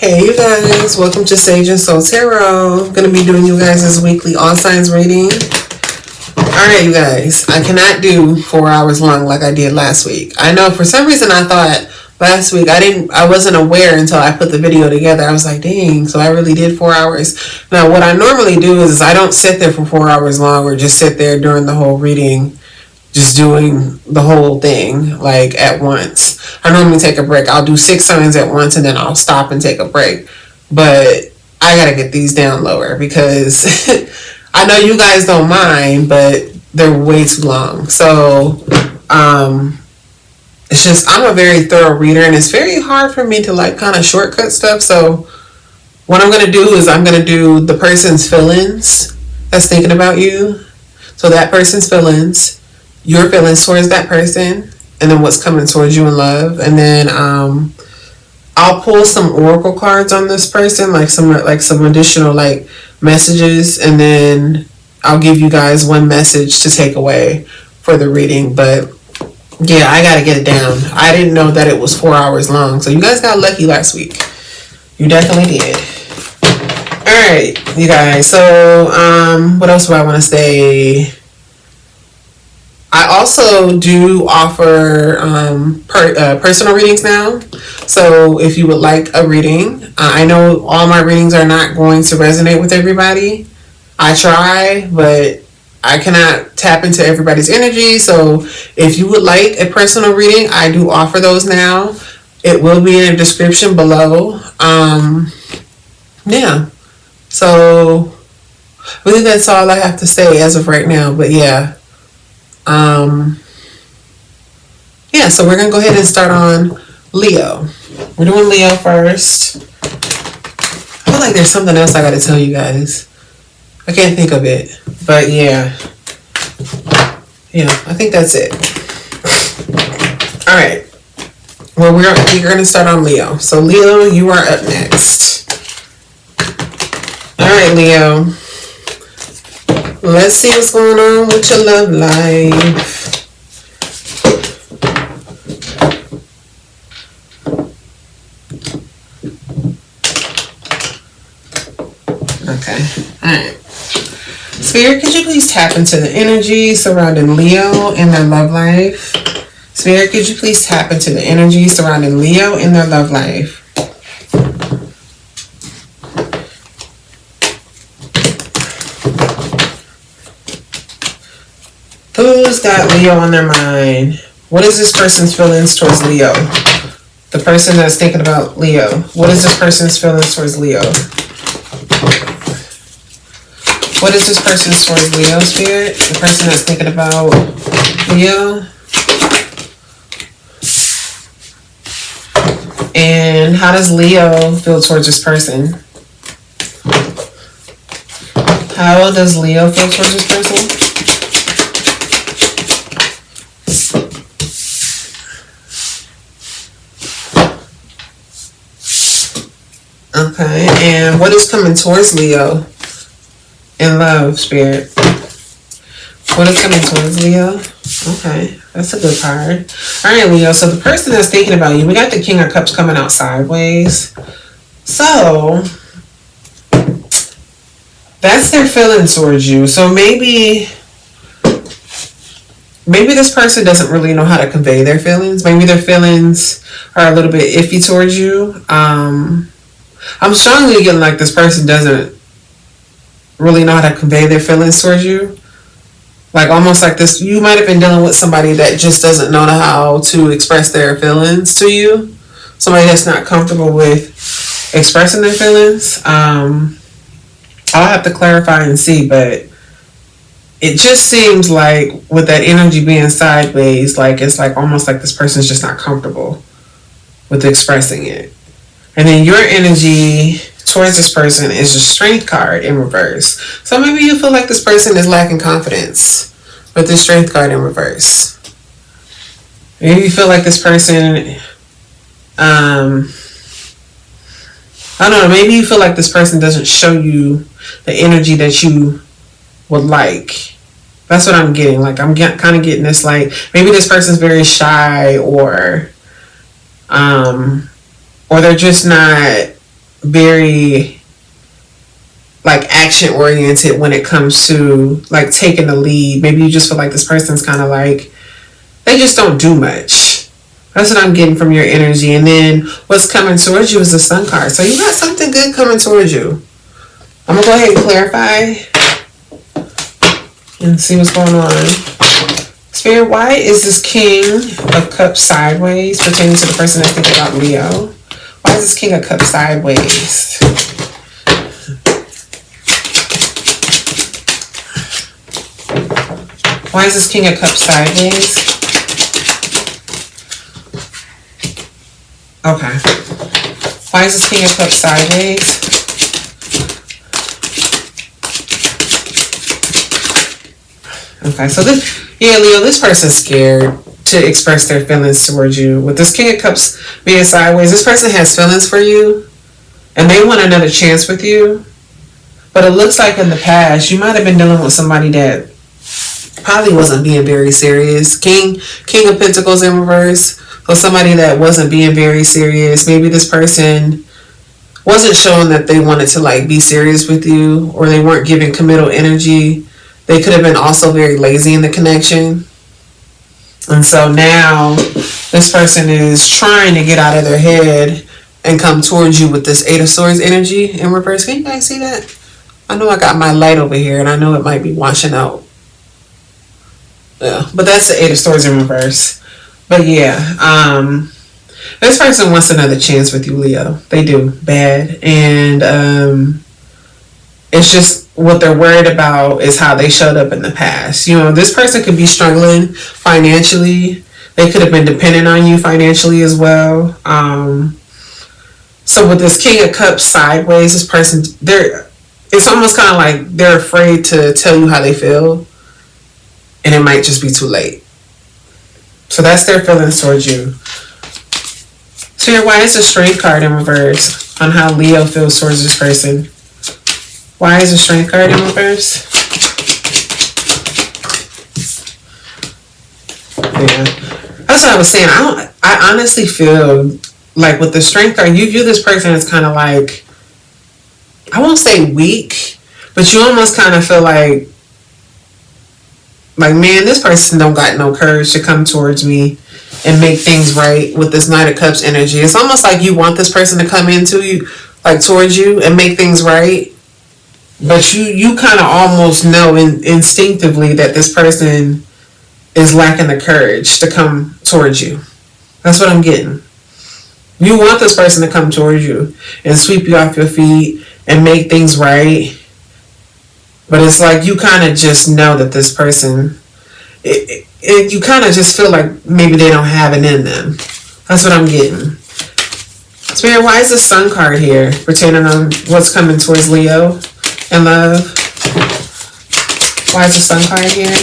Hey you guys, welcome to Sage and Soul Tarot. I'm going to be doing you guys' weekly all signs reading. Alright you guys, I cannot do 4 hours long like I did last week. I know for some reason I thought last week I wasn't aware until I put the video together. I was like, dang, so I really did 4 hours. Now what I normally do is I don't sit there for 4 hours long or just sit there during the whole reading, just doing the whole thing like at once. I normally take a break. I'll do 6 signs at once and then I'll stop and take a break. But I gotta get these down lower because I know you guys don't mind, but they're way too long. So it's just, I'm a very thorough reader and it's very hard for me to like kind of shortcut stuff. So what I'm gonna do is I'm gonna do the person's feelings that's thinking about you. So that person's feelings, your feelings towards that person, and then what's coming towards you in love. And then I'll pull some oracle cards on this person, like some additional like messages, and then I'll give you guys one message to take away for the reading. But yeah, I gotta get it down. I didn't know that it was 4 hours long, so you guys got lucky last week. You definitely did. All right, you guys. So what else do I want to say? I also do offer personal readings now. So if you would like a reading, I know all my readings are not going to resonate with everybody. I try, but I cannot tap into everybody's energy. So if you would like a personal reading, I do offer those now. It will be in the description below. Yeah. So I believe that's all I have to say as of right now. But yeah. Yeah, so we're going to go ahead and start on Leo. We're doing Leo first. I feel like there's something else I got to tell you guys. I can't think of it. But yeah. Yeah, I think that's it. Alright. Well, we're going to start on Leo. So Leo, you are up next. Alright, Leo. Let's see what's going on with your love life. Okay. Alright. Spirit, could you please tap into the energy surrounding Leo and their love life? Spirit, could you please tap into the energy surrounding Leo and their love life? Who's got Leo on their mind? What is this person's feelings towards Leo? The person that's thinking about Leo. What is this person's feelings towards Leo? What is this person's towards Leo, Spirit? The person that's thinking about Leo. And how does Leo feel towards this person? How does Leo feel towards this person? Okay, and what is coming towards Leo in love, Spirit? What is coming towards Leo? Okay, that's a good card. All right, Leo, so the person that's thinking about you, we got the King of Cups coming out sideways. So, that's their feeling towards you. So maybe this person doesn't really know how to convey their feelings. Maybe their feelings are a little bit iffy towards you. I'm strongly getting like this person doesn't really know how to convey their feelings towards you. Like almost like this, you might have been dealing with somebody that just doesn't know how to express their feelings to you. Somebody that's not comfortable with expressing their feelings. I'll have to clarify and see, but it just seems like with that energy being sideways, like it's like almost like this person's just not comfortable with expressing it. And then your energy towards this person is the Strength card in reverse. So maybe you feel like this person is lacking confidence with the Strength card in reverse. Maybe you feel like this person, I don't know, maybe you feel like this person doesn't show you the energy that you would like. That's what I'm getting. Like I'm kind of getting this like, maybe this person's very shy or they're just not very like action oriented when it comes to like taking the lead. Maybe you just feel like this person's kind of like, they just don't do much. That's what I'm getting from your energy. And then what's coming towards you is the Sun card. So you got something good coming towards you. I'm going to go ahead and clarify and see what's going on. Spirit, why is this King of Cups sideways pertaining to the person that's thinking about Leo? Why is this King of Cups sideways? Why is this King of Cups sideways? Okay. Why is this King of Cups sideways? Okay, so this, yeah, Leo, this person's scared to express their feelings towards you. With this King of Cups being sideways, this person has feelings for you and they want another chance with you. But it looks like in the past, you might have been dealing with somebody that probably wasn't being very serious. King of Pentacles in reverse. So somebody that wasn't being very serious. Maybe this person wasn't showing that they wanted to like be serious with you, or they weren't giving committal energy. They could have been also very lazy in the connection. And so now this person is trying to get out of their head and come towards you with this Eight of Swords energy in reverse. Can you guys see that? I know I got my light over here and I know it might be washing out. Yeah, but that's the Eight of Swords in reverse. But yeah, this person wants another chance with you, Leo. They do, bad. And it's just what they're worried about is how they showed up in the past. You know, this person could be struggling financially. They could have been dependent on you financially as well. So with this King of Cups sideways, this person, it's almost kind of like they're afraid to tell you how they feel. And it might just be too late. So that's their feelings towards you. So why is the Strength card in reverse on how Leo feels towards this person? Why is the Strength card in reverse? Yeah. That's what I was saying. I honestly feel like with the Strength card, you view this person as kind of like, I won't say weak, but you almost kind of feel like, man, this person don't got no courage to come towards me and make things right with this Knight of Cups energy. It's almost like you want this person to come into you, like towards you and make things right. But you kind of almost know instinctively that this person is lacking the courage to come towards you. That's what I'm getting. You want this person to come towards you and sweep you off your feet and make things right. But it's like you kind of just know that this person, you kind of just feel like maybe they don't have it in them. That's what I'm getting. Spirit, why is the Sun card here pertaining on what's coming towards Leo in love? Why is the Sun card here?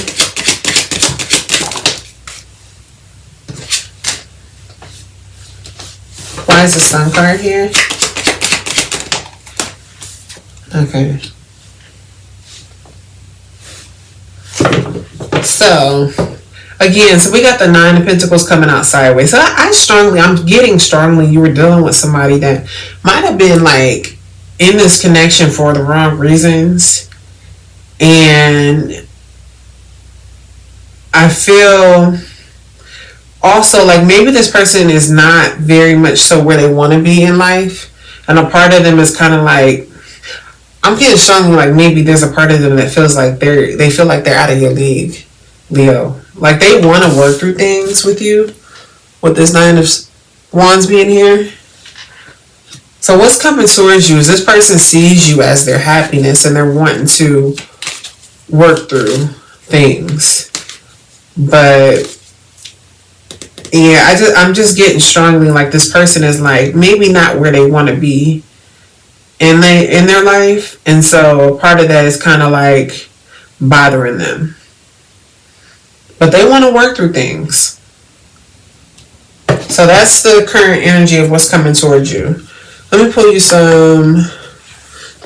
Why is the Sun card here? Okay. So, again, so we got the Nine of Pentacles coming out sideways. So I'm getting strongly you were dealing with somebody that might have been like in this connection for the wrong reasons. And I feel also like maybe this person is not very much so where they want to be in life. And a part of them is kind of like, I'm getting strongly like maybe there's a part of them that feels like they feel like they're out of your league, Leo. Like they want to work through things with you, with this Nine of Wands being here. So what's coming towards you is this person sees you as their happiness and they're wanting to work through things. But yeah, I'm just getting strongly like this person is like maybe not where they want to be in their life, and so part of that is kind of like bothering them, but they want to work through things. So that's the current energy of what's coming towards you. Let me pull you some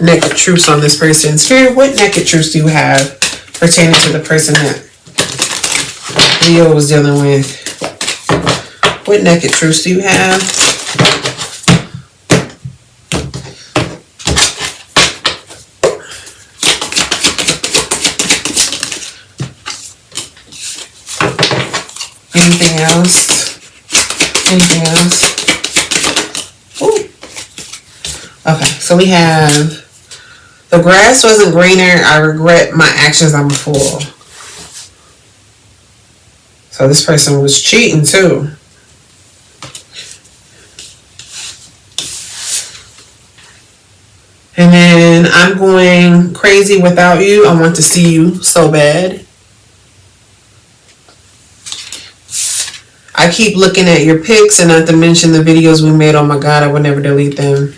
naked truths on this person. Spirit, what naked truths do you have pertaining to the person that Leo was dealing with? What naked truths do you have? else? Anything else? Ooh. Okay, so we have the grass wasn't greener. I regret my actions. I'm a fool. So this person was cheating too. And then I'm going crazy without you. I want to see you so bad. I keep looking at your pics, and not to mention the videos we made. Oh my God, I would never delete them.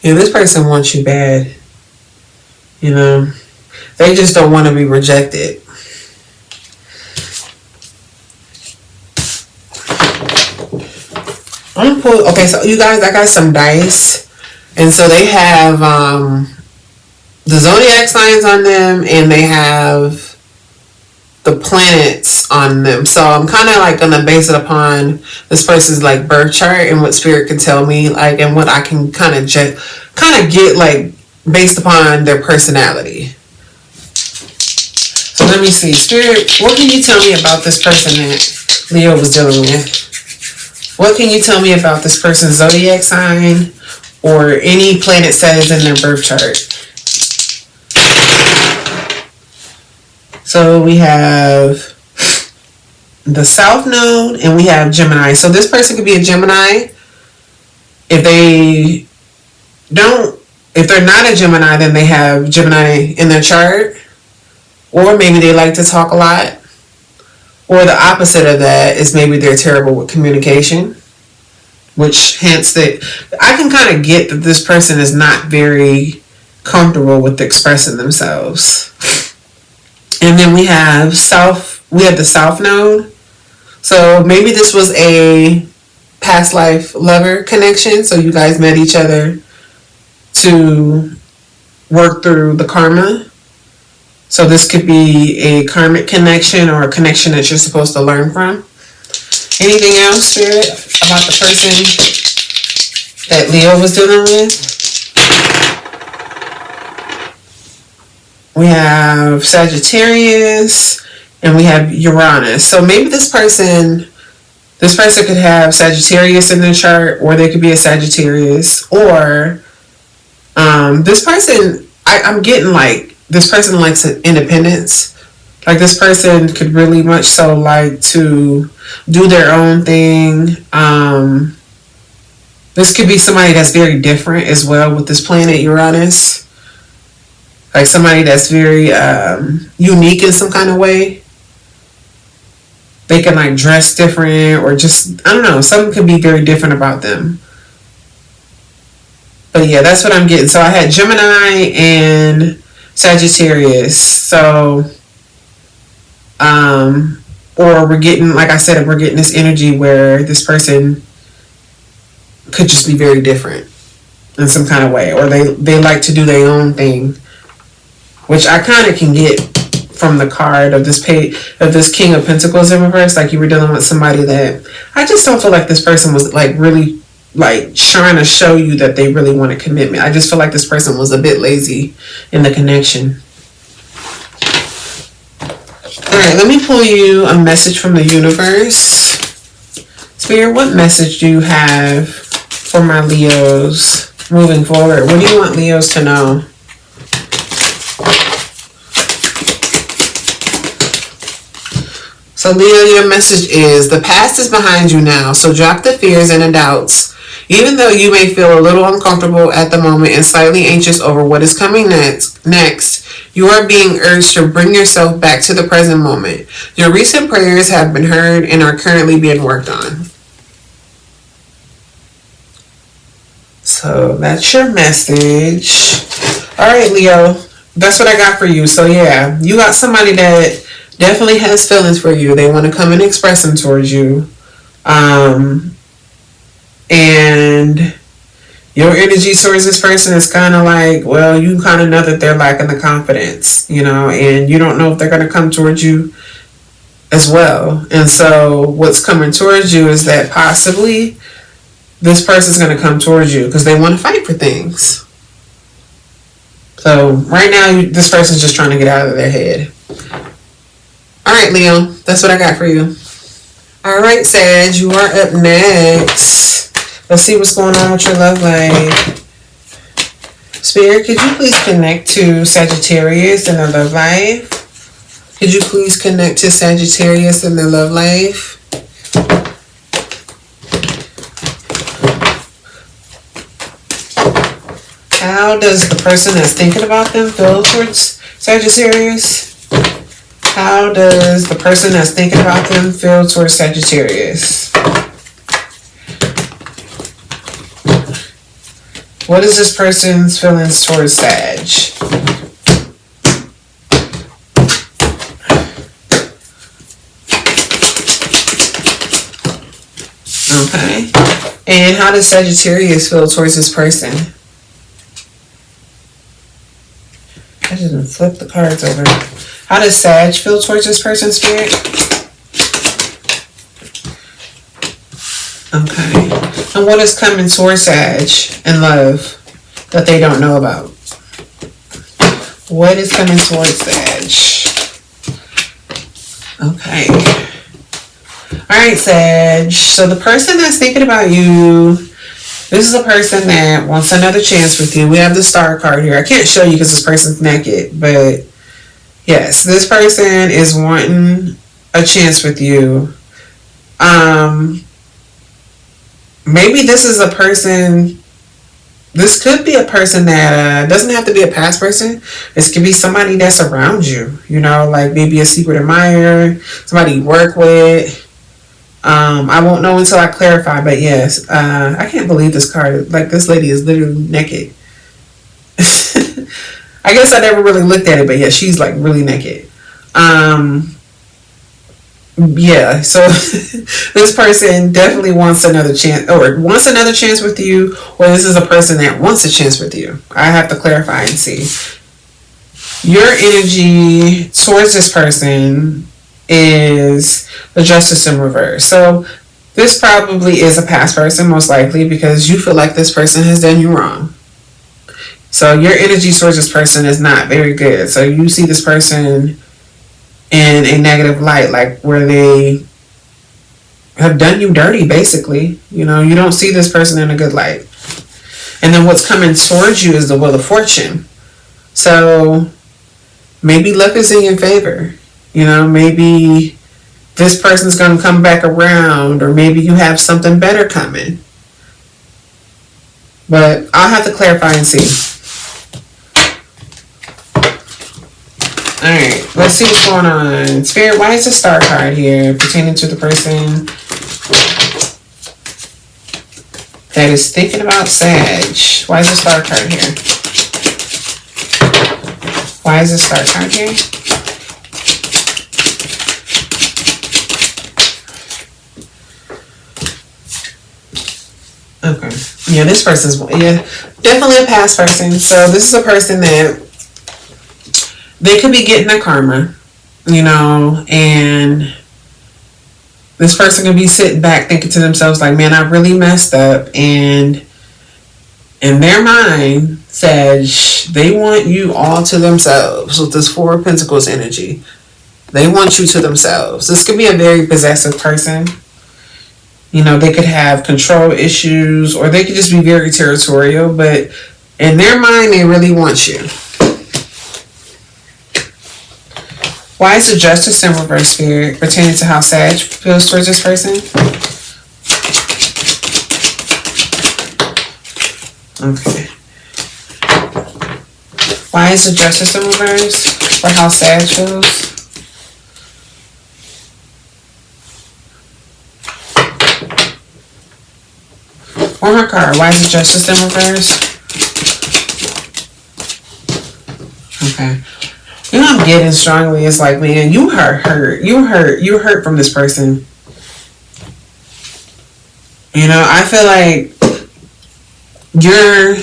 Yeah, this person wants you bad. You know, they just don't want to be rejected. I'm gonna pull. Okay, so you guys, I got some dice, and so they have the zodiac signs on them, and they have the planets on them. So I'm kind of like gonna base it upon this person's like birth chart and what spirit can tell me, like, and what I can kind of get like based upon their personality. So let me see, spirit, what can you tell me about this person that Leo was dealing with? What can you tell me about this person's zodiac sign or any planet status in their birth chart? So we have the South Node and we have Gemini. So this person could be a Gemini. If they're not a Gemini, then they have Gemini in their chart. Or maybe they like to talk a lot. Or the opposite of that is maybe they're terrible with communication. Which hence that I can kind of get that this person is not very comfortable with expressing themselves. And then we have the South Node. So maybe this was a past life lover connection. So you guys met each other to work through the karma. So this could be a karmic connection or a connection that you're supposed to learn from. Anything else, Spirit, about the person that Leo was dealing with? We have Sagittarius and we have Uranus. So maybe this person could have Sagittarius in their chart, or they could be a Sagittarius, or this person, I'm getting like, this person likes independence. Like this person could really much so like to do their own thing. This could be somebody that's very different as well with this planet Uranus. Like somebody that's very unique in some kind of way. They can like dress different or just, I don't know, something could be very different about them. But yeah, that's what I'm getting. So I had Gemini and Sagittarius. So, or we're getting, like I said, we're getting this energy where this person could just be very different in some kind of way, or they like to do their own thing, which I kind of can get from the card of this King of Pentacles in reverse. Like you were dealing with somebody that I just don't feel like this person was like really like trying to show you that they really want a commitment. I just feel like this person was a bit lazy in the connection. All right, let me pull you a message from the universe. Spirit, what message do you have for my Leos moving forward? What do you want Leos to know? So Leo, your message is, the past is behind you now, so drop the fears and the doubts. Even though you may feel a little uncomfortable at the moment and slightly anxious over what is coming next, you are being urged to bring yourself back to the present moment. Your recent prayers have been heard and are currently being worked on. So that's your message. All right, Leo, that's what I got for you. So yeah, you got somebody that definitely has feelings for you. They want to come and express them towards you. And your energy towards this person is kind of like, well, you kind of know that they're lacking the confidence, you know, and you don't know if they're going to come towards you as well. And so what's coming towards you is that possibly this person's going to come towards you because they want to fight for things. So right now, this person's just trying to get out of their head. All right, Leo, that's what I got for you. All right, Sag, you are up next. Let's see what's going on with your love life. Spirit, could you please connect to Sagittarius in their love life? Could you please connect to Sagittarius in their love life? How does the person that's thinking about them feel towards Sagittarius? How does the person that's thinking about them feel towards Sagittarius? What is this person's feelings towards Sag? Okay. And how does Sagittarius feel towards this person? I just flip the cards over. How does Sag feel towards this person, Spirit? Okay. And what is coming towards Sag in love that they don't know about? What is coming towards Sag? Okay. Alright, Sag. So the person that's thinking about you, this is a person that wants another chance with you. We have the Star card here. I can't show you because this person's naked, but yes, this person is wanting a chance with you. Maybe this is a person, this could be a person that doesn't have to be a past person. This could be somebody that's around you, you know, like maybe a secret admirer, somebody you work with. I won't know until I clarify, but yes, I can't believe this card. Like, this lady is literally naked. I guess I never really looked at it, but yeah, she's like really naked. Yeah, so this person definitely wants another chance, or wants another chance with you, or this is a person that wants a chance with you. I have to clarify and see. Your energy towards this person is the Justice in reverse. So this probably is a past person, most likely, because you feel like this person has done you wrong. So your energy towards this person is not very good. So you see this person in a negative light, like where they have done you dirty, basically. You know, you don't see this person in a good light. And then what's coming towards you is the Wheel of Fortune. So maybe luck is in your favor. You know, maybe this person's going to come back around, or maybe you have something better coming. But I'll have to clarify and see. Alright, let's see what's going on. Spirit, why is the Star card here pertaining to the person that is thinking about Sag? Why is the Star card here? Why is the Star card here? Okay. Yeah, this person's, yeah, definitely a past person. So this is a person that they could be getting their karma, you know, and this person could be sitting back thinking to themselves like, man, I really messed up. And in their mind, Sag, they want you all to themselves with this Four of Pentacles energy. They want you to themselves. This could be a very possessive person. You know, they could have control issues, or they could just be very territorial, but in their mind, they really want you. Why is the Justice in reverse, Spirit, pertaining to how Sag feels towards this person? Okay. Why is the Justice in reverse for how Sag feels? One more card. Why is the Justice in reverse? Okay. You know, I'm getting strongly. It's like, man, you hurt. You hurt from this person. You know, I feel like you're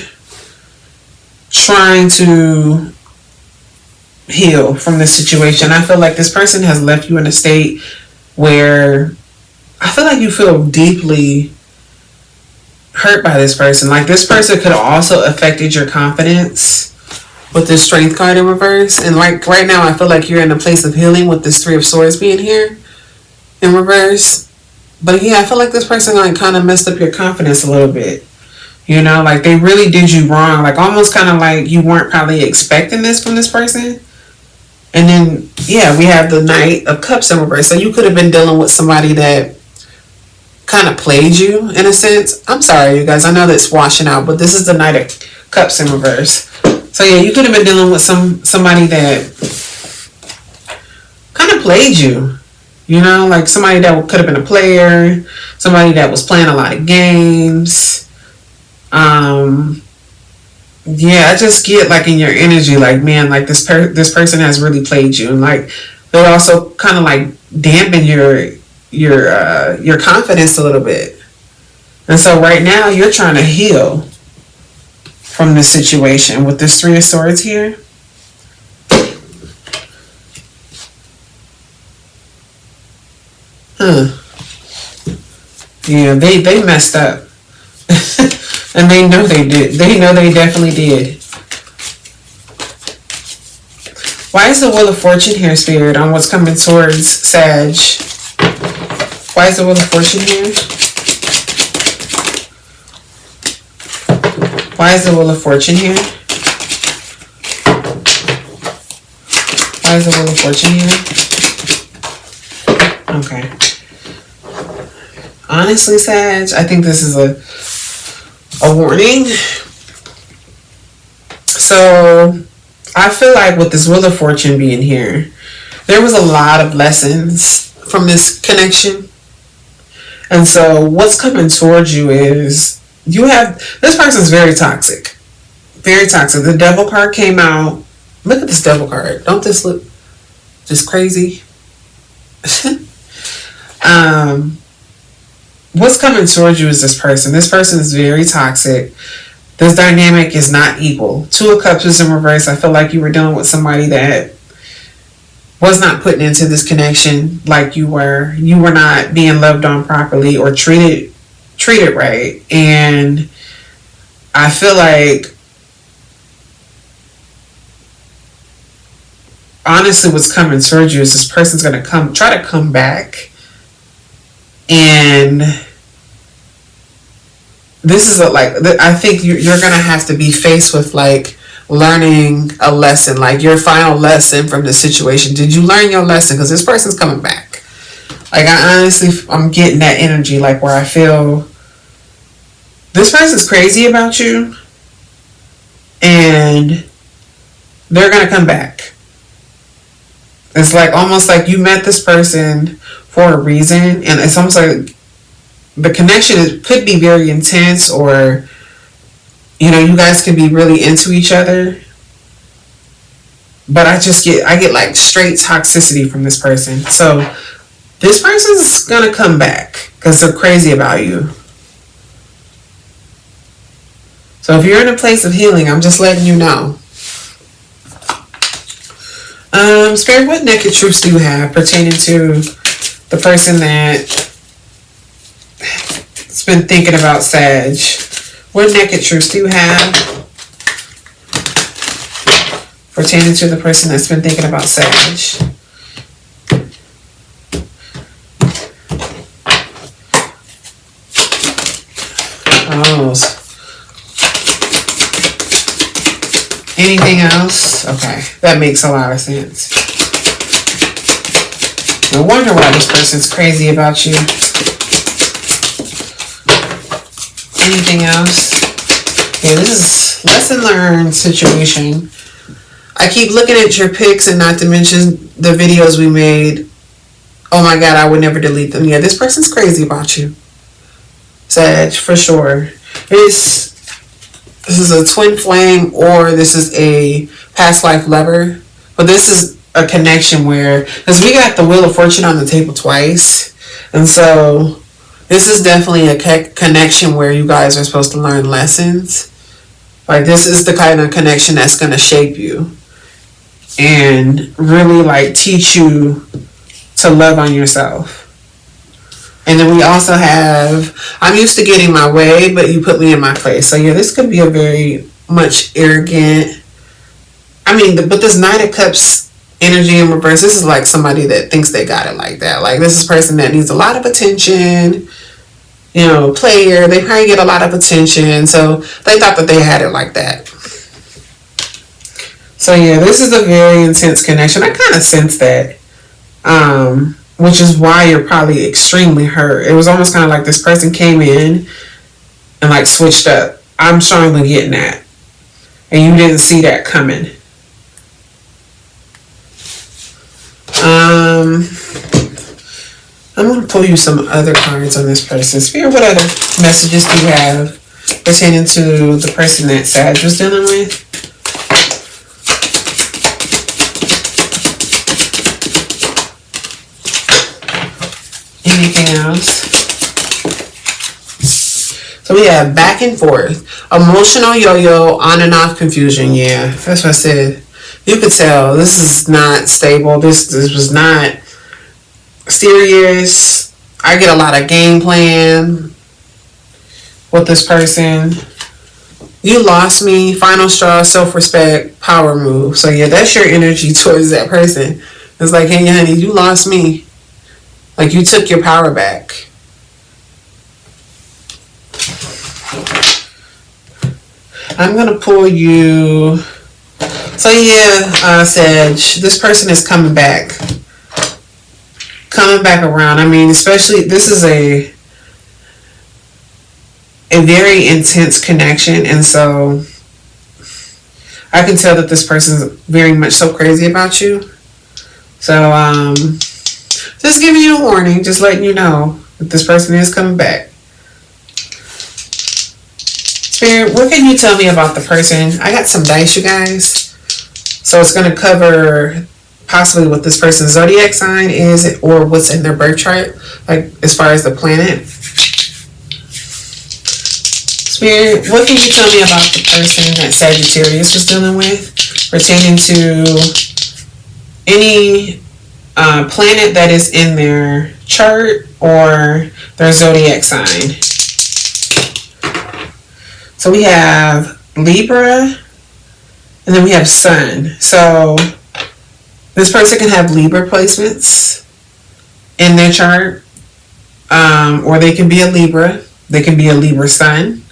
trying to heal from this situation. I feel like this person has left you in a state where I feel like you feel deeply hurt by this person. Like, this person could have also affected your confidence with this Strength card in reverse. And like right now, I feel like you're in a place of healing with this Three of Swords being here in reverse. But yeah, I feel like this person like kind of messed up your confidence a little bit. You know, like they really did you wrong. Like almost kind of like you weren't probably expecting this from this person. And then, yeah, we have the Knight of Cups in reverse. So you could have been dealing with somebody that kind of played you in a sense. I'm sorry, you guys. I know that's washing out, but this is the Knight of Cups in reverse. So yeah, you could have been dealing with somebody that kind of played you. You know, like somebody that could have been a player, somebody that was playing a lot of games. Yeah, I just get like in your energy, like man, like this person has really played you, and like they also kind of like dampen your confidence a little bit. And so right now you're trying to heal from this situation with this Three of Swords here. Yeah, they messed up. And they know they did. They know they definitely did. Why is the Wheel of Fortune here, Spirit, on what's coming towards Sag? Why is the Wheel of Fortune here? Why is the Wheel of Fortune here? Why is the Wheel of Fortune here? Okay. Honestly, Sag, I think this is a warning. So I feel like with this Wheel of Fortune being here, there was a lot of lessons from this connection. And so what's coming towards you is you have, this person's very toxic. Very toxic. The Devil card came out. Look at this Devil card. Don't this look just crazy? What's coming towards you is this person. This person is very toxic. This dynamic is not equal. Two of Cups is in reverse. I feel like you were dealing with somebody that was not putting into this connection like you were. You were not being loved on properly or treated right. And I feel like honestly what's coming towards you is this person's going to try to come back. And this is I think you're going to have to be faced with like learning a lesson, like your final lesson from the situation. Did you learn your lesson? Because this person's coming back. Like I'm getting that energy, like where I feel this person's crazy about you and they're going to come back. It's like almost like you met this person for a reason, and it's almost like the connection could be very intense, or you know, you guys can be really into each other. But I get like straight toxicity from this person. So this person's gonna come back because they're crazy about you. So if you're in a place of healing, I'm just letting you know. Spirit, what naked truths do you have pertaining to the person that's been thinking about Sag? What naked truths do you have pertaining to the person that's been thinking about Sag? Oh. Anything else? Okay, that makes a lot of sense. No wonder why this person's crazy about you. Anything else? Yeah, this is lesson learned situation. I keep looking at your pics and not to mention the videos we made. Oh my God, I would never delete them. Yeah, this person's crazy about you. Sag, for sure. This is a twin flame or this is a past life lover. But this is a connection where, because we got the Wheel of Fortune on the table twice. And so this is definitely a connection where you guys are supposed to learn lessons. Like this is the kind of connection that's going to shape you and really like teach you to love on yourself. And then we also have, I'm used to getting my way, but you put me in my place. So yeah, this could be a very much arrogant, but this Knight of Cups energy in reverse. This is like somebody that thinks they got it like that. Like this is a person that needs a lot of attention, you know, player. They probably get a lot of attention. So they thought that they had it like that. So yeah, this is a very intense connection. I kind of sense that. Which is why you're probably extremely hurt. It was almost kind of like this person came in and like switched up. I'm strongly getting that. And you didn't see that coming. I'm going to pull you some other cards on this person. Spirit, what other messages do you have pertaining to the person that Sag was dealing with? Anything else? So we have back and forth. Emotional yo-yo, on and off confusion. Yeah, that's what I said. You could tell this is not stable. This was not serious. I get a lot of game plan with this person. You lost me. Final straw, self-respect, power move. So yeah, that's your energy towards that person. It's like, hey honey, you lost me. Like you took your power back. I'm going to pull you. So yeah, Sag, this person is coming back. Coming back around. I mean, especially, this is a very intense connection. And so I can tell that this person is very much so crazy about you. So, just giving you a warning, just letting you know that this person is coming back. Spirit, what can you tell me about the person? I got some dice, you guys. So it's going to cover possibly what this person's zodiac sign is or what's in their birth chart, like as far as the planet. Spirit, what can you tell me about the person that Sagittarius was dealing with pertaining to any planet that is in their chart or their zodiac sign? So we have Libra, and then we have Sun. So this person can have Libra placements in their chart, or they can be a Libra. They can be a Libra Sun.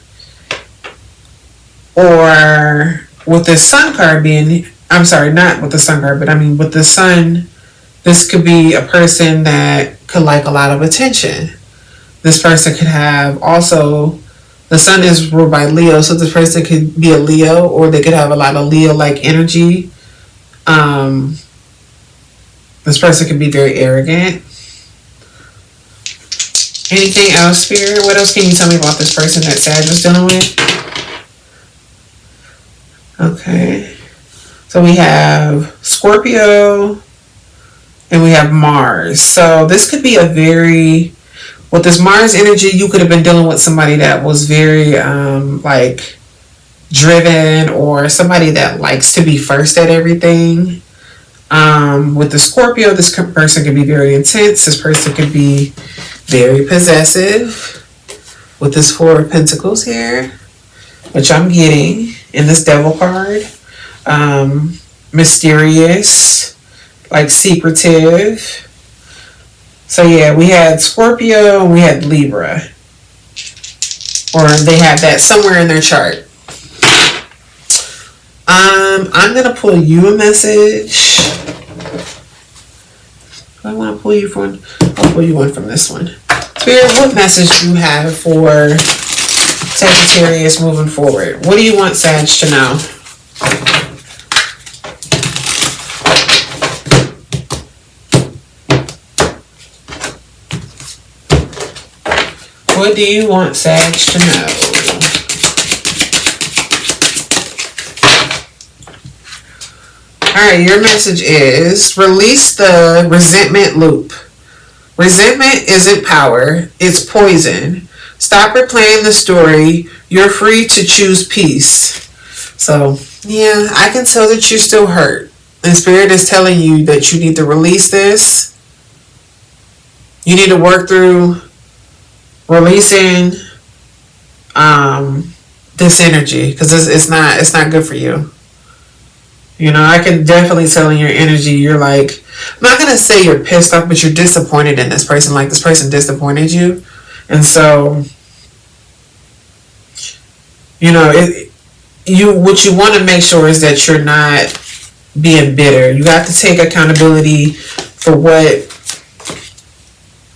Or with the Sun card being, I'm sorry, not with the Sun card, but I mean with the Sun, this could be a person that could like a lot of attention. This person could have also, the Sun is ruled by Leo, so this person could be a Leo, or they could have a lot of Leo-like energy. This person could be very arrogant. Anything else, Spirit? What else can you tell me about this person that Sag was dealing with? Okay. So we have Scorpio, and we have Mars. So this could be a very, with this Mars energy, you could have been dealing with somebody that was very like driven, or somebody that likes to be first at everything. With the Scorpio, this person could be very intense. This person could be very possessive. With this Four of Pentacles here, which I'm getting in this Devil card. Mysterious, like secretive. So yeah, we had Scorpio and we had Libra. Or they have that somewhere in their chart. I'm going to pull you a message. I want to pull you from, I'll pull you one from this one. Spirit, what message do you have for Sagittarius moving forward? What do you want Sag to know? What do you want Sag to know? Alright, your message is release the resentment loop. Resentment isn't power, it's poison. Stop replaying the story. You're free to choose peace. So, yeah, I can tell that you're still hurt. And Spirit is telling you that you need to release this. You need to work through releasing this energy, because it's not good for you. You know, I can definitely tell in your energy, you're like, I'm not going to say you're pissed off, but you're disappointed in this person. Like, this person disappointed you. And so, you know, what you want to make sure is that you're not being bitter. You have to take accountability for what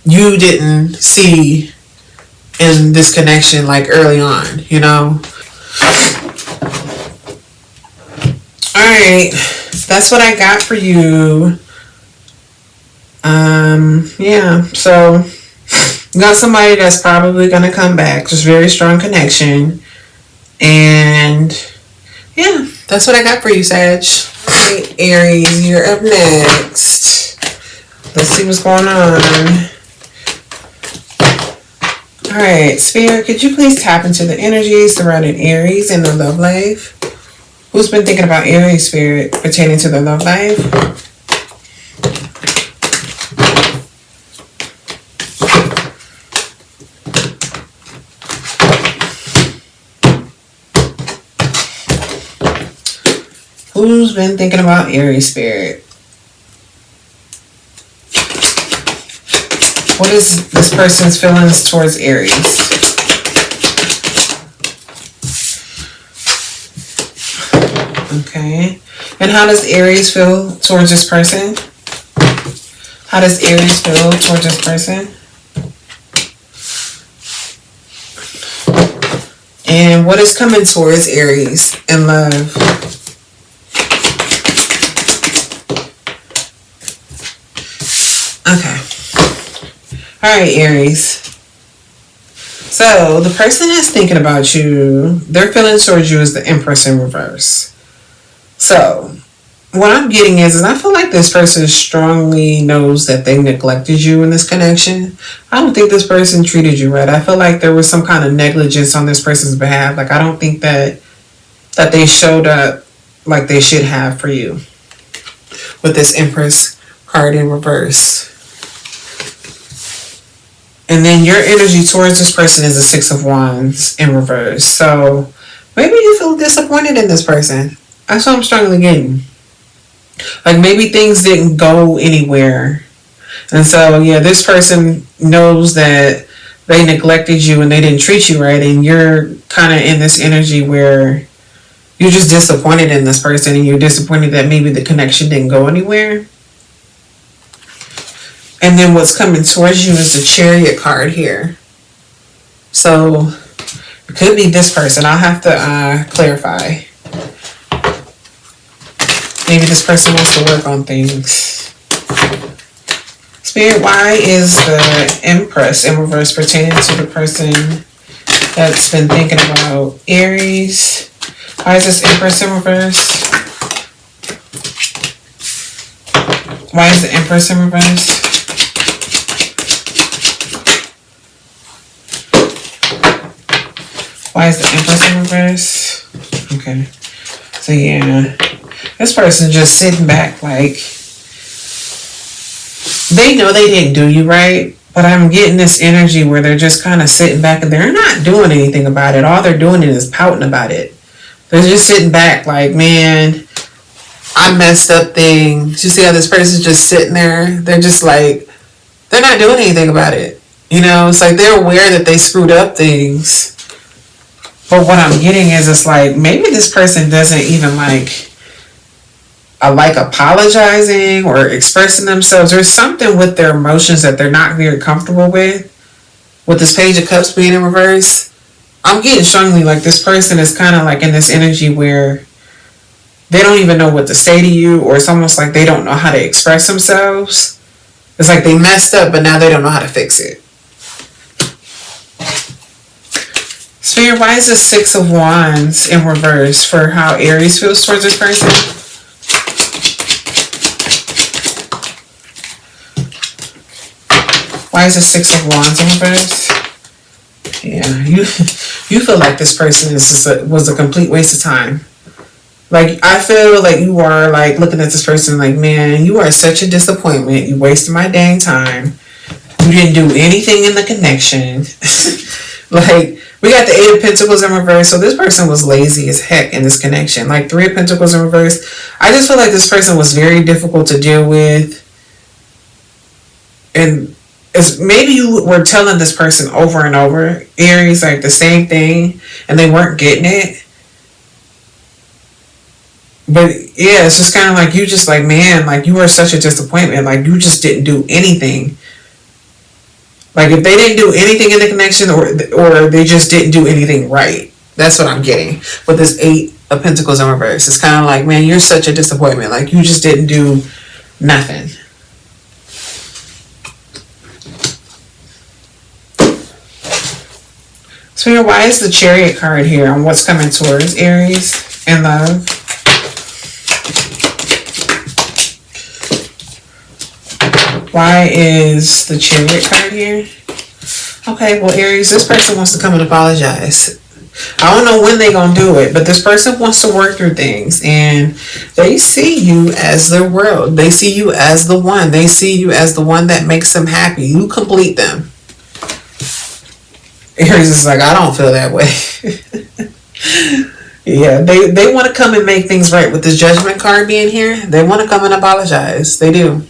you didn't see in this connection, like, early on, you know. Alright, that's what I got for you. Yeah, so you got somebody that's probably gonna come back. Just very strong connection. And yeah, that's what I got for you, Sag. Alright, Aries, you're up next. Let's see what's going on. Alright, Spirit, could you please tap into the energies surrounding Aries in the love life? Who's been thinking about Aries, Spirit, pertaining to the love life? Who's been thinking about Aries, Spirit? What is this person's feelings towards Aries? Okay. And how does Aries feel towards this person? How does Aries feel towards this person? And what is coming towards Aries in love? Okay. Alright, Aries. So, the person that's thinking about you, their feelings towards you is the Empress in reverse. So, what I'm getting is I feel like this person strongly knows that they neglected you in this connection. I don't think this person treated you right. I feel like there was some kind of negligence on this person's behalf. Like, I don't think that they showed up like they should have for you with this Empress card in reverse. And then your energy towards this person is the Six of Wands in reverse. So maybe you feel disappointed in this person. That's what I'm strongly getting. Like maybe things didn't go anywhere. And so, yeah, this person knows that they neglected you and they didn't treat you right. And you're kind of in this energy where you're just disappointed in this person. And you're disappointed that maybe the connection didn't go anywhere. And then what's coming towards you is the Chariot card here. So it could be this person. I'll have to clarify. Maybe this person wants to work on things. Spirit, why is the Empress in reverse pertaining to the person that's been thinking about Aries? Why is this Empress in reverse? Why is the Empress in reverse? Why is the Empress in reverse? Okay. So yeah. This person just sitting back like they know they didn't do you right, but I'm getting this energy where they're just kind of sitting back and they're not doing anything about it. All they're doing is pouting about it. They're just sitting back like, man, I messed up things. You see how this person's just sitting there? They're just like, they're not doing anything about it. You know, it's like they're aware that they screwed up things. But what I'm getting is it's like maybe this person doesn't even like apologizing or expressing themselves. There's something with their emotions that they're not very comfortable with. With this Page of Cups being in reverse, I'm getting strongly like this person is kind of like in this energy where they don't even know what to say to you, or it's almost like they don't know how to express themselves. It's like they messed up, but now they don't know how to fix it. Spirit, why is the Six of Wands in reverse for how Aries feels towards this person? Why is the Six of Wands in reverse? Yeah, you feel like this person was a complete waste of time. Like, I feel like you are like looking at this person like, man, you are such a disappointment. You wasted my dang time. You didn't do anything in the connection. Like, we got the Eight of Pentacles in reverse, so this person was lazy as heck in this connection. Like, Three of Pentacles in reverse. I just feel like this person was very difficult to deal with. And it's, maybe you were telling this person over and over, Aries, like the same thing, and they weren't getting it. But yeah, it's just kind of like, you just like, man, like, you were such a disappointment. Like, you just didn't do anything. Like, if they didn't do anything in the connection, or they just didn't do anything right. That's what I'm getting with this Eight of Pentacles in reverse. It's kind of like, man, you're such a disappointment. Like, you just didn't do nothing. So why is the Chariot card here on what's coming towards Aries in love? Why is the Chariot card here? Okay, well, Aries, this person wants to come and apologize. I don't know when they're going to do it, but this person wants to work through things, and they see you as their world. They see you as the one. They see you as the one that makes them happy. You complete them. Aries is like, I don't feel that way. Yeah, they want to come and make things right. With this Judgment card being here, they want to come and apologize. They do.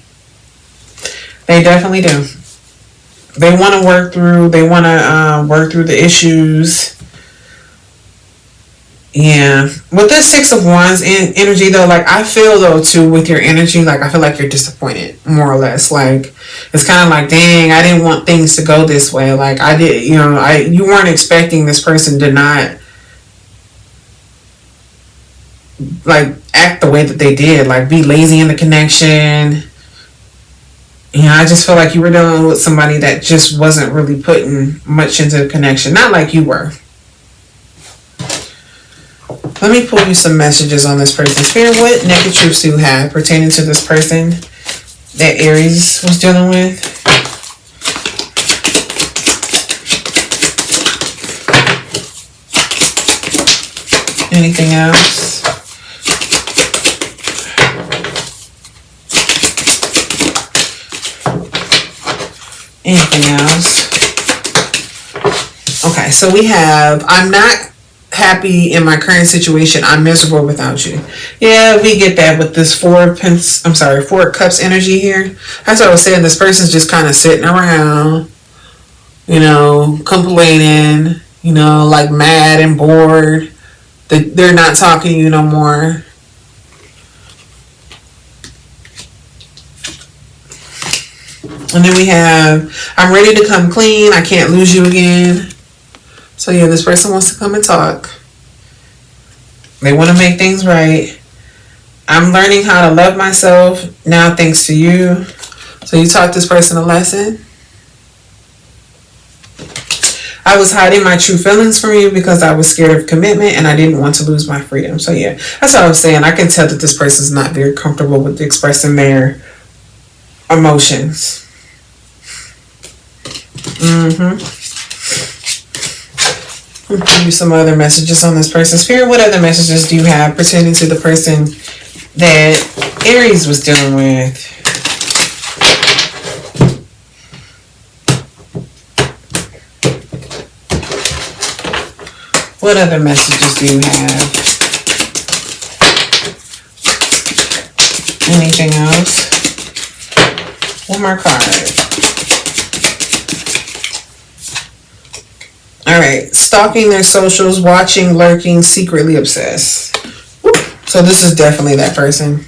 They definitely do. They want to work through. They want to work through the issues. Yeah. With this Six of Wands energy, though, like, I feel, though, too, with your energy, like, I feel like you're disappointed, more or less. Like, it's kind of like, dang, I didn't want things to go this way. Like, I did, you weren't expecting this person to not, like, act the way that they did. Like, be lazy in the connection. I just feel like you were dealing with somebody that just wasn't really putting much into the connection. Not like you were. Let me pull you some messages on this person. Spirit, what naked truths do you have pertaining to this person that Aries was dealing with? Anything else? Anything else? Okay, so we have, I'm not happy in my current situation. I'm miserable without you. Yeah, we get that with this Four of Cups energy here. That's what I was saying. This person's just kind of sitting around, complaining, like mad and bored. They're not talking to you no more. And then we have, I'm ready to come clean. I can't lose you again. So yeah, this person wants to come and talk. They want to make things right. I'm learning how to love myself now thanks to you. So you taught this person a lesson. I was hiding my true feelings from you because I was scared of commitment and I didn't want to lose my freedom. So yeah, that's what I was saying. I can tell that this person's not very comfortable with expressing their emotions. I'll give you some other messages on this person. Spirit, what other messages do you have pertaining to the person that Aries was dealing with? What other messages do you have? Anything else? One more card. Alright, stalking their socials, watching, lurking, secretly obsessed. So this is definitely that person.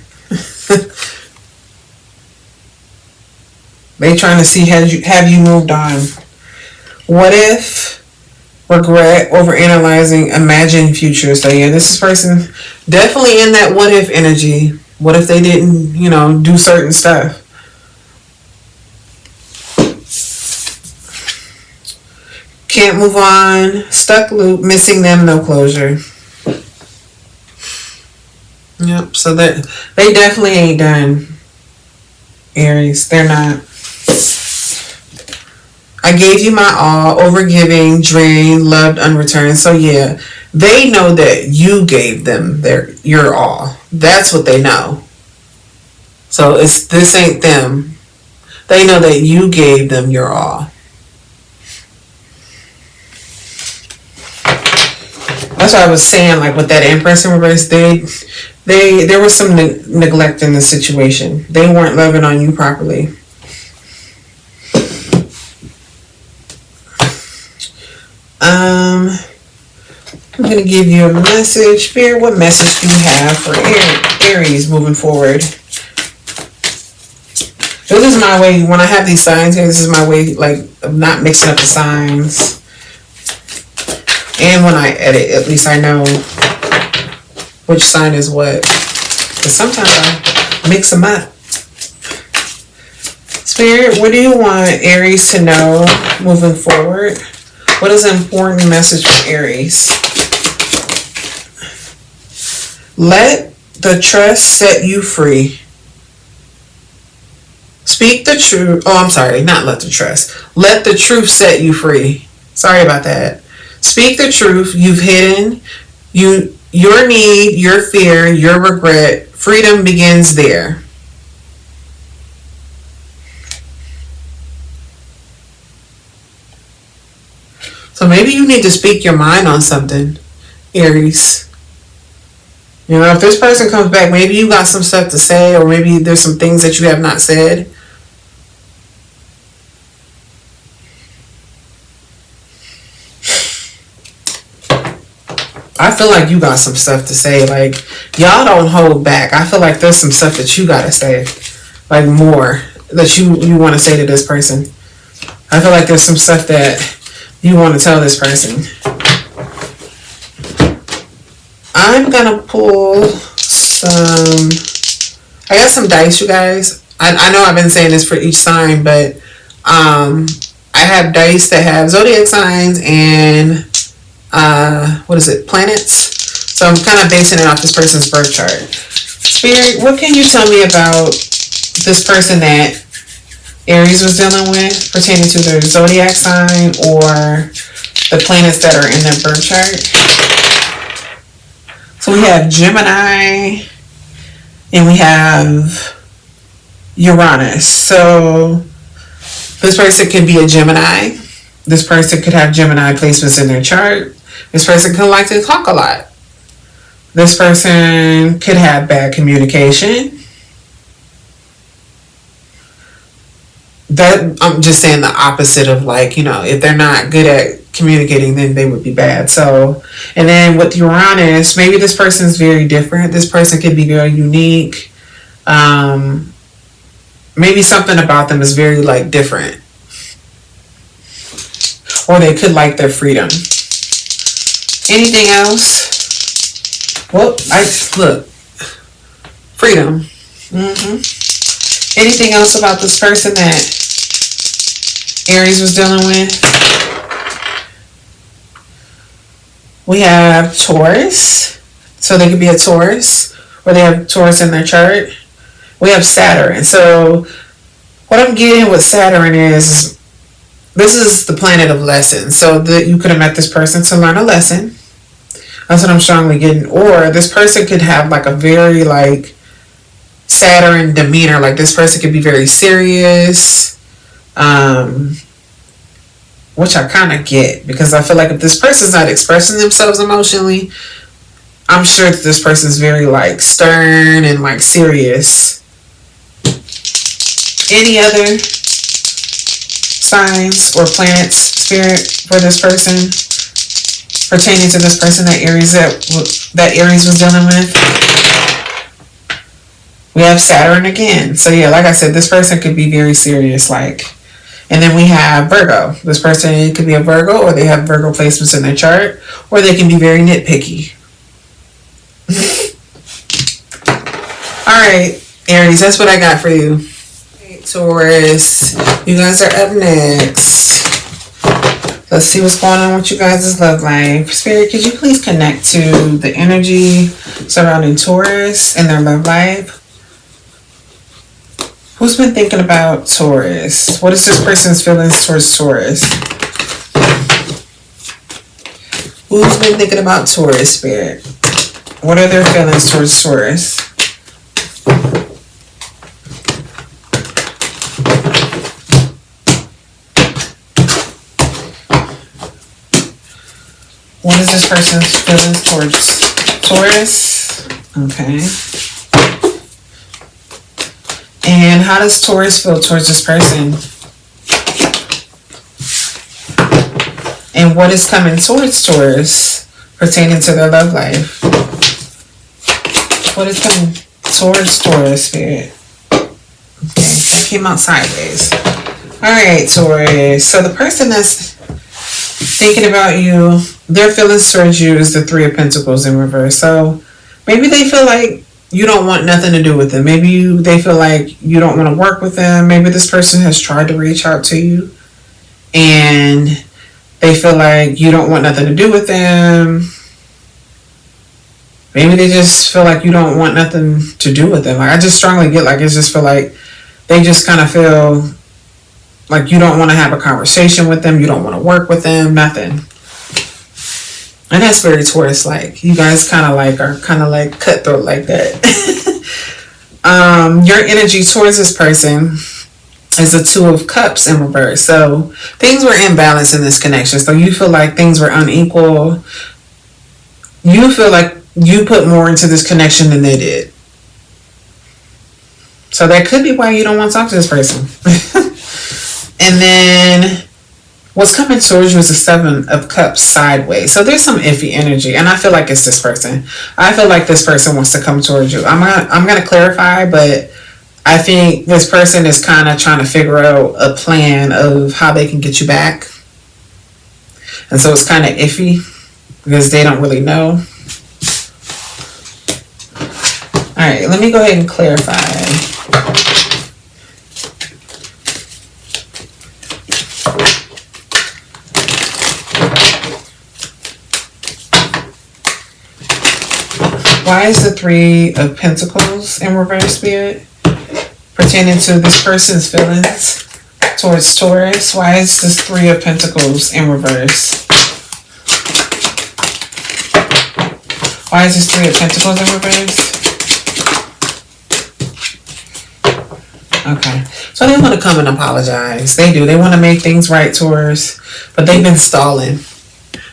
They trying to see have you moved on. What if? Regret, overanalyzing, imagine future. So yeah, this is person definitely in that what if energy. What if they didn't, do certain stuff? Can't move on, stuck loop, missing them, no closure. Yep, so they definitely ain't done, Aries. They're not. I gave you my all, overgiving, drained, loved, unreturned. So yeah, they know that you gave them your all. That's what they know. So this ain't them. They know that you gave them your all. That's why I was saying, like with that Empress in reverse, there was some neglect in the situation. They weren't loving on you properly. I'm going to give you a message. Spirit, what message do you have for Aries moving forward? This is my way, when I have these signs here, this is my way, like, of not mixing up the signs. And when I edit, at least I know which sign is what. Because sometimes I mix them up. Spirit, what do you want Aries to know moving forward? What is an important message for Aries? Let the trust set you free. Speak the truth. Oh, I'm sorry. Not let the trust. Let the truth set you free. Sorry about that. Speak the truth you've hidden. Your need, your fear, your regret. Freedom begins there. So maybe you need to speak your mind on something, Aries. You know, if this person comes back, maybe you got some stuff to say, or maybe there's some things that you have not said. I feel like you got some stuff to say. Like, y'all don't hold back. I feel like there's some stuff that you got to say. Like, more that you want to say to this person. I feel like there's some stuff that you want to tell this person. I'm gonna pull some. I got some dice, you guys. I know I've been saying this for each sign, but I have dice that have zodiac signs and planets. So I'm kind of basing it off this person's birth chart. Spirit, what can you tell me about this person that Aries was dealing with, pertaining to their zodiac sign or the planets that are in their birth chart? So we have Gemini and we have Uranus. So this person could be a Gemini. This person could have Gemini placements in their chart. This person could like to talk a lot. This person could have bad communication. That, I'm just saying the opposite of, like, you know, if they're not good at communicating, then they would be bad. So, and then with Uranus, maybe this person's very different. This person could be very unique. Maybe something about them is very, like, different. Or they could like their freedom. Anything else? Well, look. Freedom. Anything else about this person that Aries was dealing with? We have Taurus. So they could be a Taurus, or they have Taurus in their chart. We have Saturn. So what I'm getting with Saturn is, this is the planet of lessons. So that you could have met this person to learn a lesson. That's what I'm strongly getting. Or this person could have like a very, like, Saturn demeanor. Like, this person could be very serious, which I kind of get, because I feel like if this person's not expressing themselves emotionally, I'm sure that this person's very, like, stern and, like, serious. Any other signs or planets, Spirit, for this person, pertaining to this person that Aries was dealing with? We have Saturn again. So yeah, like I said, this person could be very serious, like. And then we have Virgo. This person could be a Virgo, or they have Virgo placements in their chart, or they can be very nitpicky. All right, Aries, that's what I got for you. Okay, Taurus, you guys are up next. Let's see what's going on with you guys' love life. Spirit, could you please connect to the energy surrounding Taurus and their love life? Who's been thinking about Taurus? What is this person's feelings towards Taurus? Who's been thinking about Taurus, Spirit? What are their feelings towards Taurus? What is this person's feelings towards Taurus? Okay. And how does Taurus feel towards this person? And what is coming towards Taurus pertaining to their love life? What is coming towards Taurus, Spirit? Okay, that came out sideways. Alright, Taurus. So the person that's thinking about you, their feelings towards you is the Three of Pentacles in reverse. So maybe they feel like you don't want nothing to do with them. Maybe they feel like you don't want to work with them. Maybe this person has tried to reach out to you and they feel like you don't want nothing to do with them. Maybe they just feel like you don't want nothing to do with them. Like, I just strongly get like, I just feel like they just kind of feel like you don't want to have a conversation with them. You don't want to work with them, nothing. And that's very Taurus like. You guys kind of like are kind of like cutthroat like that. Your energy towards this person is a Two of Cups in reverse. So things were imbalanced in this connection. So you feel like things were unequal. You feel like you put more into this connection than they did. So that could be why you don't want to talk to this person. And then what's coming towards you is the Seven of Cups sideways. So there's some iffy energy, and I feel like it's this person. I feel like this person wants to come towards you. I'm gonna clarify, but I think this person is kind of trying to figure out a plan of how they can get you back. And so it's kind of iffy because they don't really know. All right, let me go ahead and clarify. Why is the Three of Pentacles in reverse, Spirit? Pertaining to this person's feelings towards Taurus. Why is this Three of Pentacles in reverse? Why is this Three of Pentacles in reverse? Okay. So they want to come and apologize. They do. They want to make things right, Taurus. But they've been stalling.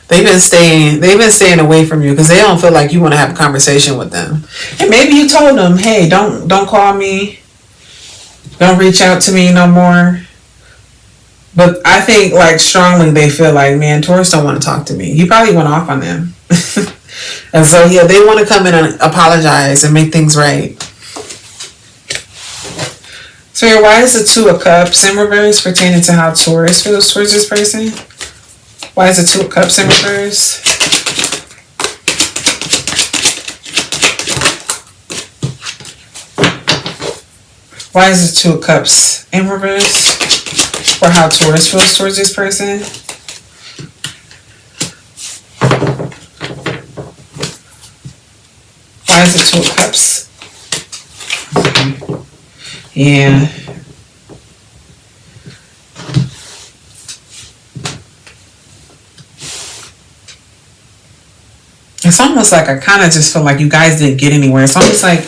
They've been staying away from you because they don't feel like you want to have a conversation with them. And maybe you told them, hey, don't call me. Don't reach out to me no more. But I think like strongly they feel like, man, Taurus don't want to talk to me. You probably went off on them. And so yeah, they want to come in and apologize and make things right. So yeah, why is the Two of Cups in reverse pertaining to how Taurus feels towards this person? Why is the Two of Cups in reverse? Why is the Two of Cups in reverse for how Taurus feels towards this person? Why is the Two of Cups? Yeah. It's almost like I kind of just feel like you guys didn't get anywhere. It's almost like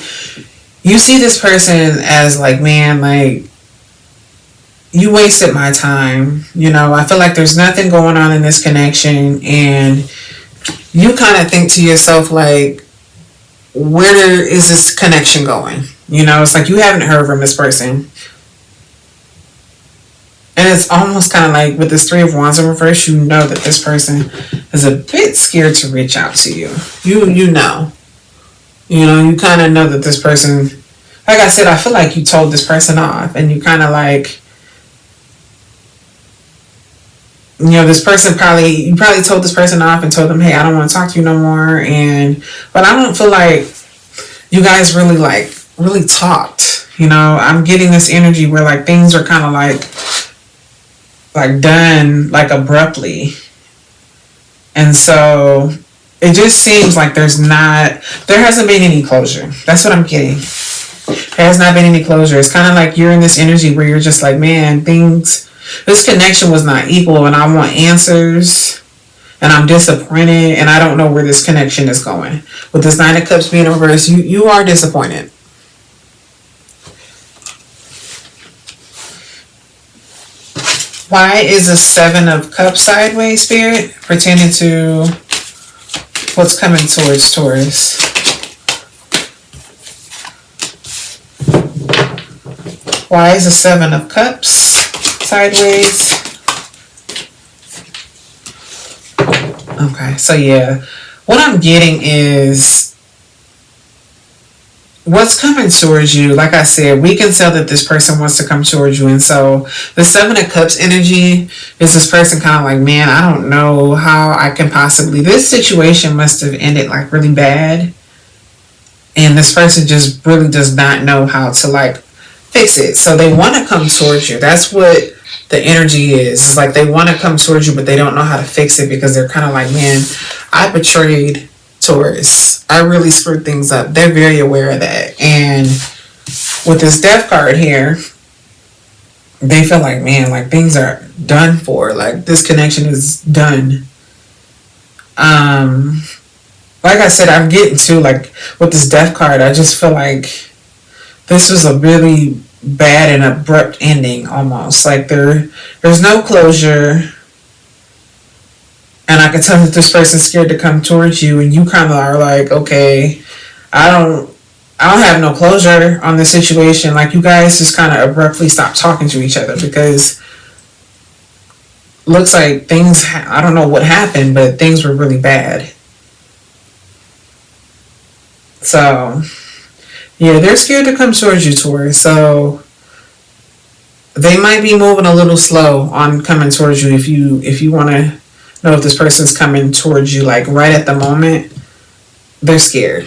you see this person as like, man, like you wasted my time. You know, I feel like there's nothing going on in this connection. And you kind of think to yourself like, where is this connection going? You know, it's like you haven't heard from this person. And it's almost kind of like with this Three of Wands in reverse, you know that this person is a bit scared to reach out to you. You know. You know, you kind of know that this person, like I said, I feel like you told this person off. And you kind of like, you know, this person you probably told this person off and told them, hey, I don't want to talk to you no more. But I don't feel like you guys really talked. You know, I'm getting this energy where like things are kind of like done like abruptly. And so it just seems like there hasn't been any closure. That's what I'm getting. There has not been any closure. It's kind of like you're in this energy where you're just like, man, this connection was not equal and I want answers and I'm disappointed and I don't know where this connection is going. With this Nine of Cups being in reverse, you are disappointed. Why is the Seven of Cups sideways, Spirit, pertaining to What's coming towards Taurus? Why is the Seven of Cups sideways? Okay, so yeah, what I'm getting is what's coming towards you. Like I said, we can tell that this person wants to come towards you. And so the Seven of Cups energy is this person kind of like, man, I don't know how I can possibly, this situation must have ended like really bad. And this person just really does not know how to like fix it. So they want to come towards you. That's what the energy is. It's like they want to come towards you, but they don't know how to fix it because they're kind of like, man, I betrayed Taurus. I really screwed things up. They're very aware of that. And with this Death card here, they feel like, man, like things are done for. Like this connection is done. Like I said, I'm getting to like with this Death card, I just feel like this was a really bad and abrupt ending almost. Like there's no closure. And I can tell that this person's scared to come towards you, and you kind of are like, okay, I don't have no closure on this situation. Like you guys just kind of abruptly stopped talking to each other because looks like things, I don't know what happened, but things were really bad. So yeah, they're scared to come towards you, Taurus. So they might be moving a little slow on coming towards you. If you want to know if this person's coming towards you like right at the moment, they're scared.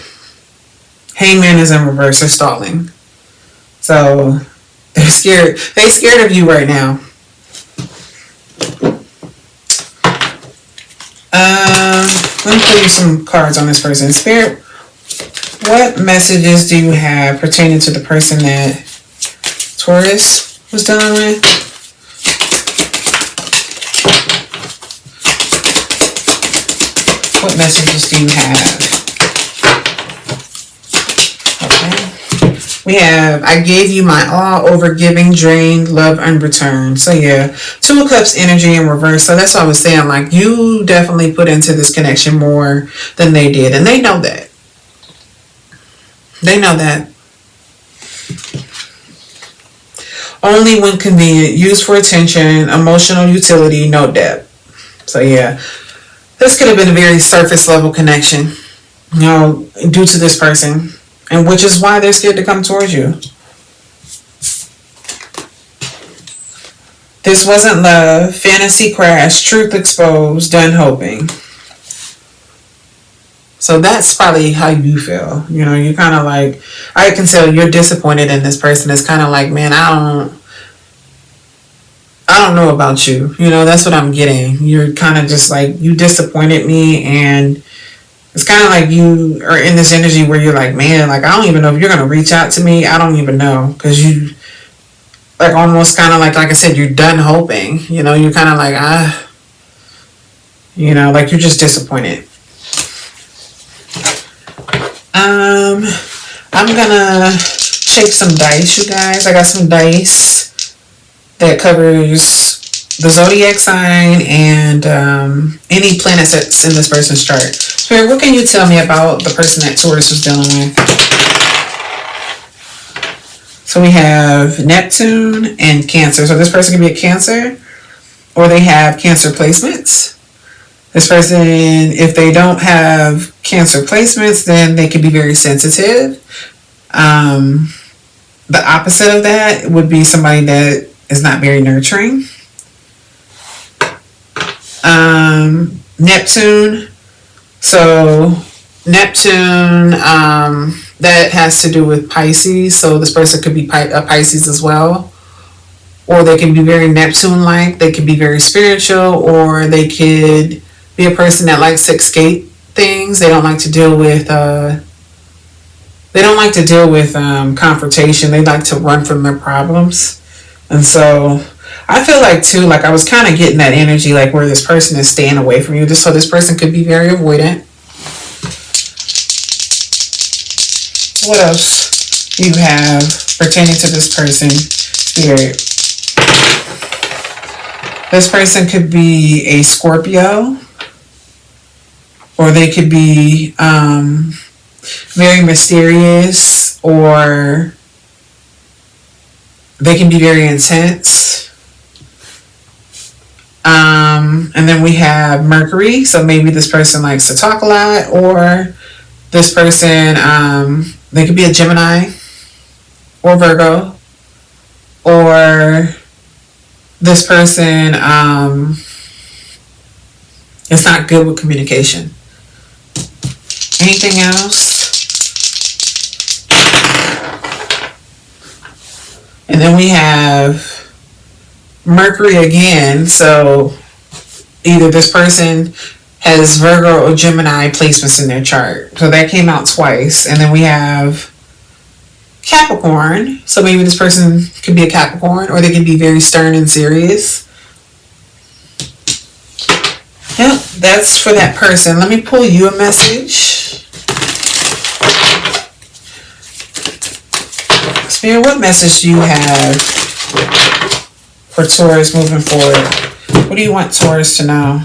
Hangman is in reverse. They're stalling. So they're scared. They're scared of you right now. Let me pull you some cards on this person. Spirit, what messages do you have pertaining to the person that Taurus was dealing with? What messages do you have? Okay. We have, I gave you my all, overgiving, drained, love unreturned. So yeah, Two of Cups energy in reverse. So that's what I was saying. Like you definitely put into this connection more than they did. And they know that. They know that. Only when convenient. Used for attention, emotional utility, no depth. So yeah. This could have been a very surface level connection, you know, due to this person, and which is why they're scared to come towards you. This wasn't love, fantasy crash, truth exposed, done hoping. So that's probably how you feel. You know, you kind of like, I can tell you're disappointed in this person. It's kind of like, man, I don't know about you. You know, that's what I'm getting. You're kind of just like, you disappointed me, and it's kind of like you are in this energy where you're like, man, like, I don't even know if you're going to reach out to me. I don't even know. Because you, like, almost kind of like I said, you're done hoping. You know, you're kind of like, you know, like you're just disappointed. I'm going to shake some dice, you guys. I got some dice that covers the zodiac sign and any planets that's in this person's chart. Spirit, what can you tell me about the person that Taurus was dealing with? So we have Neptune and Cancer. So this person can be a Cancer, or they have Cancer placements. This person, if they don't have Cancer placements, then they can be very sensitive. The opposite of that would be somebody that is not very nurturing. Neptune. So Neptune, that has to do with Pisces. So this person could be a Pisces as well. Or they can be very Neptune-like. They could be very spiritual, or they could be a person that likes to escape things. They don't like to deal with confrontation. They like to run from their problems. And so I feel like too, like I was kind of getting that energy, like where this person is staying away from you. So this person could be very avoidant. What else do you have pertaining to this person? Spirit. This person could be a Scorpio, or they could be very mysterious, or they can be very intense. And then we have Mercury, so maybe this person likes to talk a lot, or this person, they could be a Gemini or Virgo, or this person is not good with communication. Anything else? And then we have Mercury again, so either this person has Virgo or Gemini placements in their chart. So that came out twice. And then we have Capricorn. So maybe this person could be a Capricorn, or they can be very stern and serious. Yep, that's for that person. Let me pull you a message. Spirit, what message do you have for Taurus moving forward? What do you want Taurus to know?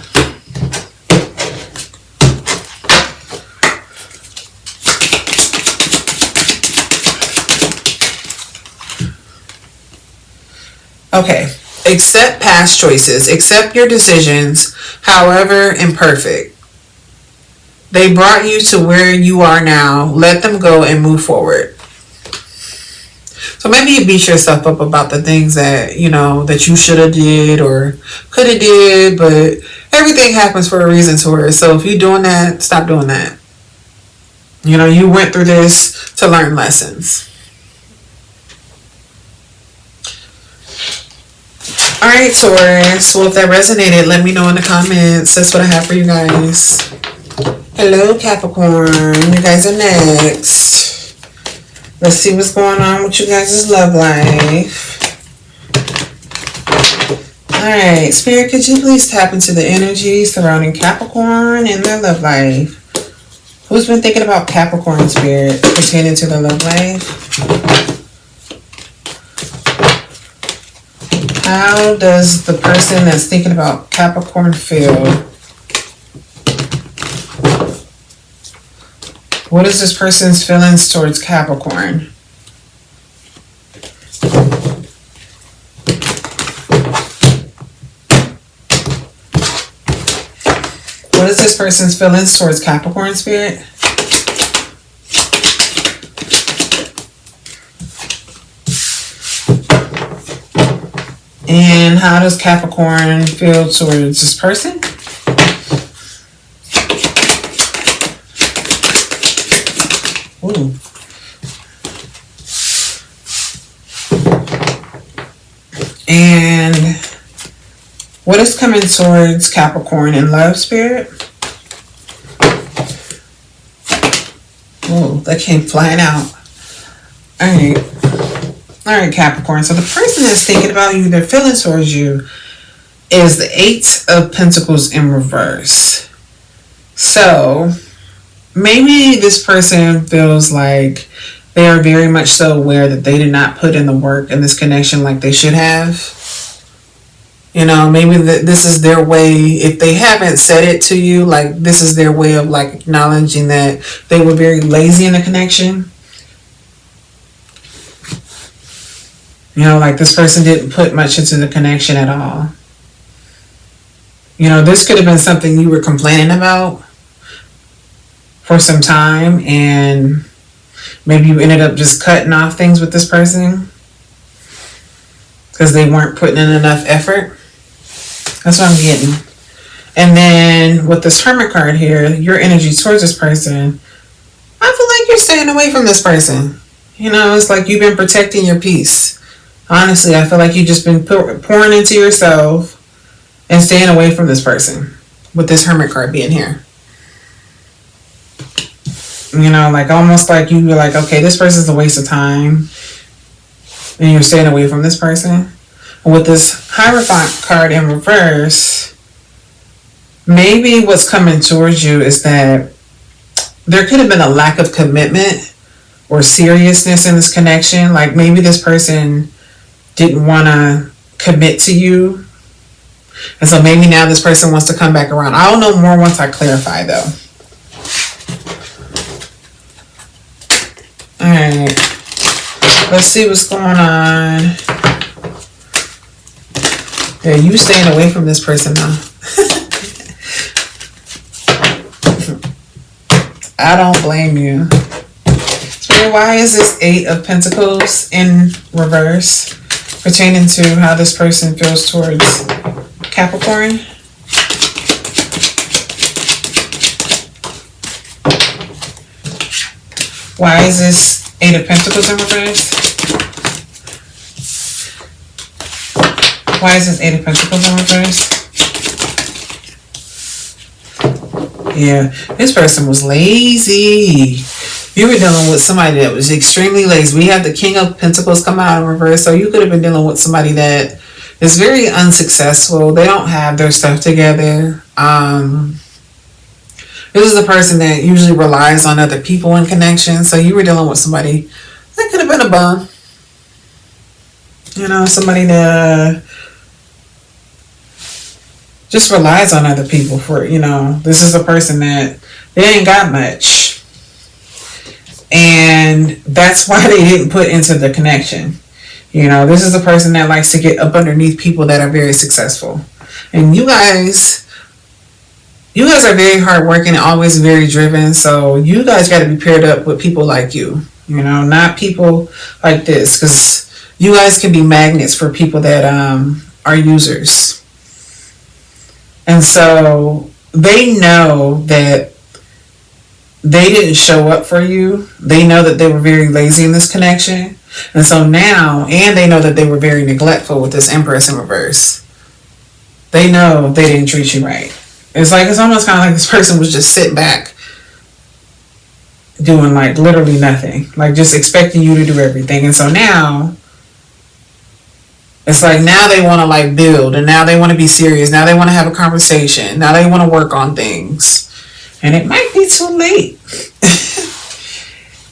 Okay, accept past choices. Accept your decisions, however imperfect. They brought you to where you are now. Let them go and move forward. So maybe you beat yourself up about the things that, you know, that you should have did or could have did, but everything happens for a reason, Taurus. So if you're doing that, stop doing that. You know, you went through this to learn lessons. Alright, Taurus. Well, if that resonated, let me know in the comments. That's what I have for you guys. Hello, Capricorn. You guys are next. Let's see what's going on with you guys' love life. Alright, Spirit, could you please tap into the energy surrounding Capricorn and their love life? Who's been thinking about Capricorn, Spirit, pertaining to their love life? How does the person that's thinking about Capricorn feel? What is this person's feelings towards Capricorn? What is this person's feelings towards Capricorn, Spirit? And how does Capricorn feel towards this person? Ooh. And what is coming towards Capricorn in love, Spirit? Oh, that came flying out. Alright, Capricorn. So the person that's thinking about you, their feelings towards you, is the Eight of Pentacles in reverse. So maybe this person feels like they are very much so aware that they did not put in the work in this connection like they should have. You know, maybe this is their way, if they haven't said it to you, like this is their way of like acknowledging that they were very lazy in the connection. You know, like this person didn't put much into the connection at all. You know, this could have been something you were complaining about for some time, and maybe you ended up just cutting off things with this person because they weren't putting in enough effort. That's what I'm getting. And then with this Hermit card here, your energy towards this person, I feel like you're staying away from this person. You know, it's like you've been protecting your peace. Honestly, I feel like you've just been pouring into yourself and staying away from this person with this Hermit card being here. You know, like almost like you were like, okay, this person's a waste of time, and you're staying away from this person. With this Hierophant card in reverse, maybe what's coming towards you is that there could have been a lack of commitment or seriousness in this connection. Like maybe this person didn't want to commit to you, and so maybe now this person wants to come back around. I'll know more once I clarify though. Alright. Let's see what's going on. Yeah, you staying away from this person now. I don't blame you. So why is this 8 of Pentacles in reverse pertaining to how this person feels towards Capricorn? Why is this 8 of Pentacles in reverse? Why is this 8 of Pentacles in reverse? Yeah, this person was lazy. You were dealing with somebody that was extremely lazy. We have the King of Pentacles come out in reverse, so you could have been dealing with somebody that is very unsuccessful. They don't have their stuff together. This is a person that usually relies on other people in connection. So you were dealing with somebody that could have been a bum. You know, somebody that just relies on other people for, you know, this is a person that they ain't got much. And that's why they didn't put into the connection. You know, this is a person that likes to get up underneath people that are very successful. And you guys are very hardworking and always very driven. So you guys got to be paired up with people like you. You know, not people like this. Because you guys can be magnets for people that are users. And so they know that they didn't show up for you. They know that they were very lazy in this connection. And so now, and they know that they were very neglectful with this Empress in reverse. They know they didn't treat you right. It's almost kind of like this person was just sitting back doing like literally nothing. Like just expecting you to do everything. And so now, it's like now they want to like build, and now they want to be serious. Now they want to have a conversation. Now they want to work on things. And it might be too late.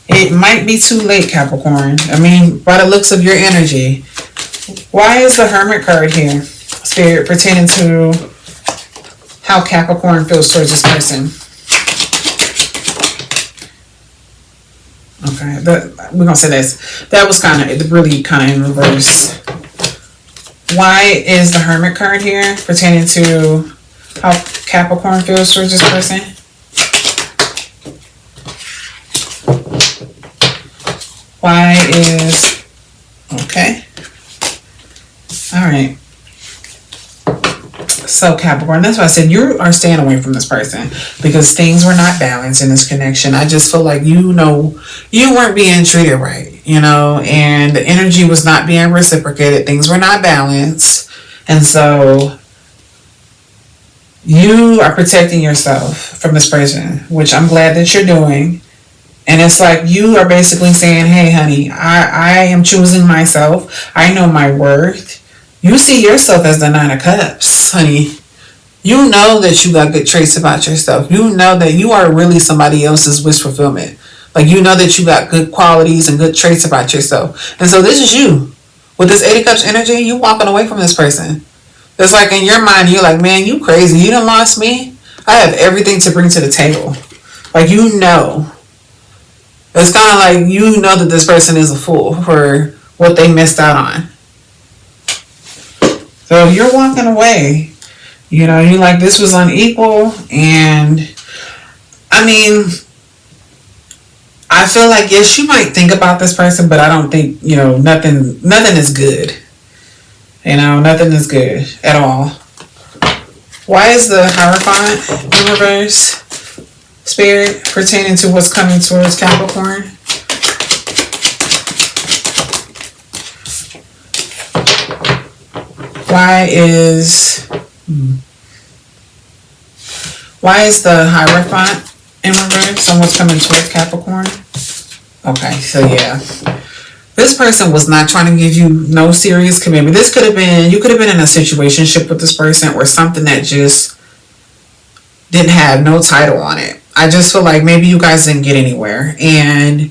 It might be too late, Capricorn. I mean, by the looks of your energy. Why is the Hermit card here, Spirit, pertaining to how Capricorn feels towards this person? Okay, we're going to say this. That was really kind of in reverse. Why is the Hermit card here pertaining to how Capricorn feels towards this person? Why is... Okay. All right. So Capricorn, that's why I said you are staying away from this person because things were not balanced in this connection. I just feel like, you know, you weren't being treated right, you know, and the energy was not being reciprocated. Things were not balanced. And so you are protecting yourself from this person, which I'm glad that you're doing. And it's like you are basically saying, hey, honey, I am choosing myself. I know my worth. You see yourself as the 9 of Cups, honey. You know that you got good traits about yourself. You know that you are really somebody else's wish fulfillment. Like, you know that you got good qualities and good traits about yourself. And so this is you. With this 8 of Cups energy, you walking away from this person. It's like in your mind, you're like, man, you crazy. You done lost me. I have everything to bring to the table. Like, you know. It's kind of like you know that this person is a fool for what they missed out on. So you're walking away. You know, you're like, this was unequal. And I mean, I feel like, yes, you might think about this person, but I don't think, you know, nothing is good. You know, nothing is good at all. Why is the Hierophant in reverse, Spirit, pertaining to what's coming towards Capricorn? Why is the Hierophant in reverse on what's coming towards Capricorn? Okay, so yeah. This person was not trying to give you no serious commitment. This could have been, you could have been in a situationship with this person or something that just didn't have no title on it. I just feel like maybe you guys didn't get anywhere. And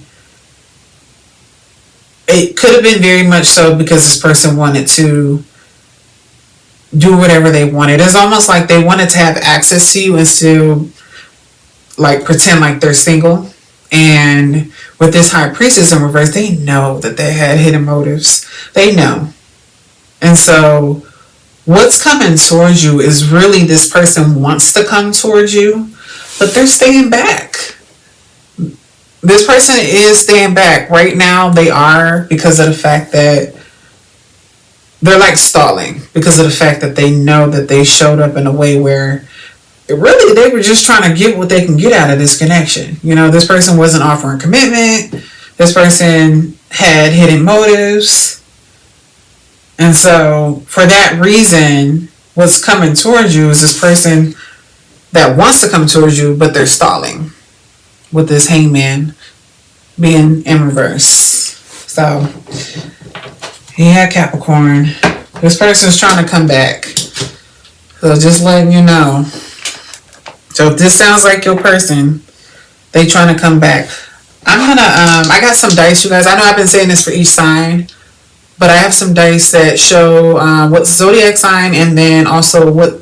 it could have been very much so because this person wanted to do whatever they wanted. It's almost like they wanted to have access to you and still like pretend like they're single. And with this High Priestess in reverse, they know that they had hidden motives. They know. And so what's coming towards you is really this person wants to come towards you, but they're staying back. This person is staying back. Right now they are, because of the fact that they're like stalling, because of the fact that they know that they showed up in a way where really they were just trying to get what they can get out of this connection. You know, this person wasn't offering commitment. This person had hidden motives. And so for that reason, what's coming towards you is this person that wants to come towards you, but they're stalling, with this Hangman being in reverse. So yeah, Capricorn, this person's trying to come back. So just letting you know. So if this sounds like your person, they trying to come back. I'm gonna I got some dice, you guys. I know I've been saying this for each sign, but I have some dice that show what zodiac sign, and then also what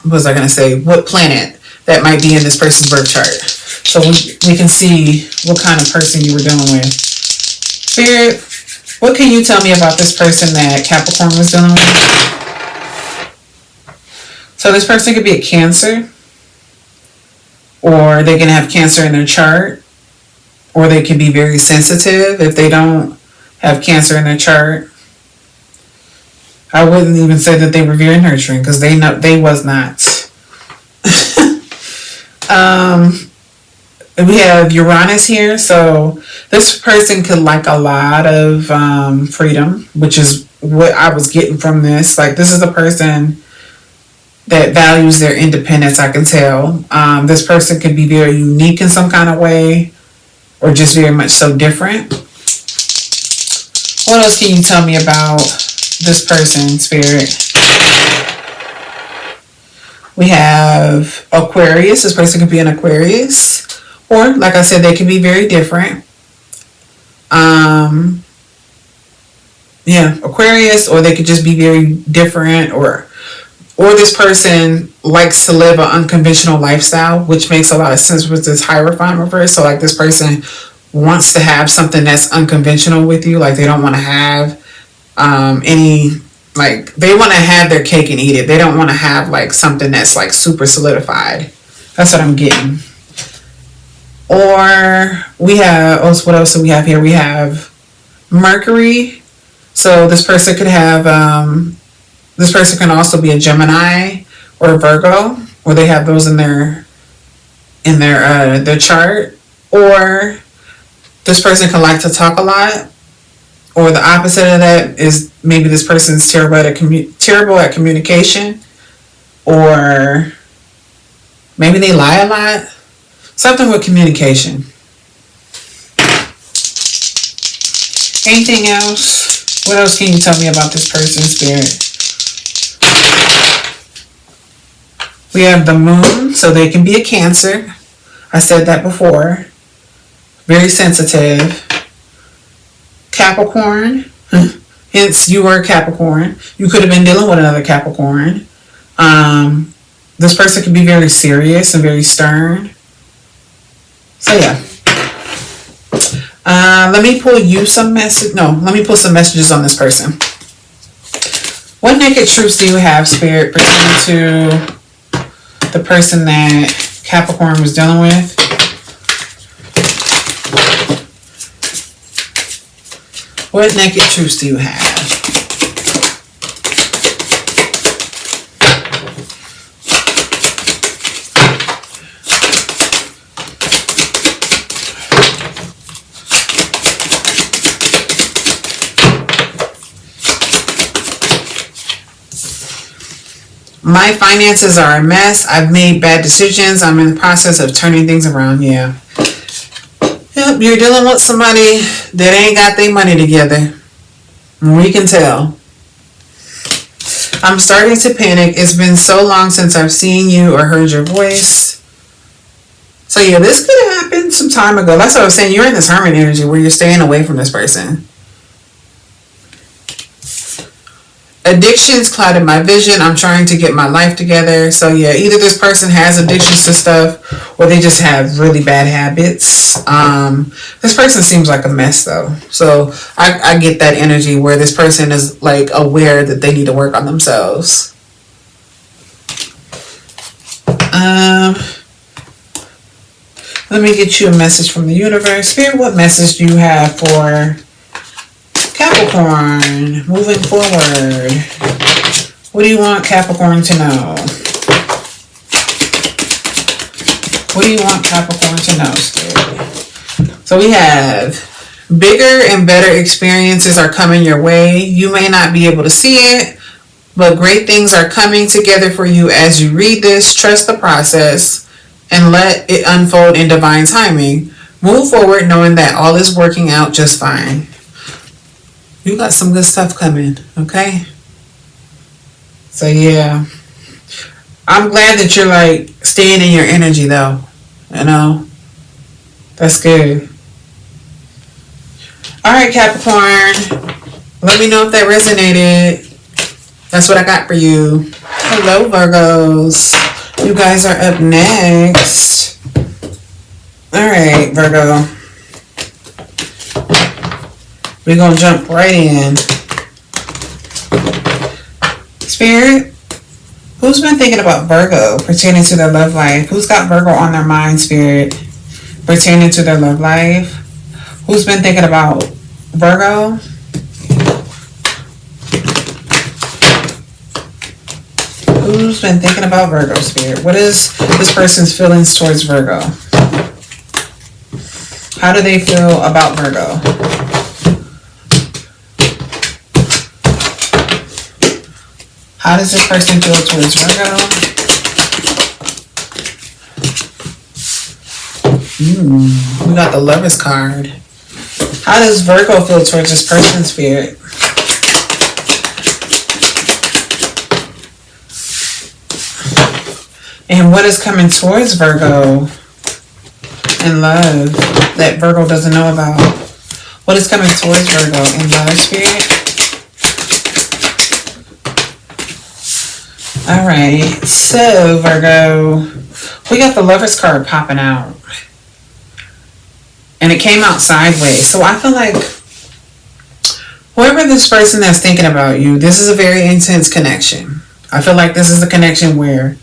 was I gonna say, what planet that might be in this person's birth chart, so we can see what kind of person you were dealing with. Spirit, what can you tell me about this person that Capricorn was dealing with? So this person could be a Cancer, or they can have Cancer in their chart, or they can be very sensitive if they don't have Cancer in their chart. I wouldn't even say that they were very nurturing, because they was not. We have Uranus here, so this person could like a lot of freedom, which is what I was getting from this. Like, this is a person that values their independence, I can tell. This person could be very unique in some kind of way, or just very much so different. What else can you tell me about this person, Spirit? We have Aquarius. This person could be an Aquarius, or like I said, they can be very different. Yeah, Aquarius, or they could just be very different, or this person likes to live an unconventional lifestyle, which makes a lot of sense with this Hierophant reverse. So like, this person wants to have something that's unconventional with you. Like, they don't want to have any, like, they want to have their cake and eat it. They don't want to have like something that's like super solidified. That's what I'm getting. Or we have, oh, what else do we have here? We have Mercury. So this person could have, this person can also be a Gemini or a Virgo, or they have those in their chart. Or this person can like to talk a lot, or the opposite of that is maybe this person's terrible at communication, or maybe they lie a lot. Something with communication. Anything else? What else can you tell me about this person, Spirit? We have the Moon, so they can be a Cancer. I said that before. Very sensitive. Capricorn. Hence, you were a Capricorn. You could have been dealing with another Capricorn. This person could be very serious and very stern. So yeah. Let me pull you some message. No, let me pull some messages on this person. What naked truths do you have, Spirit, pertaining to the person that Capricorn was dealing with? What naked truths do you have? My finances are a mess. I've made bad decisions. I'm in the process of turning things around. Yeah. Yep, you're dealing with somebody that ain't got their money together. We can tell. I'm starting to panic. It's been so long since I've seen you or heard your voice. So yeah, this could have happened some time ago. That's what I was saying. You're in this hermit energy where you're staying away from this person. addictions clouded my vision. I'm trying to get my life together. So yeah, either this person has addictions to stuff or they just have really bad habits. This person seems like a mess though. So I get that energy where this person is like aware that they need to work on themselves. Let me get you a message from the universe. Spirit, what message do you have for Capricorn moving forward? What do you want Capricorn to know? What do you want Capricorn to know, Spirit? So we have bigger and better experiences are coming your way. You may not be able to see it, but great things are coming together for you as you read this. Trust the process and let it unfold in divine timing. Move forward knowing that all is working out just fine. You got some good stuff coming, okay? So yeah. I'm glad that you're like staying in your energy though. You know? That's good. Alright, Capricorn. Let me know if that resonated. That's what I got for you. Hello, Virgos. You guys are up next. Alright, Virgo. We're going to jump right in. Spirit, who's been thinking about Virgo pertaining to their love life? Who's got Virgo on their mind, Spirit, pertaining to their love life? Who's been thinking about Virgo? Who's been thinking about Virgo, Spirit? What is this person's feelings towards Virgo? How do they feel about Virgo? How does this person feel towards Virgo? We got the Lovers card. How does Virgo feel towards this person, Spirit? And what is coming towards Virgo in love that Virgo doesn't know about? What is coming towards Virgo in love, Spirit? Alright, so Virgo, we got the Lovers card popping out. And it came out sideways. So I feel like whoever this person that's thinking about you, this is a very intense connection. I feel like this is a connection where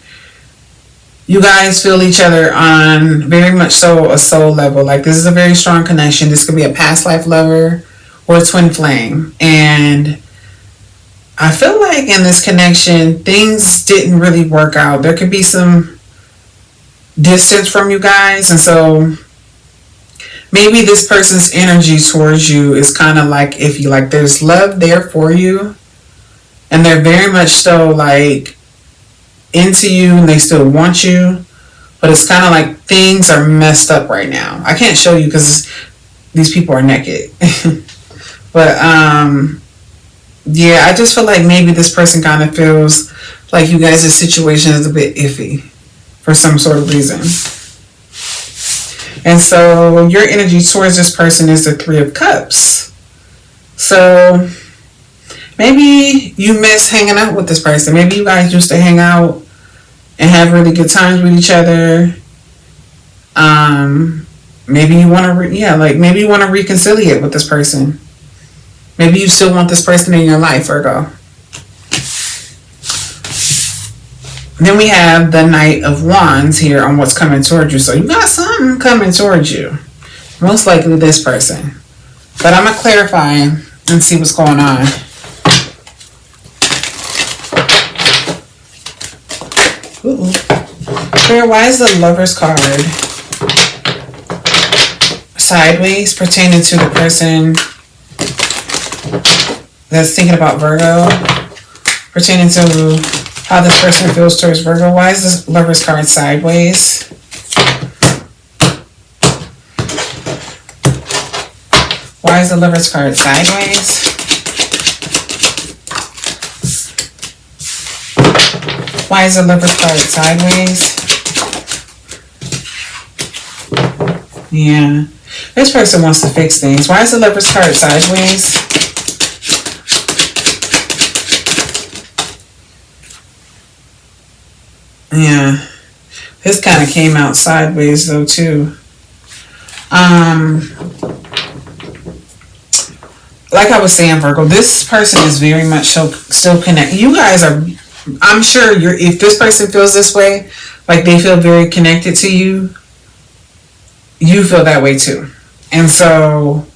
you guys feel each other on very much so a soul level. Like this is a very strong connection. This could be a past life lover or a twin flame. And I feel like in this connection, things didn't really work out. There could be some distance from you guys. And so maybe this person's energy towards you is kind of like iffy. Like there's love there for you. And they're very much so like into you and they still want you, but it's kind of like things are messed up right now. I can't show you because these people are naked. But yeah, I just feel like maybe this person kind of feels like you guys' situation is a bit iffy for some sort of reason. And so your energy towards this person is the Three of Cups. So maybe you miss hanging out with this person. Maybe you guys used to hang out and have really good times with each other. Maybe you want to, maybe you want to reconciliate with this person. Maybe you still want this person in your life, Virgo. Then we have the Knight of Wands here on what's coming towards you. So you got something coming towards you. Most likely this person. But I'm going to clarify and see what's going on. Spirit, why is the Lovers card sideways pertaining to the person that's thinking about Virgo? Pertaining to how this person feels towards Virgo. Why is this Lovers card sideways? Why is the Lovers card sideways? Why is the Lovers card sideways? Yeah. This person wants to fix things. Why is the Lovers card sideways? Yeah. This kind of came out sideways though too. Like I was saying, Virgo, this person is very much still connected. You guys are, I'm sure if this person feels this way, like they feel very connected to you, you feel that way too. And so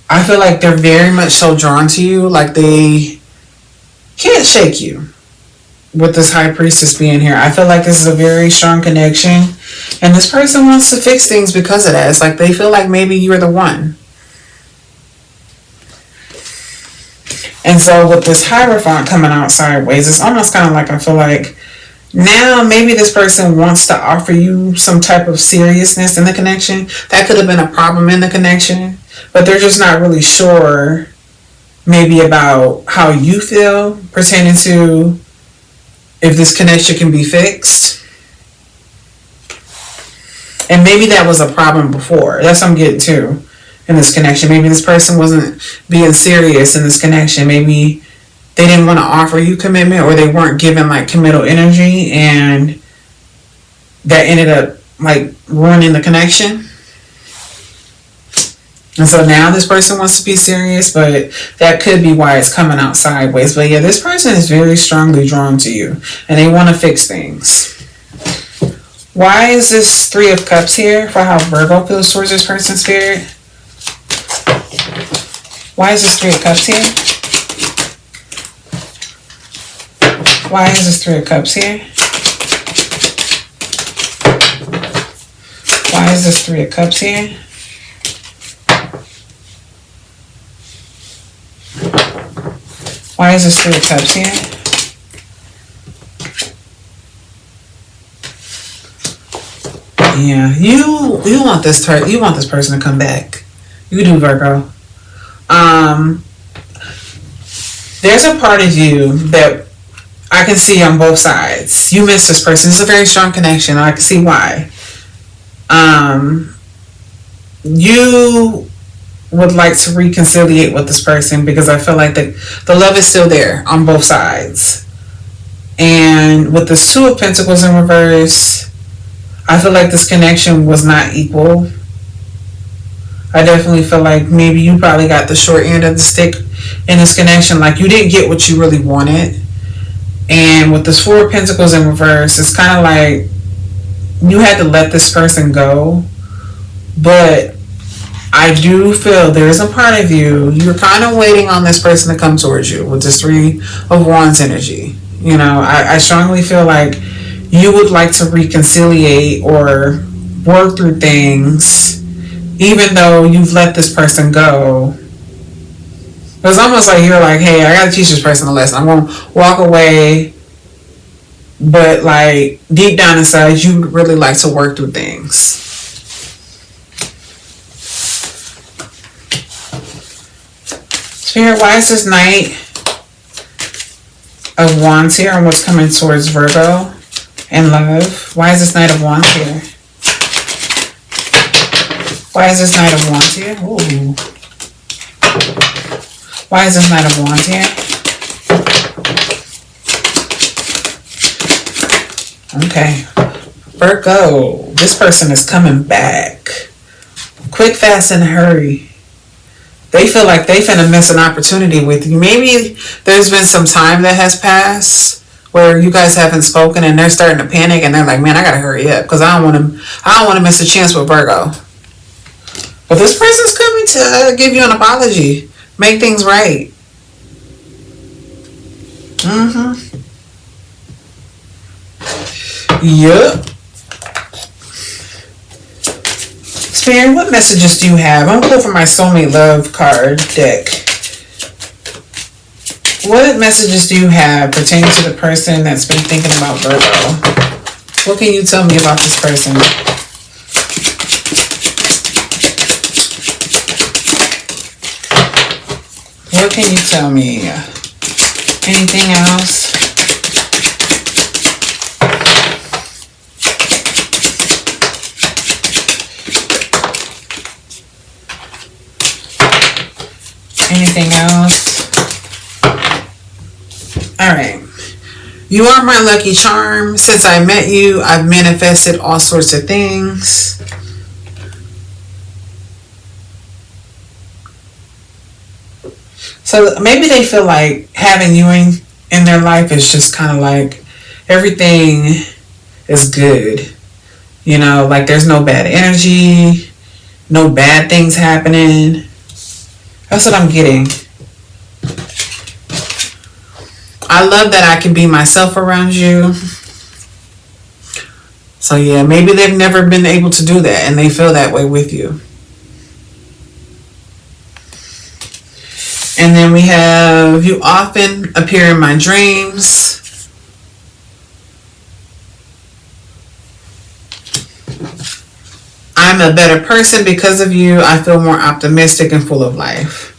I feel like they're very much so drawn to you, like they can't shake you. With this High Priestess being here, I feel like this is a very strong connection, and this person wants to fix things because of that. It's like they feel like maybe you're the one. And so with this Hierophant coming out sideways, it's almost kind of like I feel like now maybe this person wants to offer you some type of seriousness in the connection. That could have been a problem in the connection, but they're just not really sure maybe about how you feel pertaining to if this connection can be fixed. And maybe that was a problem before. That's what I'm getting to in this connection. Maybe this person wasn't being serious in this connection. Maybe they didn't want to offer you commitment, or they weren't given like committal energy, and that ended up like ruining the connection. And so now this person wants to be serious, but that could be why it's coming out sideways. But yeah, this person is very strongly drawn to you, and they want to fix things. Why is this Three of Cups here for how Virgo feels towards this person's spirit? Why is this Three of Cups here? Why is this Three of Cups here? Why is this Three of Cups here? Why is this Three of Cups here? Yeah, you want this person to come back. You do, Virgo. There's a part of you that I can see on both sides. You miss this person. It's a very strong connection. I can see why. You would like to reconciliate with this person because I feel like the love is still there on both sides. And with this Two of Pentacles in reverse, I feel like this connection was not equal. I definitely feel like maybe you probably got the short end of the stick in this connection. Like you didn't get what you really wanted. And with this Four of Pentacles in reverse, it's kind of like you had to let this person go. But I do feel there's a part of you, you're kind of waiting on this person to come towards you with this Three of Wands energy. You know, I strongly feel like you would like to reconciliate or work through things, even though you've let this person go. It's almost like you're like, hey, I gotta teach this person a lesson. I'm gonna walk away, but like deep down inside, you would really like to work through things. Spirit, why is this Knight of Wands here and what's coming towards Virgo and love? Why is this Knight of Wands here? Why is this Knight of Wands here? Ooh. Why is this Knight of Wands here? Okay. Virgo, this person is coming back. Quick, fast, and hurry. They feel like they finna miss an opportunity with you. Maybe there's been some time that has passed where you guys haven't spoken, and they're starting to panic, and they're like, "Man, I gotta hurry up because I don't want to miss a chance with Virgo." But this person's coming to give you an apology, make things right. Yep. Spirit, what messages do you have? I'm going to pull from my Soulmate Love card deck. What messages do you have pertaining to the person that's been thinking about Virgo? What can you tell me about this person? What can you tell me? Anything else? Anything else? All right. You are my lucky charm. Since I met you, I've manifested all sorts of things. So maybe they feel like having you in their life is just kind of like everything is good. You know, like there's no bad energy, no bad things happening. That's what I'm getting. I love that I can be myself around you. So yeah, maybe they've never been able to do that and they feel that way with you. And then we have, you often appear in my dreams. I'm a better person because of you. I feel more optimistic and full of life.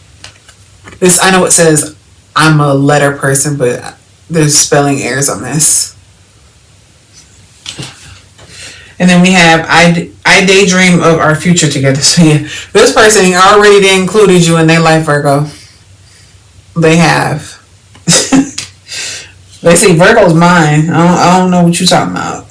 This, I know it says I'm a letter person, but there's spelling errors on this. And then we have, I daydream of our future together. So yeah, this person already included you in their life, Virgo. They have. They say Virgo's mine. I don't know what you're talking about.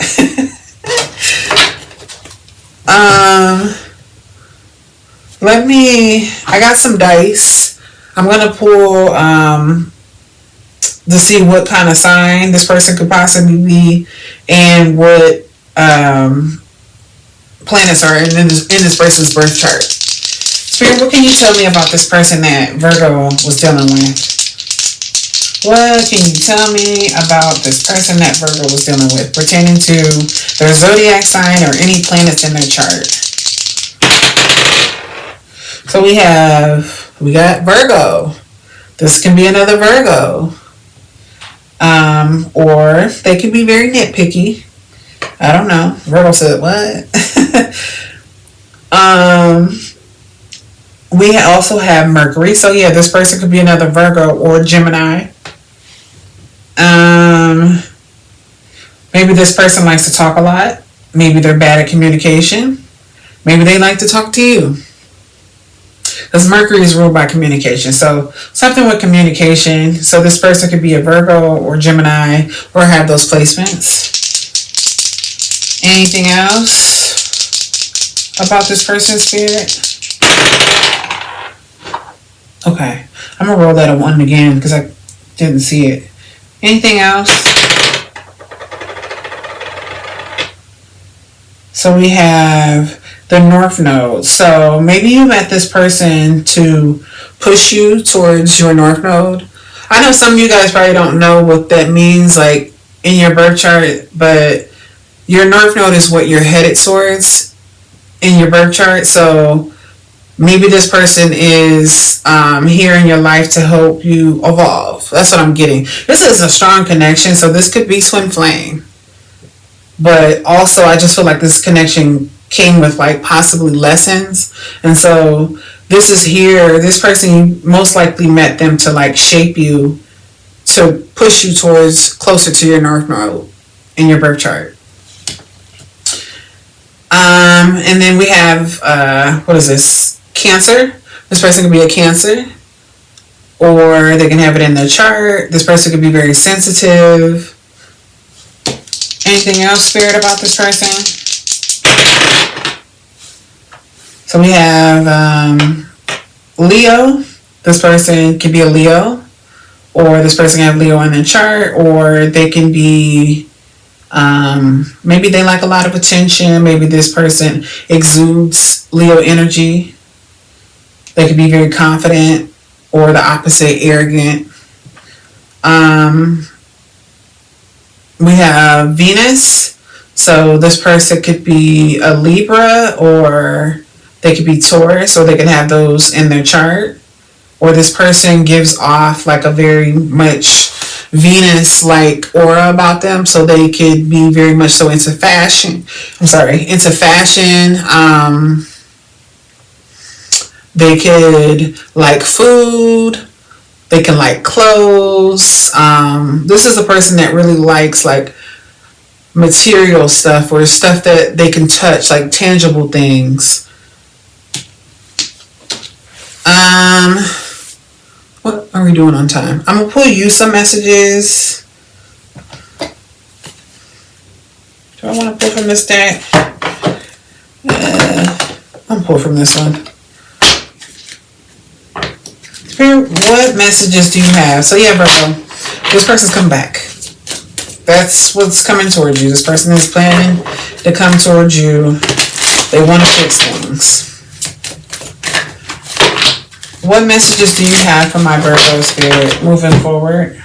I got some dice. I'm going to pull to see what kind of sign this person could possibly be and what planets are in this person's birth chart. Spirit, what can you tell me about this person that Virgo was dealing with? What can you tell me about this person that Virgo was dealing with pertaining to their zodiac sign or any planets in their chart? So we got Virgo. This can be another Virgo. Or they can be very nitpicky. I don't know. Virgo said what? We also have Mercury. So yeah, this person could be another Virgo or Gemini. Maybe this person likes to talk a lot. Maybe they're bad at communication. Maybe they like to talk to you. Because Mercury is ruled by communication. So something with communication. So this person could be a Virgo or Gemini or have those placements. Anything else about this person's spirit? Okay. I'm going to roll that a 1 again because I didn't see it. Anything else? So we have the North Node. So maybe you met this person to push you towards your North Node. I know some of you guys probably don't know what that means, like in your birth chart, but your North Node is what you're headed towards in your birth chart. So maybe this person is here in your life to help you evolve. That's what I'm getting. This is a strong connection, so this could be twin flame. But also, I just feel like this connection came with like possibly lessons. And so this is here. This person, you most likely met them to like shape you, to push you towards closer to your North Node in your birth chart. And then we have, what is this? Cancer. This person could be a Cancer, or they can have it in their chart. This person could be very sensitive. Anything else, Spirit, about this person? So we have Leo. This person could be a Leo, or this person can have Leo in their chart, or they can be, maybe they like a lot of attention. Maybe this person exudes Leo energy. They could be very confident, or the opposite, arrogant. We have Venus. So this person could be a Libra, or they could be Taurus, or they can have those in their chart. Or this person gives off like a very much Venus-like aura about them. So they could be very much so into fashion. Into fashion. They could like food. They can like clothes. This is a person that really likes like material stuff, or stuff that they can touch, like tangible things. What are we doing on time? I'm gonna pull you some messages. Do I want to pull from this deck? I'm pull from this one. Spirit, what messages do you have? So yeah, Virgo, this person's come back. That's what's coming towards you. This person is planning to come towards you. They want to fix things. What messages do you have for my Virgo spirit moving forward?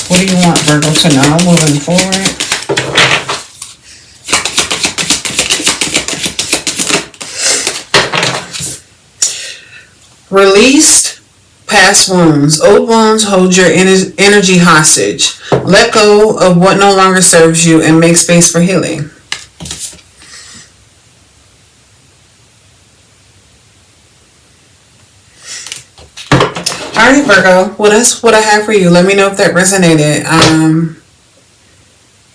What do you want Virgo to know moving forward? Released past wounds. Old wounds hold your energy hostage. Let go of what no longer serves you and make space for healing. Alright, Virgo. Well, that's what I have for you. Let me know if that resonated.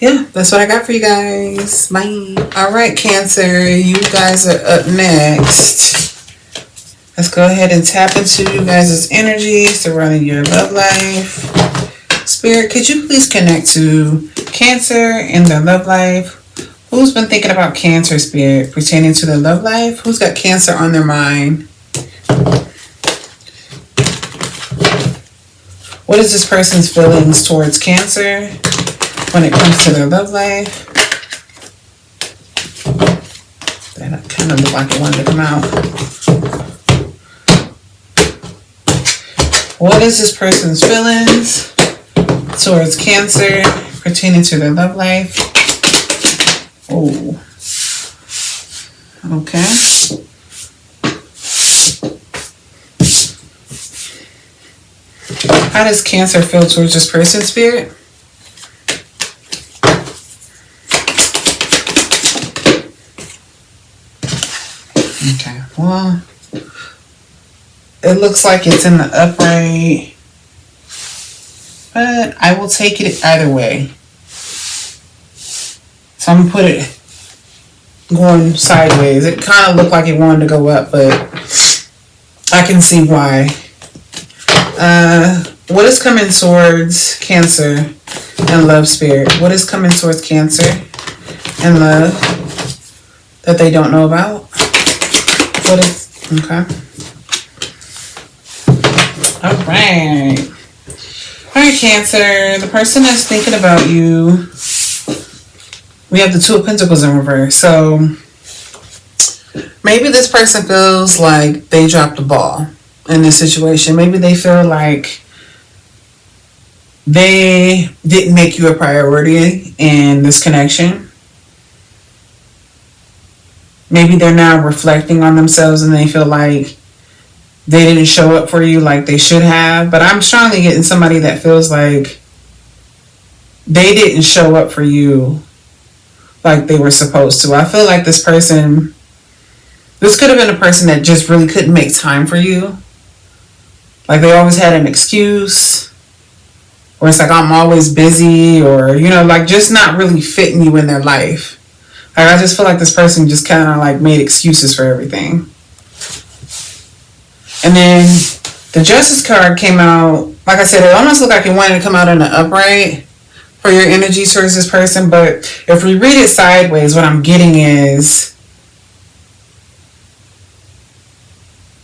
Yeah, that's what I got for you guys. Bye. Alright, Cancer. You guys are up next. Let's go ahead and tap into you guys' energy surrounding your love life. Spirit, could you please connect to Cancer in their love life? Who's been thinking about Cancer, Spirit, pertaining to their love life? Who's got Cancer on their mind? What is this person's feelings towards Cancer when it comes to their love life? That kind of looked like it wanted to come out. What is this person's feelings towards Cancer pertaining to their love life? Oh. Okay. How does Cancer feel towards this person, Spirit? Okay, well, it looks like it's in the upright, but I will take it either way. So I'm going to put it going sideways. It kind of looked like it wanted to go up, but I can see why. What is coming towards Cancer and love, Spirit? What is coming towards Cancer and love that they don't know about? What is... Okay. Alright. Alright, Cancer. The person that's thinking about you... We have the Two of Pentacles in reverse. So maybe this person feels like they dropped the ball in this situation. Maybe they feel like they didn't make you a priority in this connection. Maybe they're now reflecting on themselves and they feel like they didn't show up for you like they should have. But I'm strongly getting somebody that feels like they didn't show up for you like they were supposed to. I feel like this could have been a person that just really couldn't make time for you. Like they always had an excuse, or it's like I'm always busy, or, you know, like just not really fitting you in their life. Like I just feel like this person just kind of like made excuses for everything. And then the Justice card came out, like I said, it almost looked like it wanted to come out in the upright for your energy towards this person. But if we read it sideways, what I'm getting is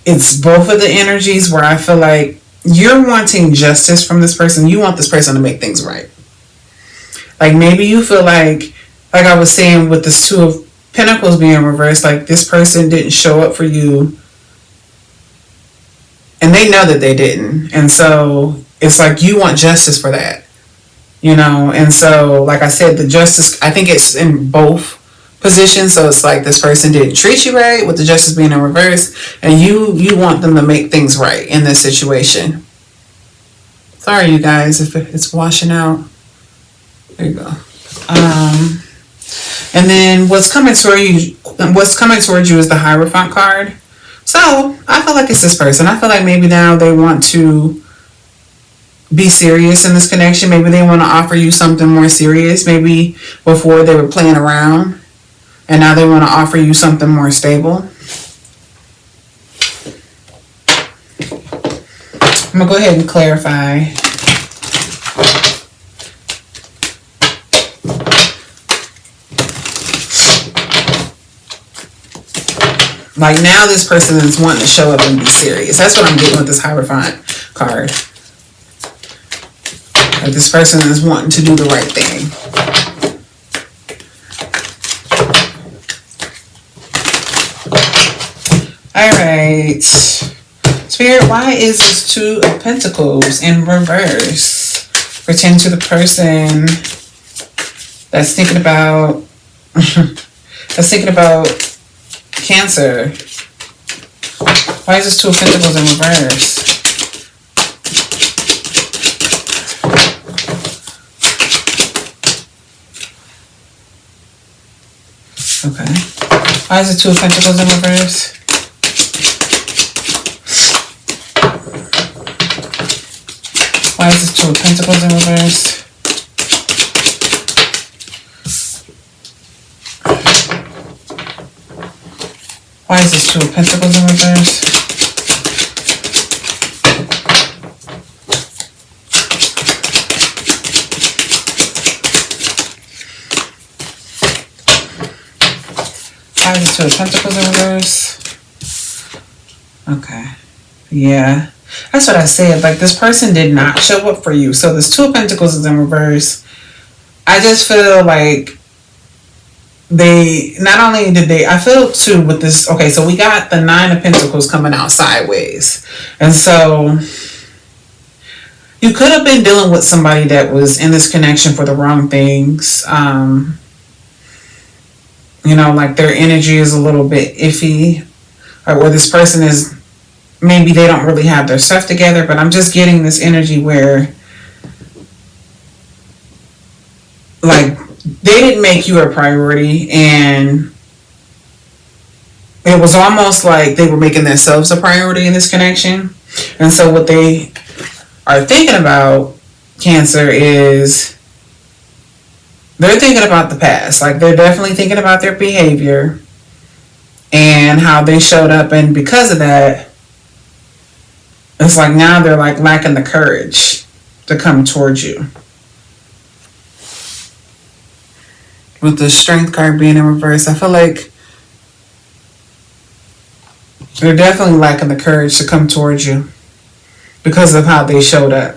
it's both of the energies where I feel like you're wanting justice from this person. You want this person to make things right. Like maybe you feel like I was saying with this Two of Pentacles being reversed, like this person didn't show up for you and they know that they didn't. And so it's like you want justice for that, you know? And so, like I said, the justice, I think it's in both positions. So it's like this person didn't treat you right with the Justice being in reverse, and you want them to make things right in this situation. Sorry, you guys, if it's washing out. There you go. And then what's coming towards you is the Hierophant card. So I feel like it's this person. I feel like maybe now they want to be serious in this connection. Maybe they want to offer you something more serious. Maybe before they were playing around, and now they want to offer you something more stable. I'm going to go ahead and clarify. Like now this person is wanting to show up and be serious. That's what I'm getting with this Hierophant card. Like this person is wanting to do the right thing. Alright. Spirit, why is this Two of Pentacles in reverse? Pertaining to the person that's thinking about Cancer. Why is this Two of Pentacles in reverse? Okay. Why is it Two of Pentacles in reverse? Why is this Two of Pentacles in reverse? Why is this Two of Pentacles in reverse? Why is this Two of Pentacles in reverse? Okay. Yeah. That's what I said. Like this person did not show up for you. So this Two of Pentacles is in reverse. I just feel like I feel too with this. Okay, so we got the Nine of Pentacles coming out sideways. And so you could have been dealing with somebody that was in this connection for the wrong things. You know, like their energy is a little bit iffy. Or this person is, maybe they don't really have their stuff together. But I'm just getting this energy where, like, they didn't make you a priority, and it was almost like they were making themselves a priority in this connection. And so what they are thinking about, Cancer, is they're thinking about the past. Like they're definitely thinking about their behavior and how they showed up, and because of that, it's like now they're like lacking the courage to come towards you. With the Strength card being in reverse, I feel like they're definitely lacking the courage to come towards you because of how they showed up.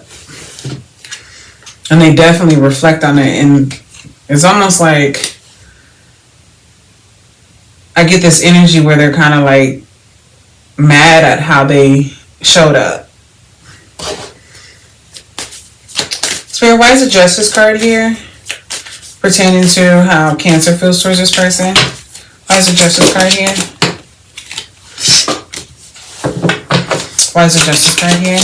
And they definitely reflect on it, and it's almost like I get this energy where they're kind of like mad at how they showed up. Spirit, why is the Justice card here? Pertaining to how Cancer feels towards this person. Why is the Justice card here? Why is the Justice card here?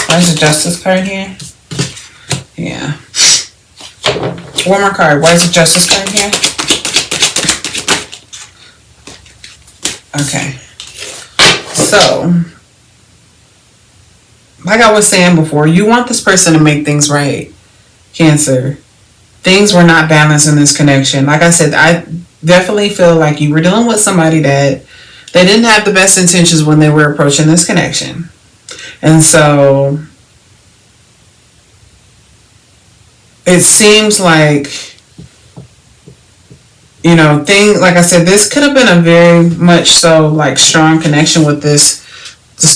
Why is the Justice card here? Yeah. One more card. Why is the Justice card here? Okay. So, like I was saying before, you want this person to make things right, Cancer. Things were not balanced in this connection. Like I said, I definitely feel like you were dealing with somebody that they didn't have the best intentions when they were approaching this connection. And so it seems like, you know, like I said, this could have been a very much so like strong connection with this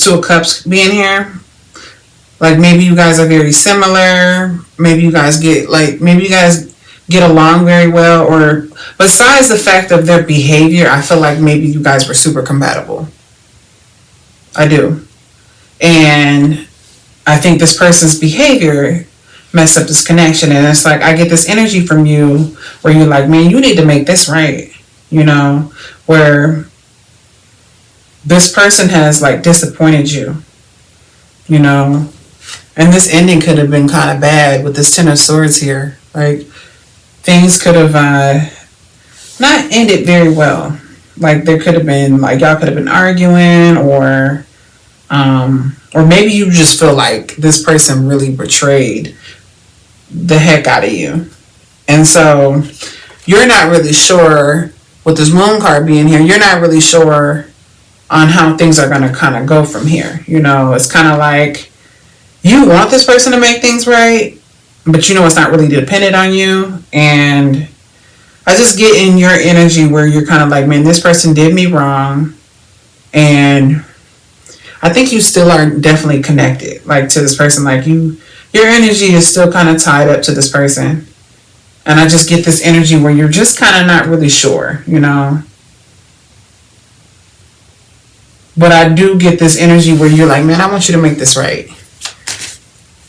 Two of Cups being here. Like maybe you guys are very similar. Maybe you guys get along very well. Or besides the fact of their behavior, I feel like maybe you guys were super compatible. I do. And I think this person's behavior messed up this connection. And it's like I get this energy from you where you're like, man, you need to make this right. You know, where this person has like disappointed you. You know, and this ending could have been kind of bad with this Ten of Swords here. Like things could have not ended very well. Like there could have been, like y'all could have been arguing, or maybe you just feel like this person really betrayed the heck out of you. And so you're not really sure, with this moon card being here, you're not really sure on how things are going to kind of go from here. You know, it's kind of like you want this person to make things right, but you know it's not really dependent on you. And I just get in your energy where you're kind of like, man, this person did me wrong. And I think you still are definitely connected, like, to this person. Like, your energy is still kind of tied up to this person. And I just get this energy where you're just kind of not really sure, you know. But I do get this energy where you're like, man, I want you to make this right.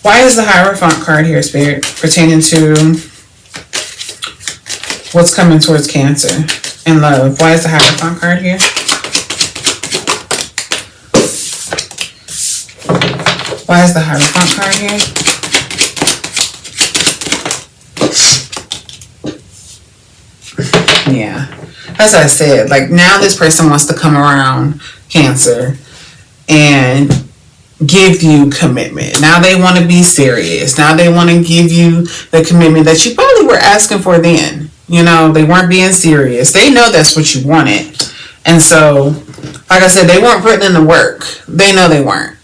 Why is the Hierophant card here, Spirit, pertaining to what's coming towards Cancer and love? Why is the Hierophant card here? Why is the Hierophant card here? Yeah. As I said, like, now this person wants to come around, Cancer, and give you commitment. Now they want to be serious. Now they want to give you the commitment that you probably were asking for then. You know, they weren't being serious. They know that's what you wanted. And so, like I said, they weren't putting in the work. They know they weren't.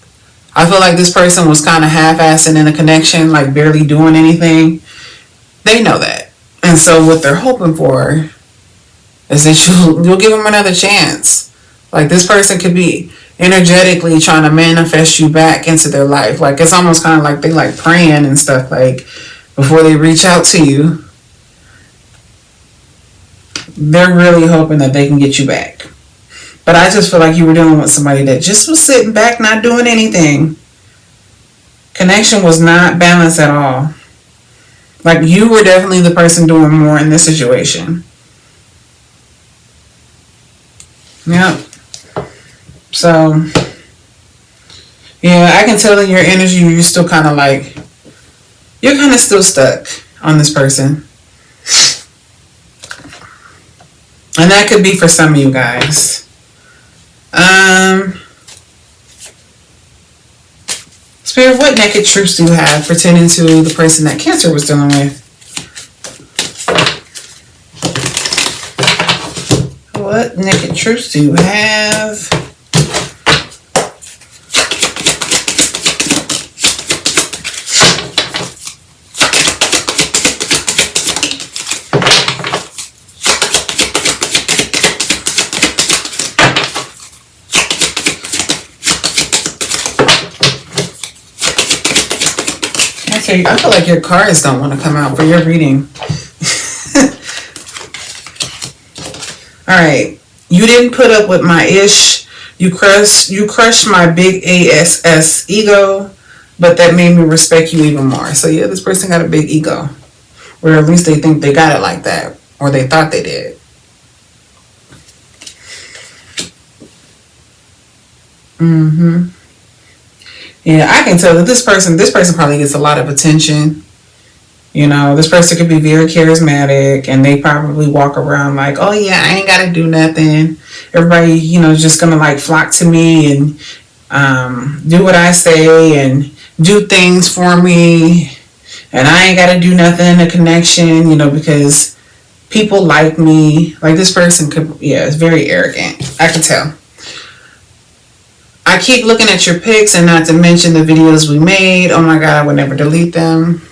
I feel like this person was kind of half-assing in a connection, like barely doing anything. They know that. And so what they're hoping for is that you'll give them another chance. Like, this person could be energetically trying to manifest you back into their life. Like, it's almost kind of like they like praying and stuff, like, before they reach out to you. They're really hoping that they can get you back. But I just feel like you were dealing with somebody that just was sitting back, not doing anything. Connection was not balanced at all. Like, you were definitely the person doing more in this situation. Yep. So, yeah, I can tell in your energy you're still kind of like, you're kind of still stuck on this person. And that could be for some of you guys. Spirit, what naked truths do you have pertaining to the person that Cancer was dealing with? What naked truths do you have? I feel like your cards don't want to come out for your reading. Alright. You didn't put up with my ish. You crushed my big ASS ego, but that made me respect you even more. So yeah, this person got a big ego. Or at least they think they got it like that. Or they thought they did. Yeah, I can tell that this person probably gets a lot of attention. You know, this person could be very charismatic, and they probably walk around like, oh yeah, I ain't got to do nothing. Everybody, you know, just going to like flock to me and do what I say and do things for me. And I ain't got to do nothing in a connection, you know, because people like me. Like, this person could, yeah, it's very arrogant. I can tell. I keep looking at your pics, and not to mention the videos we made. Oh my God, I would never delete them.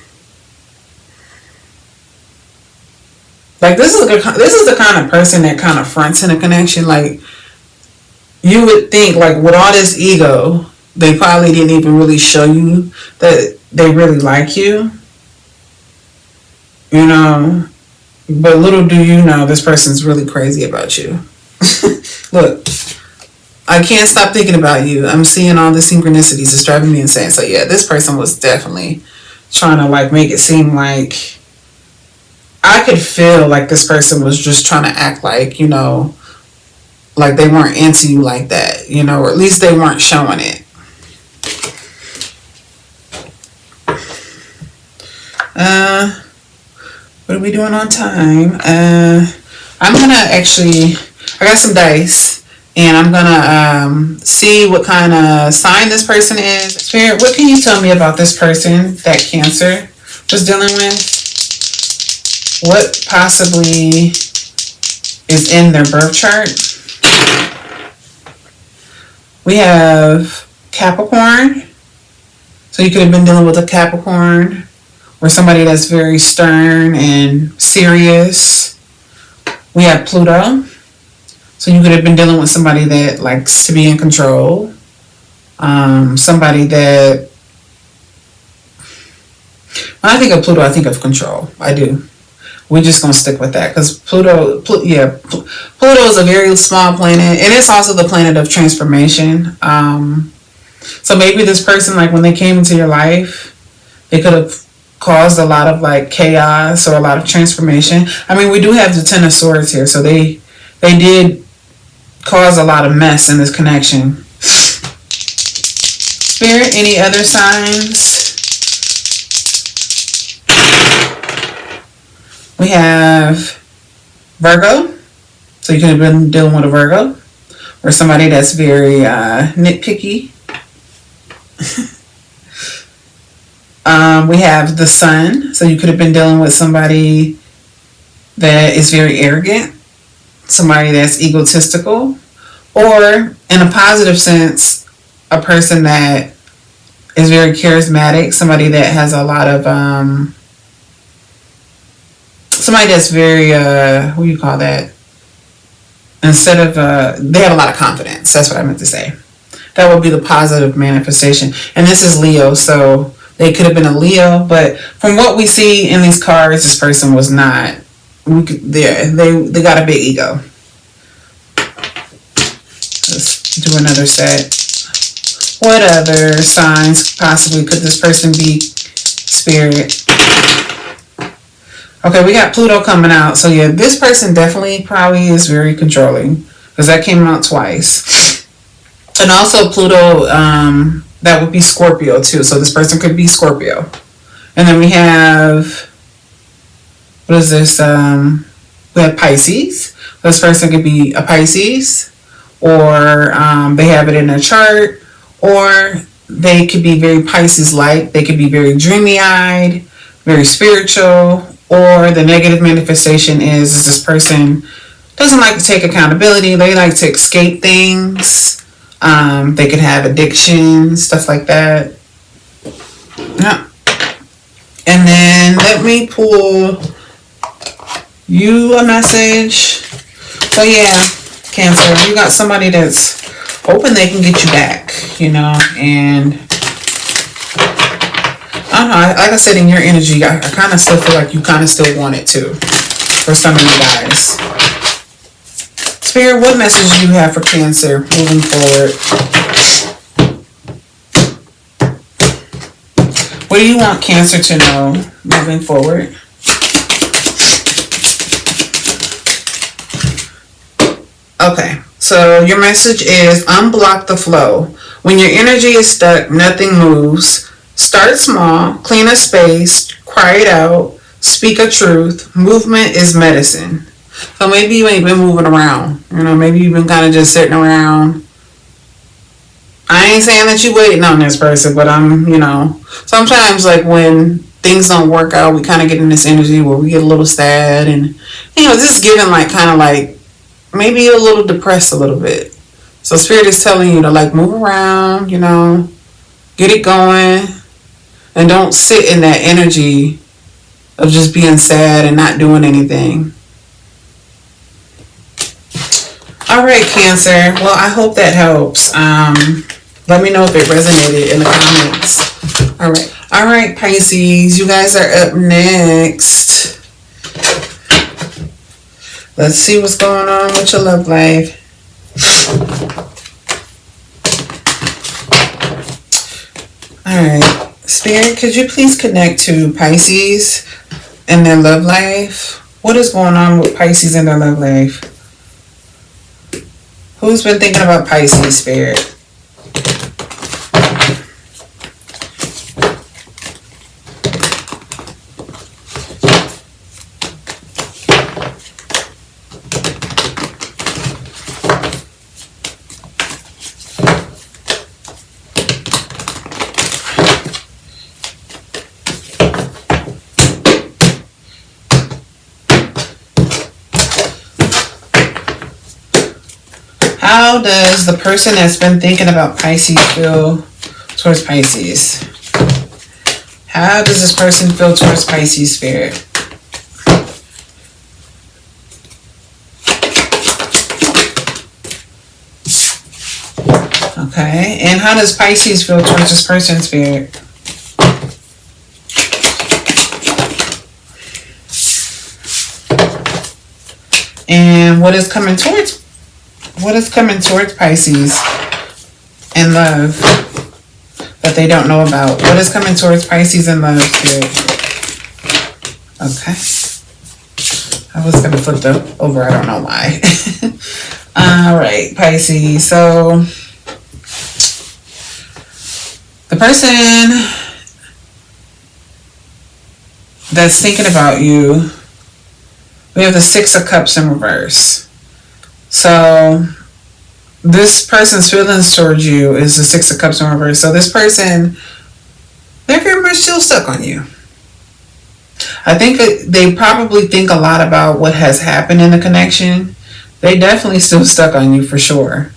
Like, this is the kind of person that kind of fronts in a connection. Like, you would think, like, with all this ego, they probably didn't even really show you that they really like you. You know? But little do you know, this person's really crazy about you. Look. I can't stop thinking about you. I'm seeing all the synchronicities. It's driving me insane. So yeah, this person was definitely trying to like make it seem like, I could feel like this person was just trying to act like, you know, like they weren't into you like that, you know, or at least they weren't showing it. What are we doing on time? I'm gonna actually, I got some dice. And I'm going to see what kind of sign this person is. Spirit, what can you tell me about this person that Cancer was dealing with? what possibly is in their birth chart. We have Capricorn. So you could have been dealing with a Capricorn or somebody that's very stern and serious. We have Pluto. So you could have been dealing with somebody that likes to be in control. Somebody that, when I think of Pluto, I think of control. I do. We're just going to stick with that because Pluto is a very small planet, and it's also the planet of transformation. So maybe this person, like when they came into your life, they could have caused a lot of like chaos or a lot of transformation. I mean, we do have the Ten of Swords here, so they did cause a lot of mess in this connection. Spirit, any other signs? We have Virgo. So you could have been dealing with a Virgo or somebody that's very nitpicky. We have the Sun. So you could have been dealing with somebody that is very arrogant, somebody that's egotistical, or in a positive sense, a person that is very charismatic, somebody that has a lot of somebody that's very what do you call that? Instead of they have a lot of confidence. That's what I meant to say. That would be the positive manifestation. And this is Leo, so they could have been a Leo, but from what we see in these cards, this person was not. They got a big ego. Let's do another set. What other signs possibly could this person be, Spirit? Okay, we got Pluto coming out. So yeah, this person definitely probably is very controlling because that came out twice. And also Pluto, that would be Scorpio too. So this person could be Scorpio. And then we have, what is this? We have Pisces. This person could be a Pisces, or they have it in their chart, or they could be very Pisces-like. They could be very dreamy-eyed, very spiritual, or the negative manifestation is this person doesn't like to take accountability. They like to escape things. They could have addiction, stuff like that. Yeah. And then let me pull you a message. So yeah, Cancer, you got somebody that's hoping they can get you back, you know, and I don't know, like I said, in your energy, I kind of still feel like you kind of still want it to, for some of you guys. Spirit, what message do you have for Cancer moving forward? What do you want Cancer to know moving forward? Okay, so your message is unblock the flow. When your energy is stuck, nothing moves. Start small, clean a space, cry it out, speak a truth. Movement is medicine. So maybe you ain't been moving around. You know, maybe you've been kind of just sitting around. I ain't saying that you're waiting on this person, but you know, sometimes like when things don't work out, we kind of get in this energy where we get a little sad and, you know, this is giving like kind of like maybe a little depressed a little bit. So Spirit is telling you to like move around, you know, get it going, and don't sit in that energy of just being sad and not doing anything. All right, Cancer. Well, I hope that helps. Let me know if it resonated in the comments. All right, Pisces. You guys are up next. Let's see what's going on with your love life. All right. Spirit, could you please connect to Pisces and their love life? What is going on with Pisces and their love life? Who's been thinking about Pisces, Spirit? How does the person that's been thinking about Pisces feel towards Pisces? How does this person feel towards Pisces, Spirit? Okay, and how does Pisces feel towards this person, Spirit? And what is coming towards Pisces in love that they don't know about? What is coming towards Pisces in love, Spirit? Okay. I was gonna flip that over, I don't know why. All right, Pisces. So the person that's thinking about you, we have the Six of Cups in reverse. So this person's feelings towards you is the Six of Cups in reverse. So this person, they're very much still stuck on you. I think that they probably think a lot about what has happened in the connection. They definitely still stuck on you for sure.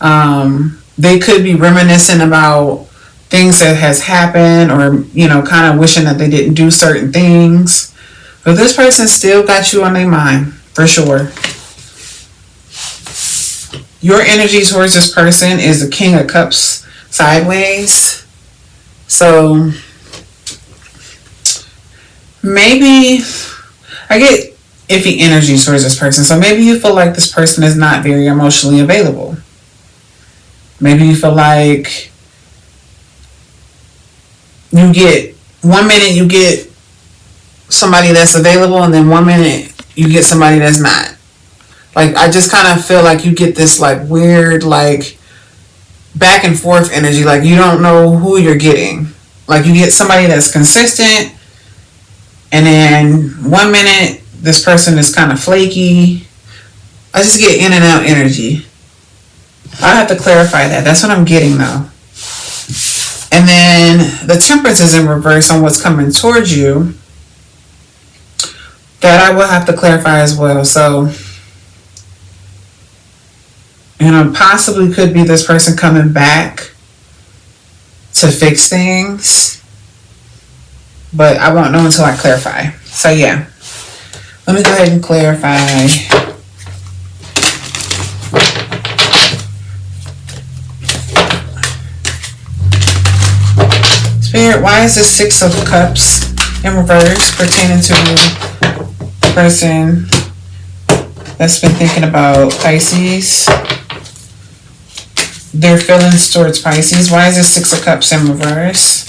They could be reminiscing about things that has happened, or, you know, kind of wishing that they didn't do certain things. But this person still got you on their mind, for sure. Your energy towards this person is the King of Cups sideways. So maybe I get iffy energy towards this person. So maybe you feel like this person is not very emotionally available. Maybe you feel like you get, 1 minute you get somebody that's available, and then 1 minute you get somebody that's not. Like, I just kind of feel like you get this like weird like back and forth energy. Like you don't know who you're getting. Like you get somebody that's consistent, and then 1 minute this person is kind of flaky. I just get in and out energy. I have to clarify that. That's what I'm getting though. And then the Temperance is in reverse on what's coming towards you. That I will have to clarify as well. So, you know, possibly could be this person coming back to fix things. But I won't know until I clarify. So yeah. Let me go ahead and clarify. Spirit, why is this Six of Cups in reverse pertaining to the person that's been thinking about Pisces? Their feelings towards Pisces. Why is this Six of Cups in reverse?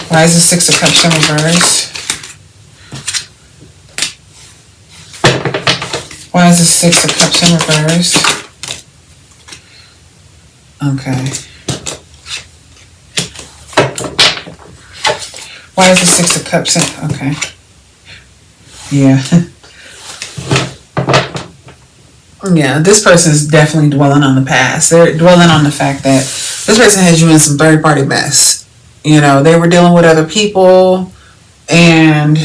Why is the Six of Cups in reverse? Why is the Six of Cups in reverse? Okay. Why is the Six of Cups in? Okay. Yeah. Yeah, this person is definitely dwelling on the past. They're dwelling on the fact that this person has you in some third-party mess. You know, they were dealing with other people, and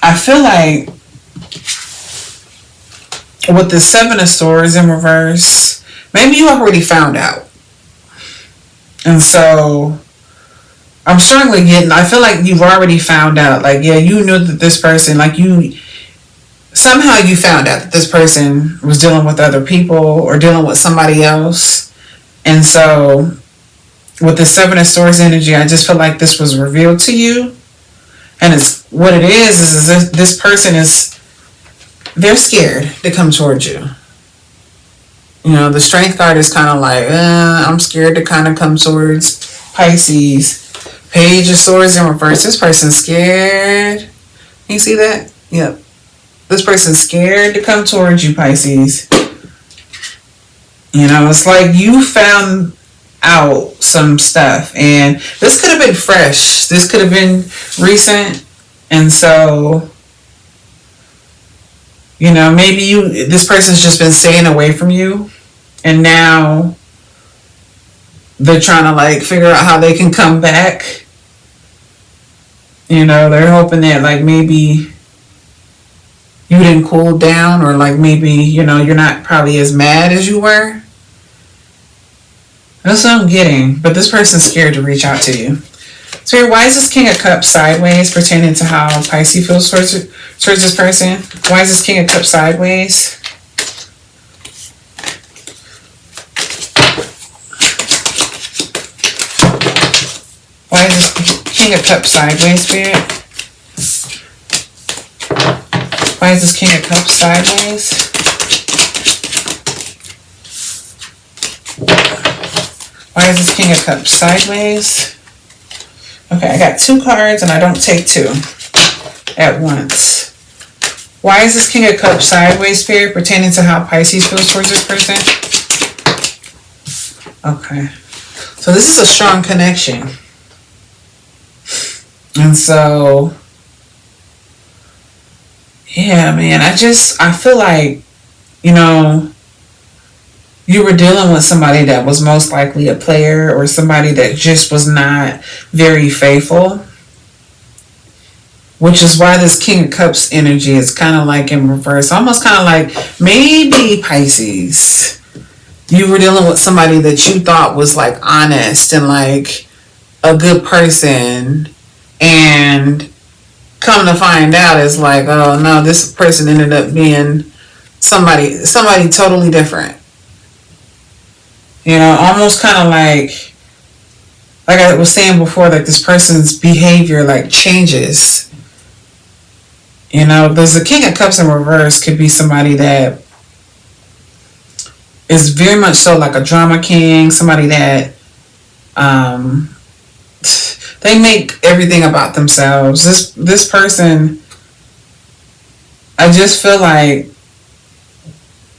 I feel like with the Seven of Swords in reverse, maybe you already found out. And so I'm strongly getting, I feel like you've already found out. Like, yeah, you knew that this person, like somehow you found out that this person was dealing with other people or dealing with somebody else. And so with the Seven of Swords energy, I just feel like this was revealed to you. And it's what it is this person is, they're scared to come towards you. You know, the Strength card is kind of like, I'm scared to kind of come towards Pisces. Page of Swords in reverse. This person's scared. Can you see that? Yep. This person's scared to come towards you, Pisces. You know, it's like you found out some stuff, and this could have been fresh. This could have been recent, and so, you know, maybe this person's just been staying away from you, and now they're trying to like figure out how they can come back. You know, they're hoping that like maybe you didn't cool down, or like maybe, you know, you're not probably as mad as you were. That's what I'm getting. But this person's scared to reach out to you. Spirit, why is this King of Cups sideways pertaining to how Pisces feels towards this person? Why is this King of Cups sideways? Why is this King of Cups sideways, Spirit? Why is this King of Cups sideways? Why is this King of Cups sideways? Okay, I got 2 cards and I don't take 2 at once. Why is this King of Cups sideways, Spirit, pertaining to how Pisces feels towards this person? Okay. So this is a strong connection. And so, yeah, man, I feel like, you know, you were dealing with somebody that was most likely a player, or somebody that just was not very faithful. Which is why this King of Cups energy is kind of like in reverse. Almost kind of like maybe Pisces. You were dealing with somebody that you thought was like honest and like a good person. And come to find out, it's like, oh no, this person ended up being somebody totally different. You know, almost kind of like I was saying before, like this person's behavior like changes. You know, there's a King of Cups in reverse could be somebody that is very much so like a drama king, somebody that they make everything about themselves. This person, I just feel like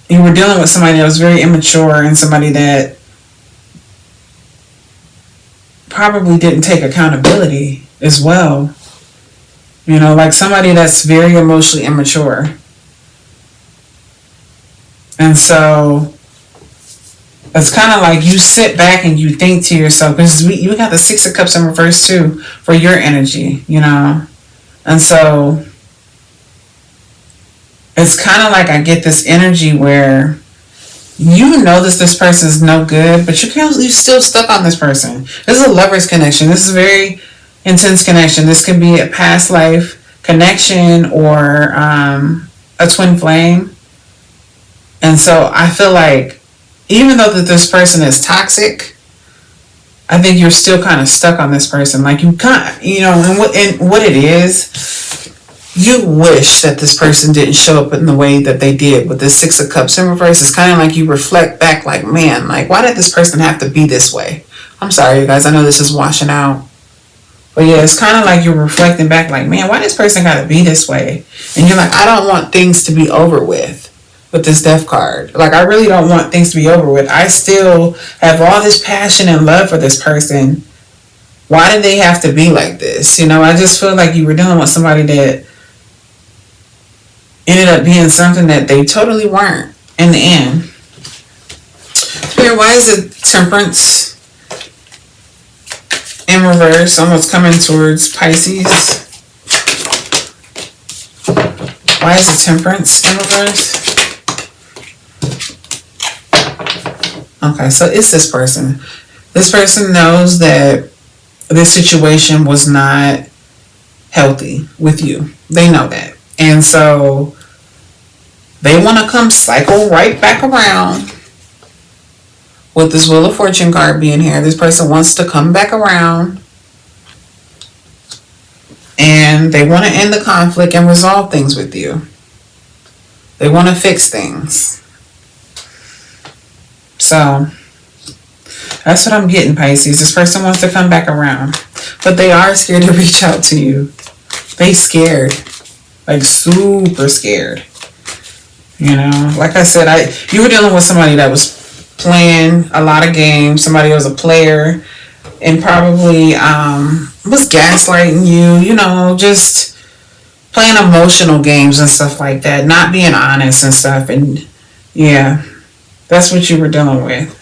you were dealing with somebody that was very immature, and somebody that probably didn't take accountability as well. You know, like somebody that's very emotionally immature. And so it's kind of like you sit back and you think to yourself, because you got the 6 of Cups in reverse too for your energy, you know. And so it's kind of like I get this energy where you know this person is no good, but you're still stuck on this person. This is a lover's connection. This is a very intense connection. This could be a past life connection or a twin flame. And so I feel like even though that this person is toxic, I think you're still kind of stuck on this person. Like you can't, you know, and what it is, you wish that this person didn't show up in the way that they did with the 6 of Cups in reverse. It's kind of like you reflect back like, man, like why did this person have to be this way? I'm sorry, you guys. I know this is washing out. But yeah, it's kind of like you're reflecting back like, man, why this person got to be this way? And you're like, I don't want things to be over with this Death card. Like, I really don't want things to be over with. I still have all this passion and love for this person. Why did they have to be like this? You know, I just feel like you were dealing with somebody that ended up being something that they totally weren't in the end. Here, why is it Temperance in reverse, almost coming towards Pisces? Why is it Temperance in reverse? Okay, so it's this person. This person knows that this situation was not healthy with you. They know that. And so they want to come cycle right back around with this Wheel of Fortune card being here. This person wants to come back around and they want to end the conflict and resolve things with you. They want to fix things. So that's what I'm getting, Pisces. This person wants to come back around, but they are scared to reach out to you. They scared, like super scared. You know, like I said, you were dealing with somebody that was playing a lot of games. Somebody was a player and probably was gaslighting you. You know, just playing emotional games and stuff like that, not being honest and stuff. And yeah. That's what you were dealing with.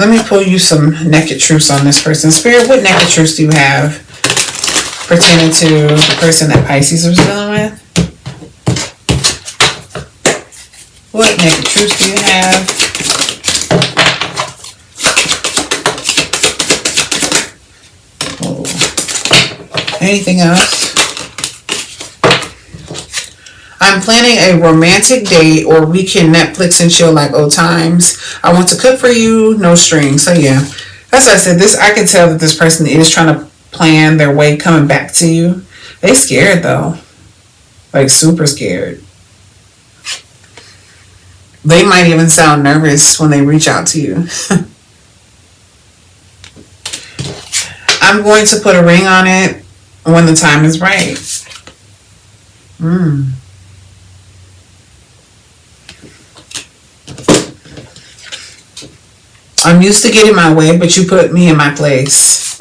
Let me pull you some naked truths on this person. Spirit, what naked truths do you have pertaining to the person that Pisces was dealing with? What naked truths do you have? Oh. Anything else? I'm planning a romantic date or weekend Netflix and chill like old times. I want to cook for you, no strings. So yeah, that's what I said. I can tell that this person is trying to plan their way coming back to you. They scared though, like super scared. They might even sound nervous when they reach out to you. I'm going to put a ring on it when the time is right. I'm used to getting my way, but you put me in my place.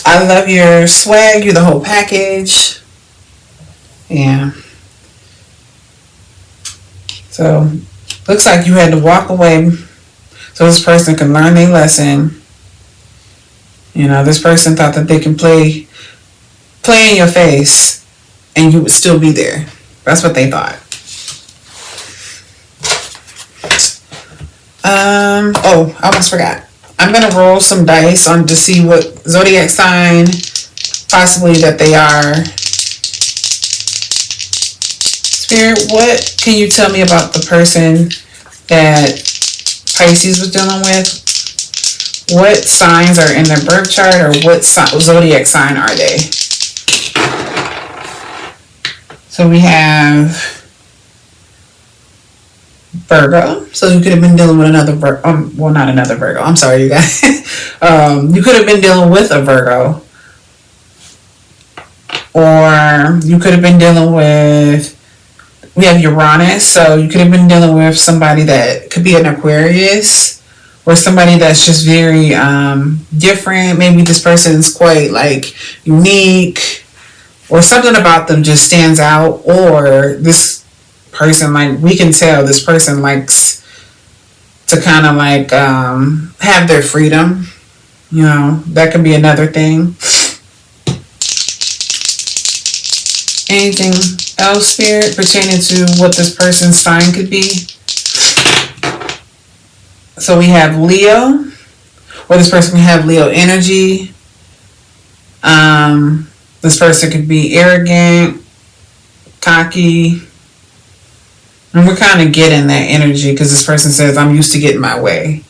I love your swag. You're the whole package. Yeah. So, looks like you had to walk away so this person can learn their lesson. You know, this person thought that they can play in your face and you would still be there. That's what they thought. Oh, I almost forgot. I'm going to roll some dice on to see what zodiac sign possibly that they are. Spirit, what can you tell me about the person that Pisces was dealing with? What signs are in their birth chart, or what zodiac sign are they? So we have Virgo. So you could have been dealing with another Virgo. Well, not another Virgo. I'm sorry, you guys. You could have been dealing with a Virgo. Or you could have been dealing with, we have Uranus. So you could have been dealing with somebody that could be an Aquarius. Or somebody that's just very different. Maybe this person's quite like unique. Or something about them just stands out. Or this person, like, we can tell this person likes to kind of like have their freedom. You know, that could be another thing. Anything else, Spirit, pertaining to what this person's sign could be? So we have Leo, or this person can have Leo energy. This person could be arrogant, cocky. And we're kind of getting that energy because this person says, I'm used to getting my way.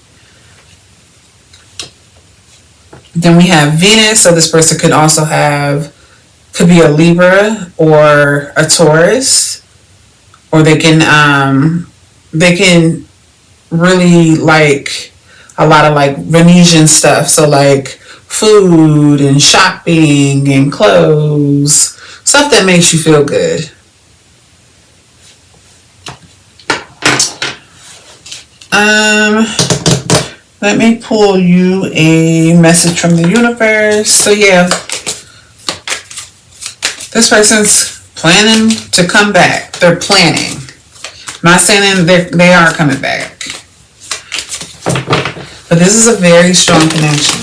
Then we have Venus. So this person could also could be a Libra or a Taurus. Or they can really like a lot of like Venetian stuff. So like food and shopping and clothes. Stuff that makes you feel good. Let me pull you a message from the universe. So yeah, this person's planning to come back. They're planning. I'm not saying they are coming back. But this is a very strong connection.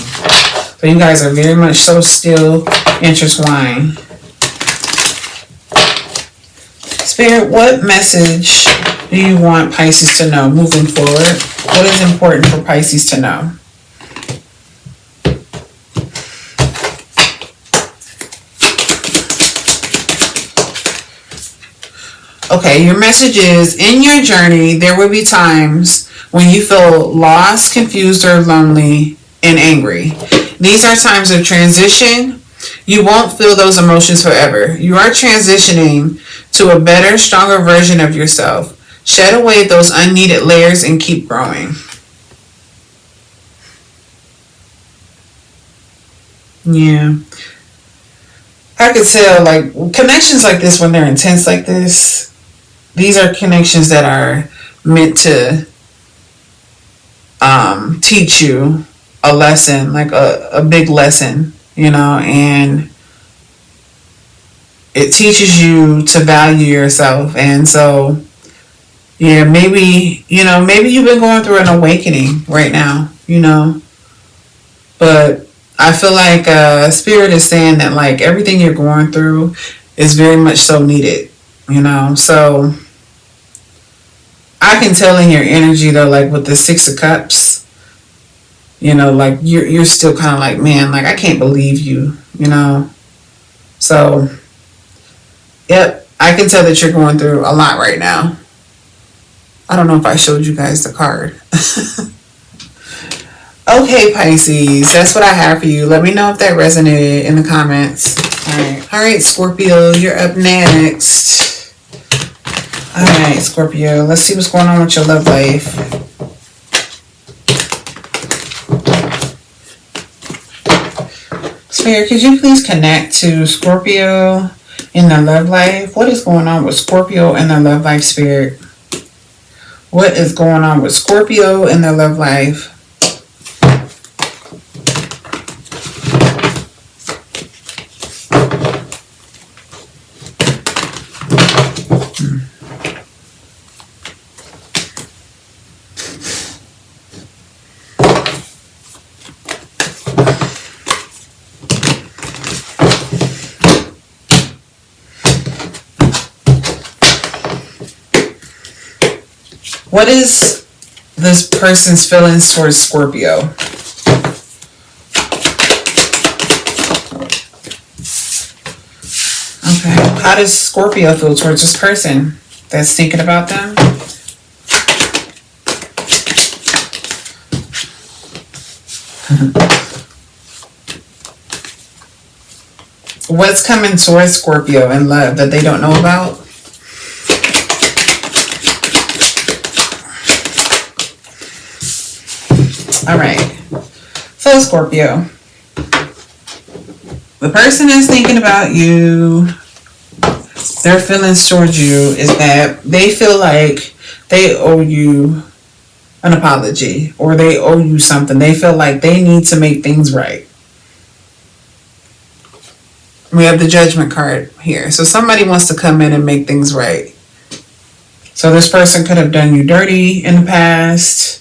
So you guys are very much so still intertwined. Spirit, what message do you want Pisces to know moving forward? What is important for Pisces to know? Okay, your message is, in your journey, there will be times when you feel lost, confused, or lonely, and angry. These are times of transition. You won't feel those emotions forever. You are transitioning to a better, stronger version of yourself. Shed away those unneeded layers and keep growing. Yeah. I could tell, like, connections like this, when they're intense like this, these are connections that are meant to teach you a lesson, like a big lesson, you know, and it teaches you to value yourself. And so Yeah, maybe, maybe you've been going through an awakening right now, but I feel like Spirit is saying that like everything you're going through is very much so needed, so I can tell in your energy though, like with the Six of Cups, like you're still kind of like, man, like I can't believe you, so yep, I can tell that you're going through a lot right now. I don't know if I showed you guys the card. Okay, Pisces, that's what I have for you. Let me know if that resonated in the comments. All right, Scorpio, you're up next. All right, Scorpio, let's see what's going on with your love life. Spirit, could you please connect to Scorpio in their love life? What is going on with Scorpio in their love life, Spirit? What is going on with Scorpio in their love life? What is this person's feelings towards Scorpio? Okay. How does Scorpio feel towards this person that's thinking about them? What's coming towards Scorpio in love that they don't know about? All right, so Scorpio, the person that's thinking about you, their feelings towards you is that they feel like they owe you an apology or they owe you something. They feel like they need to make things right. We have the Judgment card here. So somebody wants to come in and make things right. So this person could have done you dirty in the past.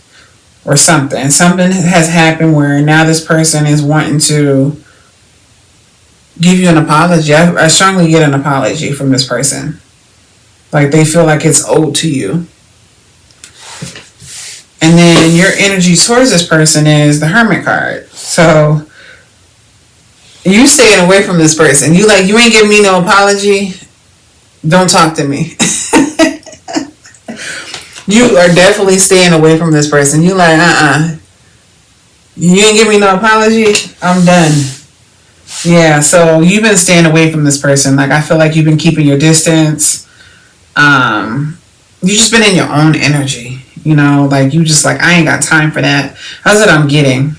Or something. Something has happened where now this person is wanting to give you an apology. I strongly get an apology from this person. Like they feel like it's owed to you. And then your energy towards this person is the Hermit card. So you staying away from this person. You ain't giving me no apology. Don't talk to me. You are definitely staying away from this person. You like, you ain't give me no apology. I'm done. Yeah, so you've been staying away from this person. Like, I feel like you've been keeping your distance. You just been in your own energy. Like, you just like, I ain't got time for that. That's what I'm getting.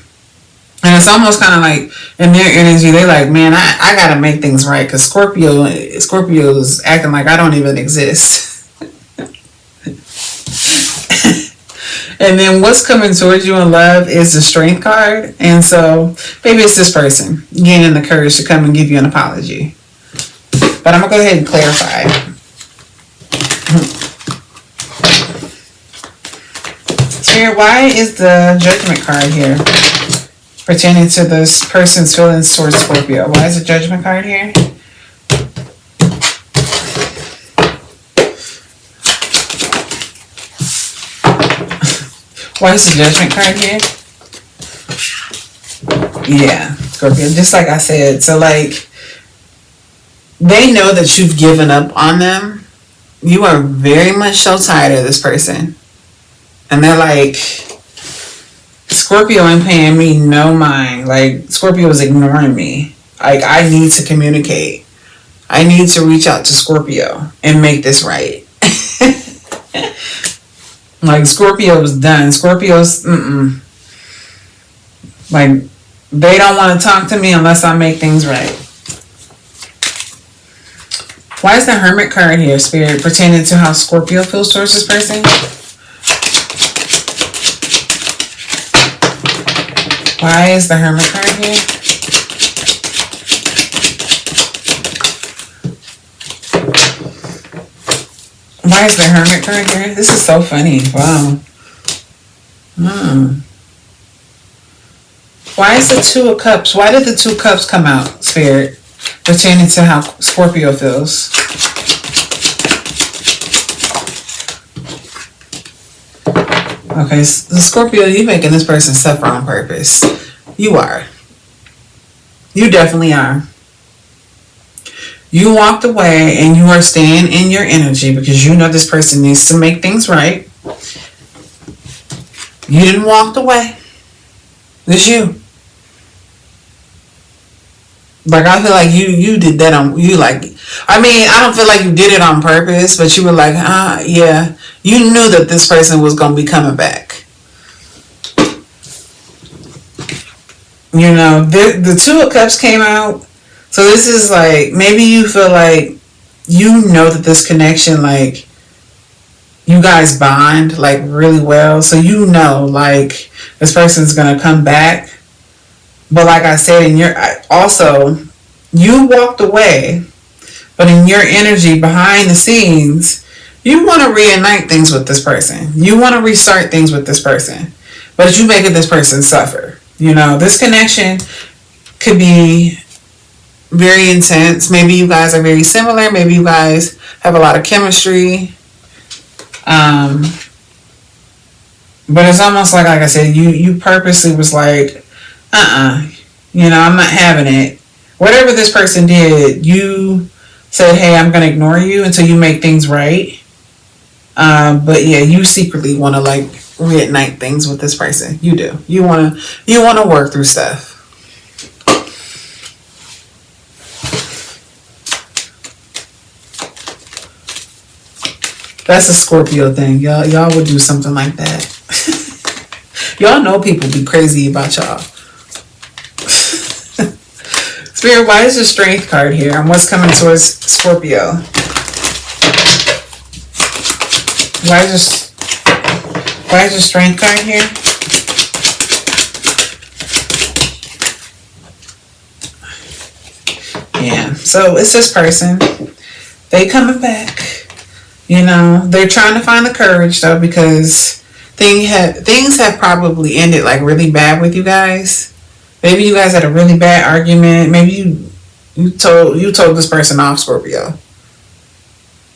And it's almost kind of like, in their energy, they like, man, I got to make things right. Because Scorpio's acting like I don't even exist. And then what's coming towards you in love is the Strength card. And so maybe it's this person gaining the courage to come and give you an apology. But I'm going to go ahead and clarify. Spirit, why is the Judgment card here pertaining to this person's feelings towards Scorpio? Why is the Judgment card here? Why is the Judgment card here? Yeah, Scorpio, just like I said. So, like, they know that you've given up on them. You are very much so tired of this person. And they're like, Scorpio ain't paying me no mind. Like, Scorpio is ignoring me. Like, I need to communicate. I need to reach out to Scorpio and make this right. Like, Scorpio's done. Scorpio's, like, they don't want to talk to me unless I make things right. Why is the Hermit card here, Spirit, pertaining to how Scorpio feels towards this person? Why is the Hermit card here? Why is the Hermit card here? This is so funny. Wow. Why is the Two of Cups? Why did the Two Cups come out, Spirit? Pertaining to how Scorpio feels. Okay, the Scorpio, you making this person suffer on purpose. You are. You definitely are. You walked away and you are staying in your energy because you know this person needs to make things right. You didn't walk away. It's you. Like, I feel like you did that on, you like, I mean, I don't feel like you did it on purpose, but you were like, yeah. You knew that this person was going to be coming back. You know, the Two of Cups came out. So this is like, maybe you feel like, you know that this connection, like, you guys bond, like, really well. So you know, like, this person's going to come back. But like I said, also, you walked away, but in your energy behind the scenes, you want to reignite things with this person. You want to restart things with this person. But you making this person suffer. You know, this connection could be very intense. Maybe you guys are very similar. Maybe you guys have a lot of chemistry. But it's almost like I said, you purposely was like, you know, I'm not having it. Whatever this person did, you said, hey, I'm going to ignore you until you make things right. But yeah, you secretly want to like reignite things with this person. You do. You want to work through stuff. That's a Scorpio thing. Y'all would do something like that. Y'all know people be crazy about y'all. Spirit, why is the Strength card here? And what's coming towards Scorpio? Why is the Strength card here? Yeah, so it's this person. They coming back. You know, they're trying to find the courage though, because things have probably ended like really bad with you guys. Maybe you guys had a really bad argument. Maybe you told this person off, Scorpio.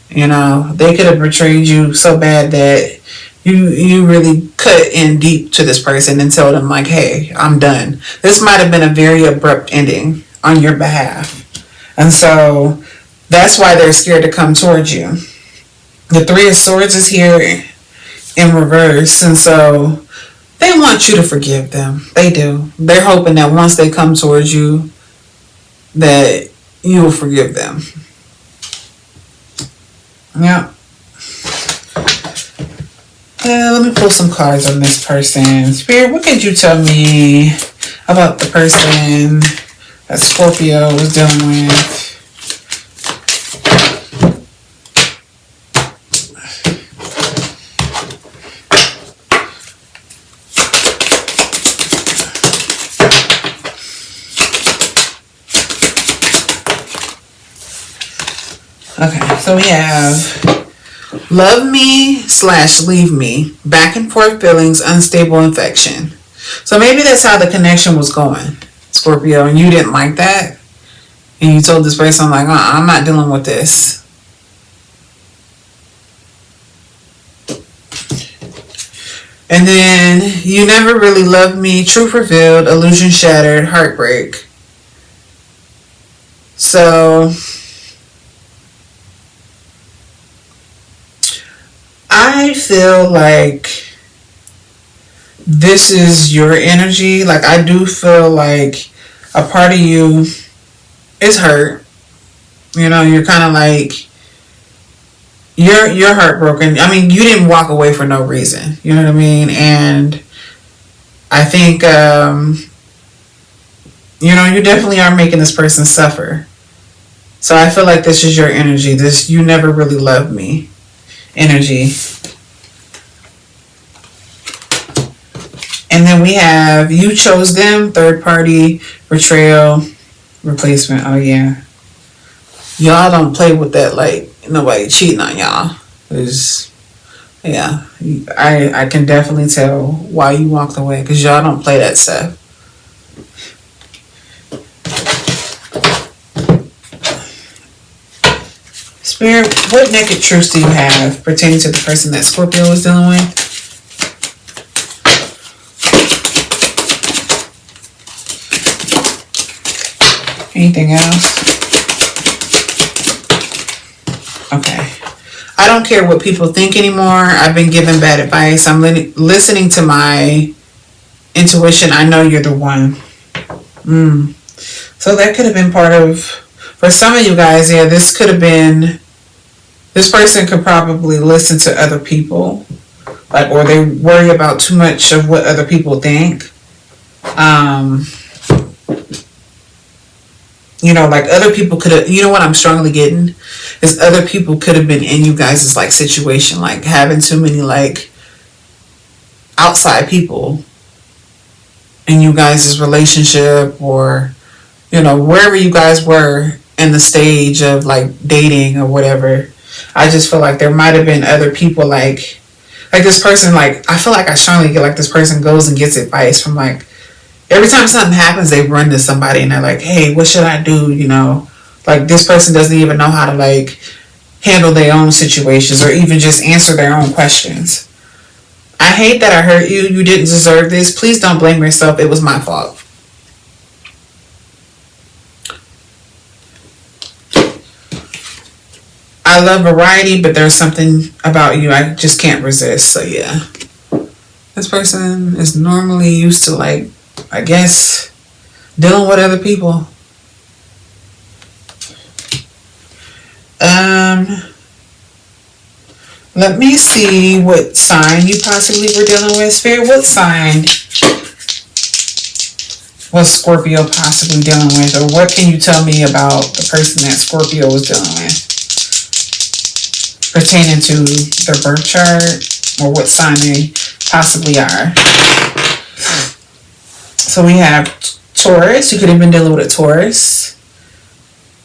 You know, they could have betrayed you so bad that you really cut in deep to this person and told them like, hey, I'm done. This might have been a very abrupt ending on your behalf. And so that's why they're scared to come towards you. The Three of Swords is here in reverse. And so they want you to forgive them. They do. They're hoping that once they come towards you, that you will forgive them. Yeah. Let me pull some cards on this person. Spirit, what could you tell me about the person that Scorpio was dealing with? Okay, so we have love me / leave me, back and forth feelings, unstable affection. So maybe that's how the connection was going, Scorpio, and you didn't like that. And you told this person, like, I'm not dealing with this. And then you never really loved me, truth revealed, illusion shattered, heartbreak. So I feel like this is your energy. Like, I do feel like a part of you is hurt. You know, you're kind of like, you're heartbroken. I mean, you didn't walk away for no reason. You know what I mean? And I think, you know, you definitely are making this person suffer. So I feel like this is your energy. This, you never really loved me energy. And then we have you chose them, third party, betrayal, replacement. Oh yeah. Y'all don't play with that like nobody cheating on y'all. Because, yeah, I can definitely tell why you walked away. Because y'all don't play that stuff. Spirit, what naked truths do you have pertaining to the person that Scorpio is dealing with? Anything else? Okay. I don't care what people think anymore. I've been given bad advice. I'm listening to my intuition. I know you're the one. So that could have been part of, for some of you guys, yeah, this could have been, this person could probably listen to other people, like, or they worry about too much of what other people think. You know, like other people could have, you know what I'm strongly getting is other people could have been in you guys' like situation, like having too many like outside people in you guys' relationship, or, you know, wherever you guys were in the stage of like dating or whatever. I just feel like there might have been other people like this person, like, I feel like I strongly get like this person goes and gets advice from like, every time something happens, they run to somebody and they're like, hey, what should I do? You know, like this person doesn't even know how to like handle their own situations or even just answer their own questions. I hate that I hurt you. You didn't deserve this. Please don't blame yourself. It was my fault. I love variety, but there's something about you I just can't resist. So yeah, this person is normally used to like, I guess, dealing with other people. Let me see what sign you possibly were dealing with. Spirit, what sign was Scorpio possibly dealing with? Or what can you tell me about the person that Scorpio was dealing with pertaining to their birth chart, or what sign they possibly are? So we have Taurus. You could have been dealing with a Taurus.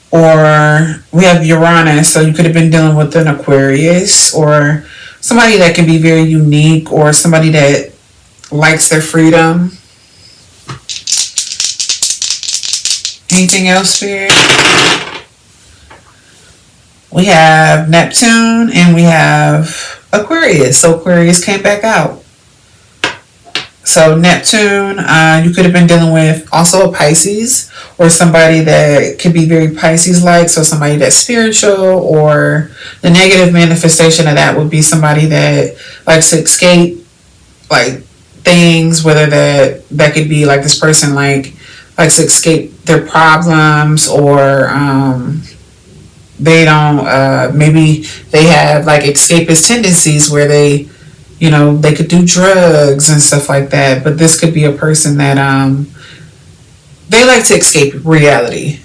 Or we have Uranus. So you could have been dealing with an Aquarius, or somebody that can be very unique, or somebody that likes their freedom. Anything else, Spirit? We have Neptune and we have Aquarius. So Aquarius came back out. So Neptune, you could have been dealing with also a Pisces, or somebody that could be very Pisces-like. So somebody that's spiritual, or the negative manifestation of that would be somebody that likes to escape like things, whether that could be like this person like likes to escape their problems, or they don't, maybe they have like escapist tendencies where they, you know, they could do drugs and stuff like that. But this could be a person that they like to escape reality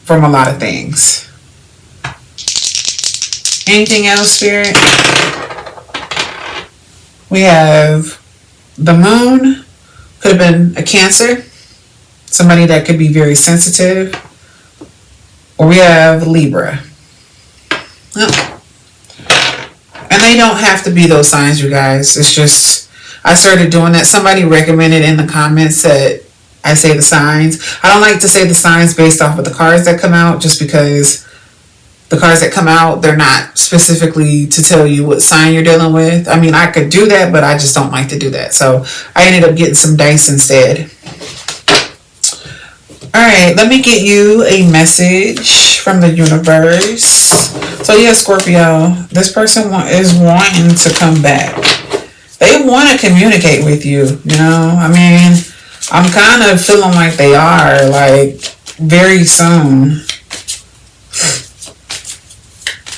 from a lot of things. Anything else, Spirit? We have the Moon. Could have been a Cancer. Somebody that could be very sensitive. Or we have Libra. Oh. And they don't have to be those signs, you guys. It's just, I started doing that. Somebody recommended in the comments that I say the signs. I don't like to say the signs based off of the cards that come out, just because the cards that come out, they're not specifically to tell you what sign you're dealing with. I mean, I could do that, but I just don't like to do that. So I ended up getting some dice instead. All right, let me get you a message from the universe. So yeah, Scorpio, this person is wanting to come back. They want to communicate with you, you know? I mean, I'm kind of feeling like they are, like, very soon.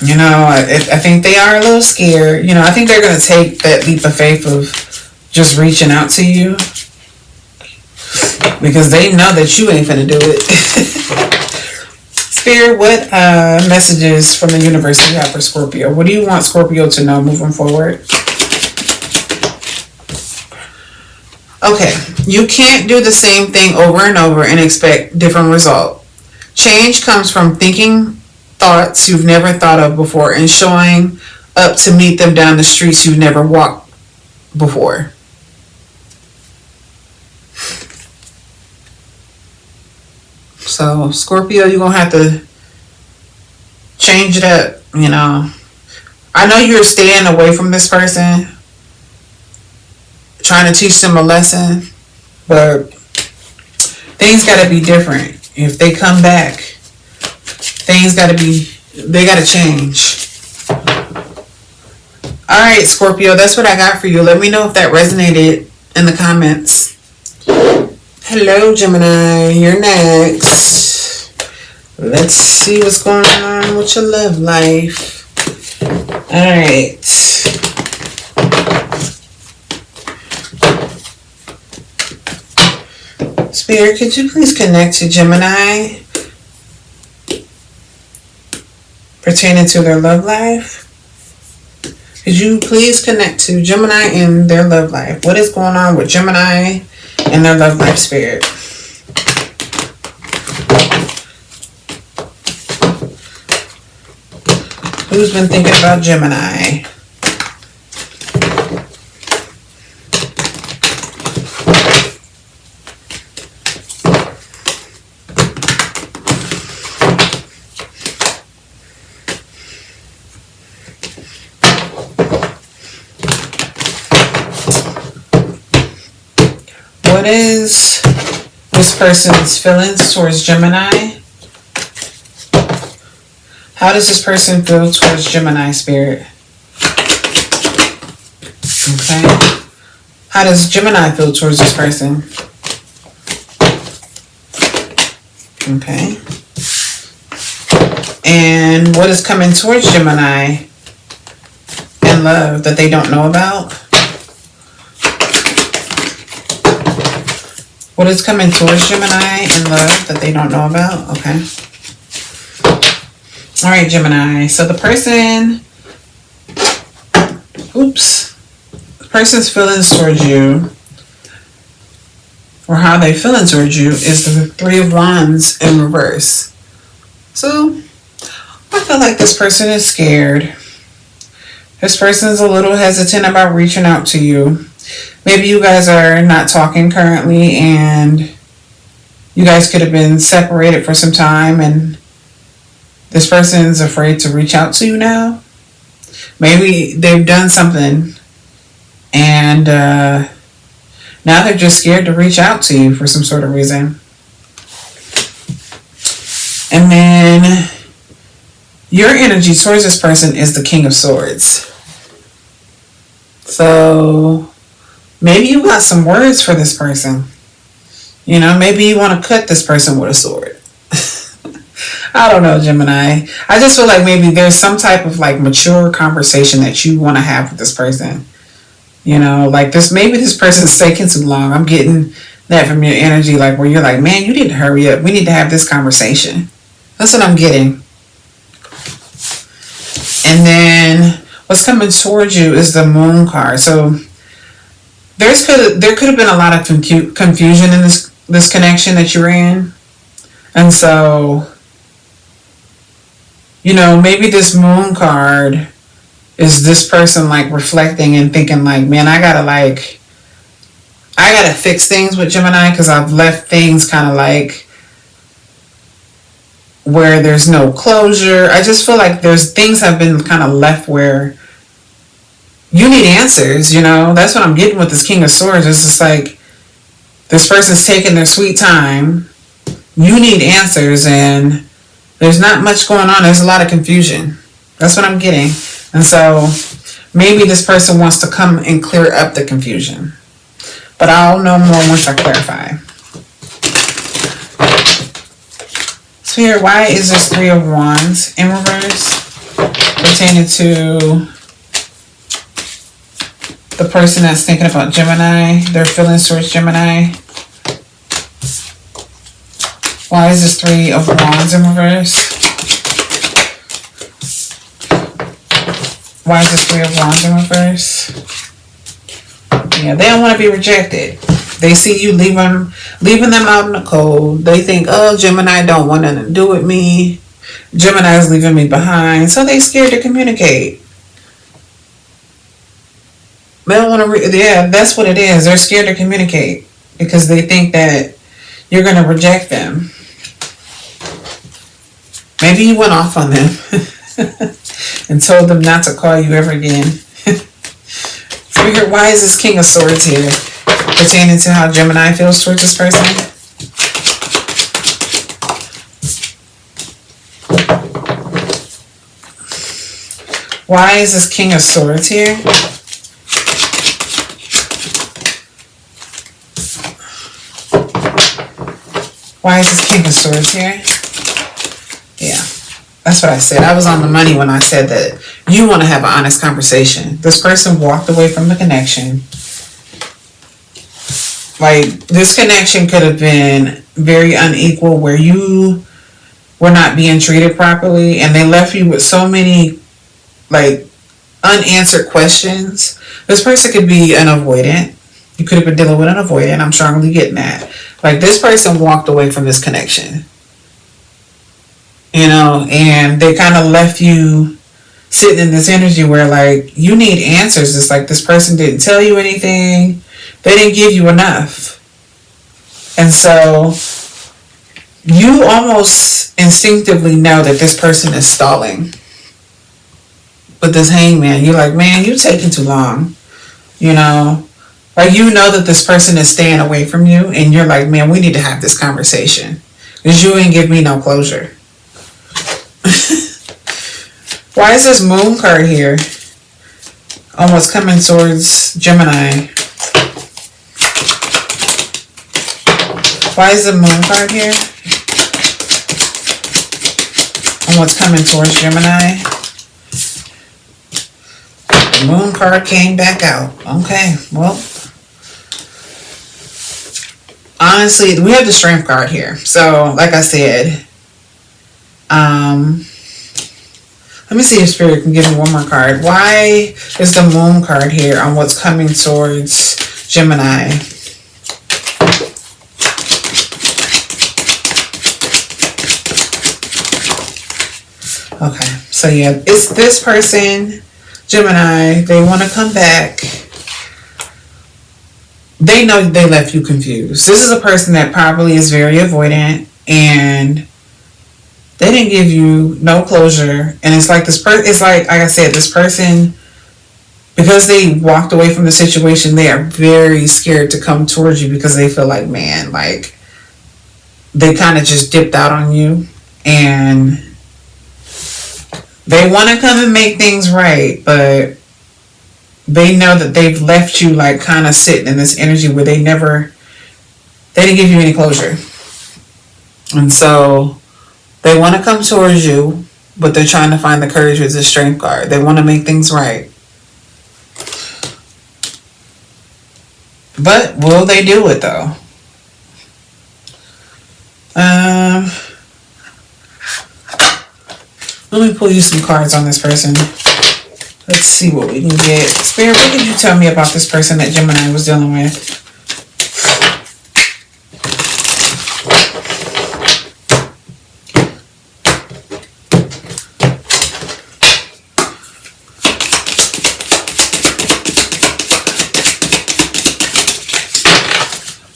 You know, I think they are a little scared. You know, I think they're going to take that leap of faith of just reaching out to you, because they know that you ain't finna do it. Spirit, what messages from the universe do you have for Scorpio? What do you want Scorpio to know moving forward? Okay, you can't do the same thing over and over and expect different result. Change comes from thinking thoughts you've never thought of before and showing up to meet them down the streets you've never walked before. So, Scorpio, you're going to have to change it up, you know. I know you're staying away from this person, trying to teach them a lesson, but things got to be different. If they come back, things got to be, they got to change. All right, Scorpio, that's what I got for you. Let me know if that resonated in the comments. Hello, Gemini, you're next. Let's see what's going on with your love life. All right. Spirit, could you please connect to Gemini pertaining to their love life? Could you please connect to Gemini in their love life? What is going on with Gemini and their love life, Spirit? Who's been thinking about Gemini? What is this person's feelings towards Gemini? How does this person feel towards Gemini, Spirit? Okay. How does Gemini feel towards this person? Okay. And what is coming towards Gemini in love that they don't know about? What is coming towards Gemini in love that they don't know about? Okay. All right, Gemini. So the person's feelings towards you, or how they feeling towards you, is the Three of Wands in reverse. So I feel like this person is scared. This person is a little hesitant about reaching out to you. Maybe you guys are not talking currently and you guys could have been separated for some time and this person's afraid to reach out to you now. Maybe they've done something and now they're just scared to reach out to you for some sort of reason. And then your energy towards this person is the King of Swords. So maybe you got some words for this person. You know, maybe you want to cut this person with a sword. I don't know, Gemini. I just feel like maybe there's some type of like mature conversation that you want to have with this person. You know, like this, maybe this person's taking too long. I'm getting that from your energy, like where you're like, man, you need to hurry up. We need to have this conversation. That's what I'm getting. And then what's coming towards you is the Moon card. So there could have been a lot of confusion in this connection that you're in. And so, you know, maybe this Moon card is this person like reflecting and thinking like, man, I gotta fix things with Gemini because I've left things kind of like where there's no closure. I just feel like there's things have been kind of left where you need answers, you know. That's what I'm getting with this King of Swords. It's just like this person's taking their sweet time. You need answers and there's not much going on. There's a lot of confusion. That's what I'm getting. And so maybe this person wants to come and clear up the confusion. But I'll know more once I clarify. Spirit, why is this Three of Wands in reverse pertaining to the person that's thinking about Gemini, their feelings towards Gemini? Why is this Three of Wands in reverse? Why is this Three of Wands in reverse? Yeah, they don't want to be rejected. They see you leaving them out in the cold. They think, oh, Gemini don't want nothing to do with me. Gemini is leaving me behind. So they scared to communicate. They don't want to. Yeah, that's what it is. They're scared to communicate because they think that you're going to reject them. Maybe you went off on them and told them not to call you ever again. Figure, why is this King of Swords here? Pertaining to how Gemini feels towards this person. Why is this King of Swords here? Why is this King of Swords here? Yeah, that's what I said. I was on the money when I said that you want to have an honest conversation. This person walked away from the connection. Like, this connection could have been very unequal where you were not being treated properly and they left you with so many, like, unanswered questions. This person could be an avoidant. You could have been dealing with an avoidant. I'm strongly getting that. Like, this person walked away from this connection. You know, and they kind of left you sitting in this energy where, like, you need answers. It's like this person didn't tell you anything. They didn't give you enough. And so you almost instinctively know that this person is stalling. But this hangman, you're like, man, you're taking too long. You know? Like, you know that this person is staying away from you. And you're like, man, we need to have this conversation. Because you ain't give me no closure. Why is this moon card here? Almost coming towards Gemini. Why is the moon card here? And what's coming towards Gemini? The moon card came back out. Okay, well. Honestly, we have the strength card here. So, like I said, let me see if Spirit can give me one more card. Why is the moon card here on what's coming towards Gemini? Okay, so yeah, it's this person, Gemini. They want to come back. They know they left you confused. This is a person that probably is very avoidant and they didn't give you no closure. And it's like this person, it's like I said, this person, because they walked away from the situation, they are very scared to come towards you because they feel like, man, like they kind of just dipped out on you and they want to come and make things right, but they know that they've left you like kind of sitting in this energy where they didn't give you any closure. And so they want to come towards you, but they're trying to find the courage with the strength card. They want to make things right. But will they do it though? Let me pull you some cards on this person. Let's see what we can get. Spirit, what did you tell me about this person that Gemini was dealing with?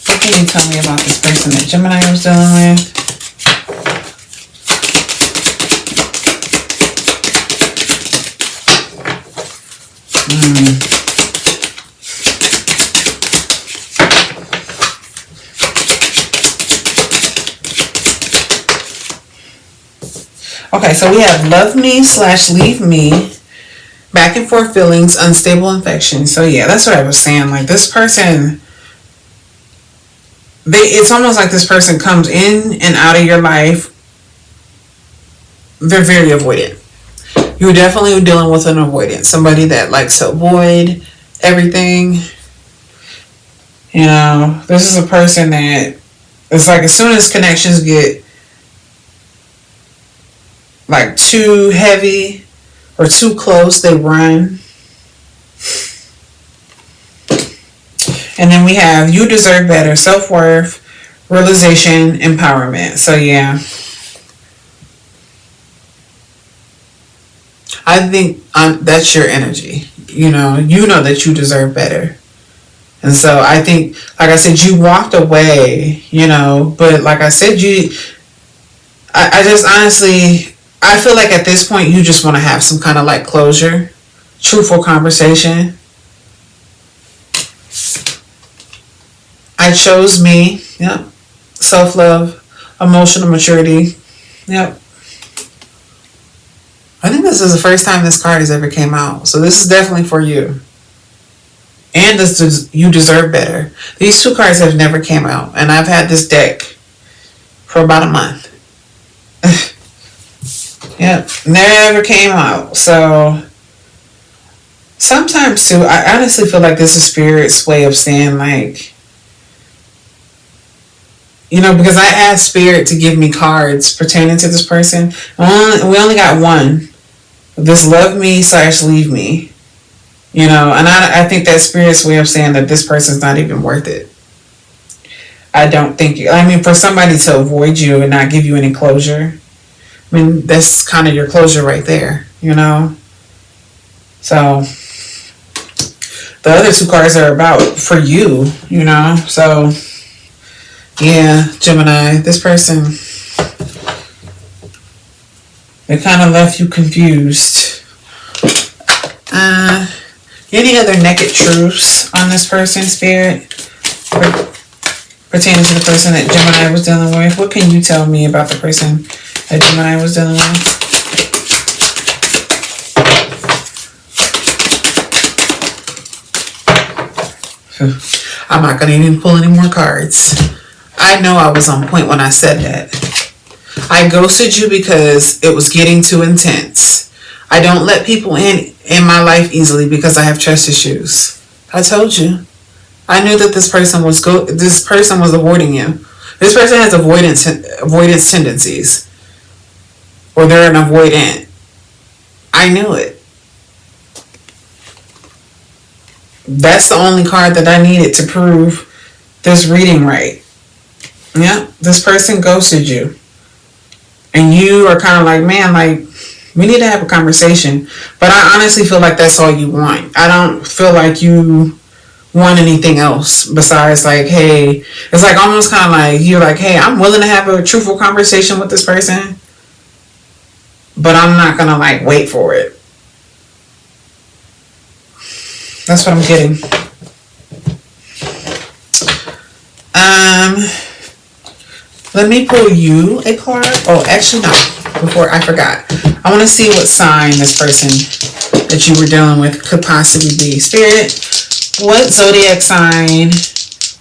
What can you tell me about this person that Gemini was dealing with? Okay, so we have love me / leave me, back and forth feelings, unstable affection. So yeah, that's what I was saying. Like this person, it's almost like this person comes in and out of your life. They're very avoidant. You're definitely dealing with an avoidant. Somebody that likes to avoid everything. You know, this is a person that it's like as soon as connections get like too heavy or too close, they run. And then we have you deserve better, self-worth, realization, empowerment. So yeah. I think that's your energy. you know that you deserve better. And so I think, like I said, you walked away, but like I said, I just honestly, I feel like at this point you just want to have some kind of like closure, truthful conversation. I chose me. Yep. Self-love, emotional maturity. Yep. I think this is the first time this card has ever came out. So this is definitely for you. And you deserve better. These two cards have never came out. And I've had this deck for about a month. Yep. Never came out. So sometimes too, I honestly feel like this is Spirit's way of saying like, because I asked Spirit to give me cards pertaining to this person. We only got one. This love me / leave me. And I think that's Spirit's way of saying that this person's not even worth it. I don't think, for somebody to avoid you and not give you any closure, that's kind of your closure right there, So, the other two cards are about for you, so, yeah, Gemini, this person, they kind of left you confused. Any other naked truths on this person, Spirit, pertaining to the person that Gemini was dealing with? What can you tell me about the person that Gemini was dealing with? I'm not going to even pull any more cards. I know I was on point when I said that. I ghosted you because it was getting too intense. I don't let people in my life easily because I have trust issues. I told you. I knew that this person was avoiding you. This person has avoidance tendencies. Or they're an avoidant. I knew it. That's the only card that I needed to prove this reading right. Yeah, this person ghosted you. And you are kind of like, man, like, we need to have a conversation. But I honestly feel like that's all you want. I don't feel like you want anything else besides like, hey, it's like almost kind of like, you're like, hey, I'm willing to have a truthful conversation with this person, but I'm not going to like wait for it. That's what I'm getting. Let me pull you a card. Oh, actually, no. Before I forgot. I want to see what sign this person that you were dealing with could possibly be. Spirit, what zodiac sign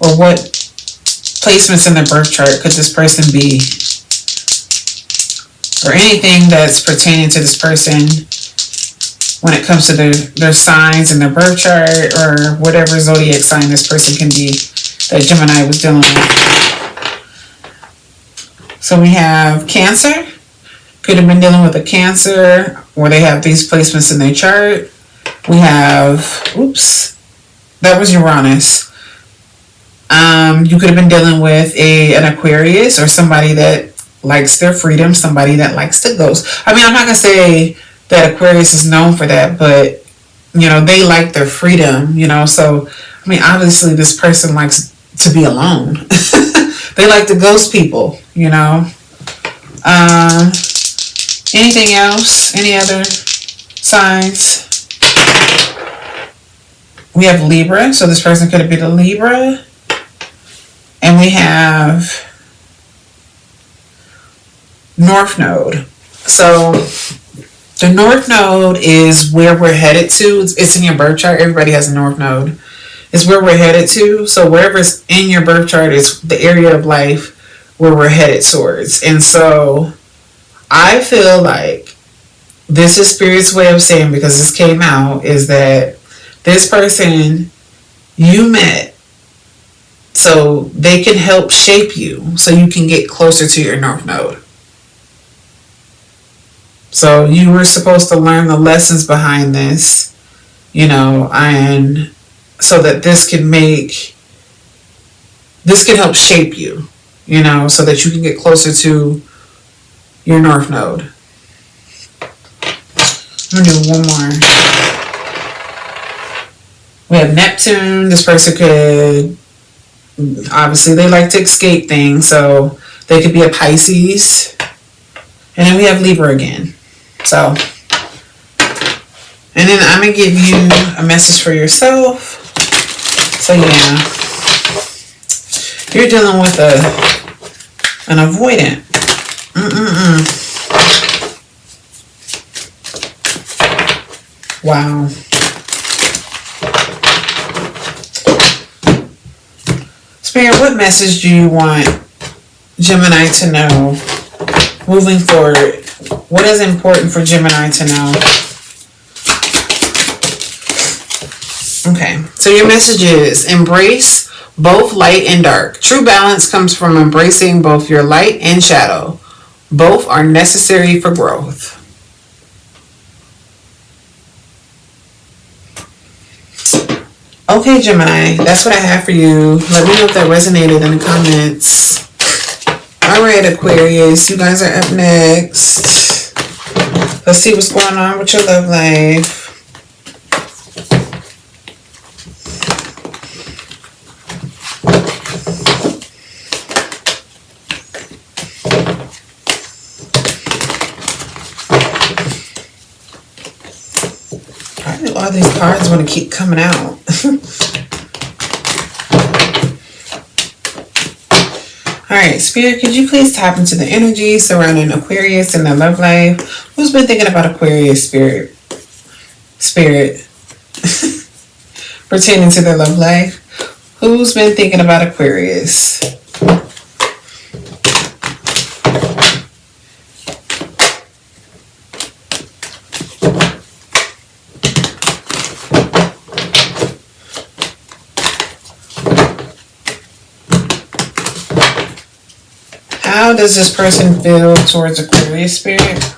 or what placements in their birth chart could this person be? Or anything that's pertaining to this person when it comes to their signs in their birth chart or whatever zodiac sign this person can be that Gemini was dealing with. So we have Cancer. Could have been dealing with a Cancer where they have these placements in their chart. We have, that was Uranus. You could have been dealing with an Aquarius or somebody that likes their freedom, somebody that likes to ghost. I'm not going to say that Aquarius is known for that, but, they like their freedom, So, obviously this person likes to be alone. They like to ghost people, Anything else? Any other signs? We have Libra, so this person could have been a Libra. And we have North Node. So the North Node is where we're headed to. It's in your birth chart. Everybody has a North Node. It's where we're headed to. So wherever's in your birth chart is the area of life where we're headed towards. And so I feel like this is Spirit's way of saying, because this came out, is that this person you met so they can help shape you so you can get closer to your North Node. So you were supposed to learn the lessons behind this, and so that this can help shape you, so that you can get closer to your North Node. I'm going to do one more. We have Neptune. This person could, obviously, they like to escape things, so they could be a Pisces. And then we have Libra again. So, and then I'm going to give you a message for yourself. So, yeah, you're dealing with an avoidant. Wow. Spirit, what message do you want Gemini to know moving forward? What is important for Gemini to know? Okay, so your message is embrace both light and dark. True balance comes from embracing both your light and shadow. Both are necessary for growth. Okay, Gemini, that's what I have for you. Let me know if that resonated in the comments. Alright, Aquarius, you guys are up next. Let's see what's going on with your love life. Why do all these cards want to keep coming out? Alright, Spirit, could you please tap into the energy surrounding Aquarius and their love life? Who's been thinking about Aquarius, Spirit? Pertaining to their love life? Who's been thinking about Aquarius? How does this person feel towards Aquarius, Spirit?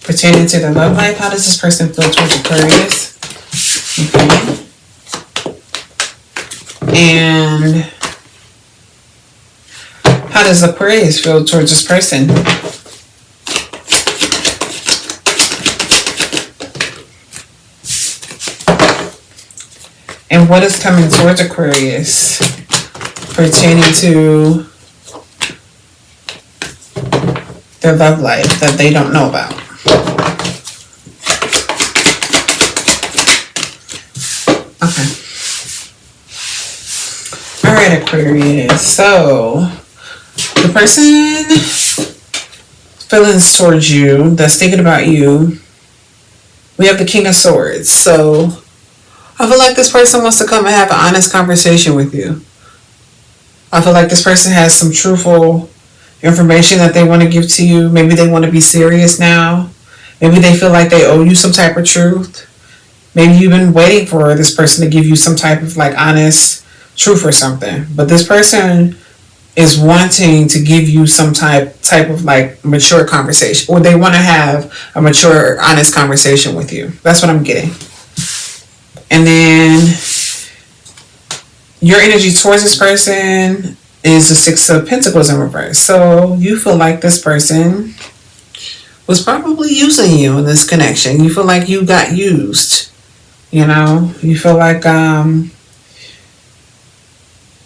Pertaining to the love life, how does this person feel towards Aquarius? Okay. And how does Aquarius feel towards this person? And what is coming towards Aquarius pertaining to their love life that they don't know about? Okay. Alright, Aquarius. So, the person feelings towards you, that's thinking about you, we have the King of Swords. So, I feel like this person wants to come and have an honest conversation with you. I feel like this person has some truthful information that they want to give to you. Maybe they want to be serious now. Maybe they feel like they owe you some type of truth. Maybe you've been waiting for this person to give you some type of like honest truth or something. But this person is wanting to give you some type of like mature conversation. Or they want to have a mature, honest conversation with you. That's what I'm getting. And then your energy towards this person is the Six of Pentacles in reverse. So you feel like this person was probably using you in this connection. You feel like you got used. You know, you feel like,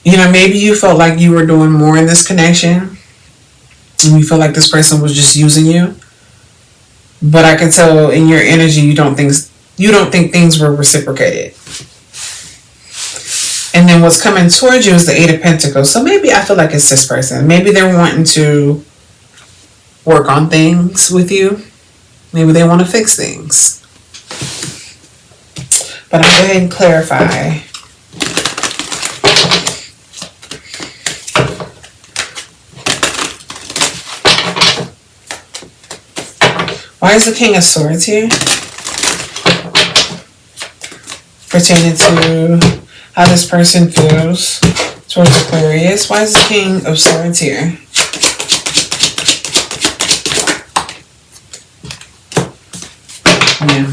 maybe you felt like you were doing more in this connection. And you feel like this person was just using you. But I can tell in your energy, you don't think things were reciprocated. And then what's coming towards you is the Eight of Pentacles. So maybe I feel like it's this person. Maybe they're wanting to work on things with you. Maybe they want to fix things. But I'll go ahead and clarify. Why is the King of Swords here? Pertaining to how this person feels towards Aquarius. Why is the King of Swords here? Yeah.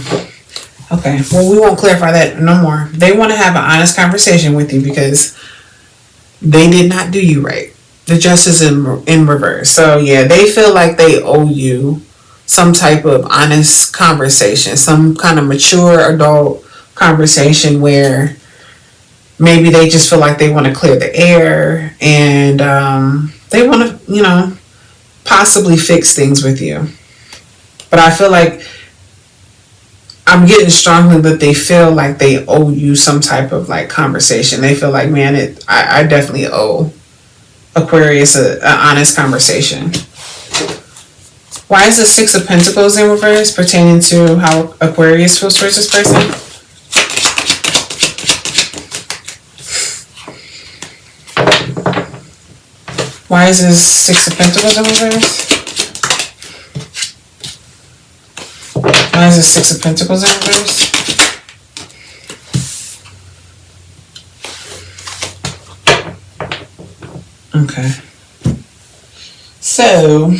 Okay. Well, we won't clarify that no more. They want to have an honest conversation with you because they did not do you right. The Justice in reverse. So, yeah, they feel like they owe you some type of honest conversation, some kind of mature adult conversation where maybe they just feel like they want to clear the air and they want to, you know, possibly fix things with you. But I feel like I'm getting strongly that they feel like they owe you some type of like conversation. They feel like, man, I definitely owe Aquarius an honest conversation. Why is the Six of Pentacles in reverse pertaining to how Aquarius feels towards this person? Why is this Six of Pentacles in reverse? Why is the Six of Pentacles in reverse? Okay. So,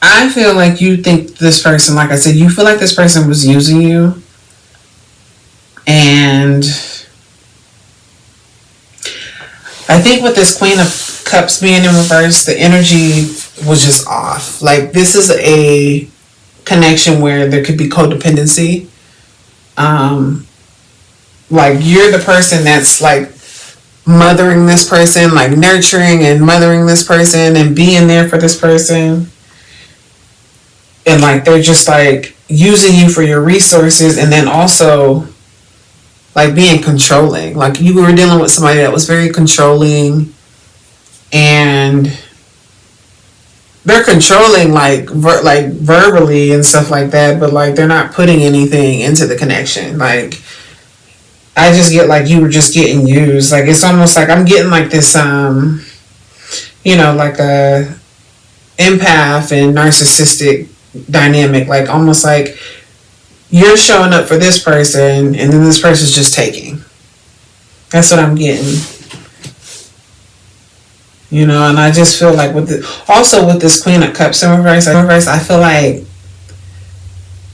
I feel like you think this person, like I said, you feel like this person was using you. And I think with this Queen of Cups being in reverse, the energy was just off. Like, this is a connection where there could be codependency. Like, you're the person that's like mothering this person, like nurturing and mothering this person and being there for this person. And like, they're just like using you for your resources, and then also like being controlling. Like, you were dealing with somebody that was very controlling, and they're controlling like verbally and stuff like that, but like they're not putting anything into the connection. Like, I just get like you were just getting used. Like, it's almost like I'm getting like this you know, like a empath and narcissistic dynamic. Like, almost like you're showing up for this person and then this person's just taking. That's what I'm getting. You know, and I just feel like with this Queen of Cups in reverse, I feel like,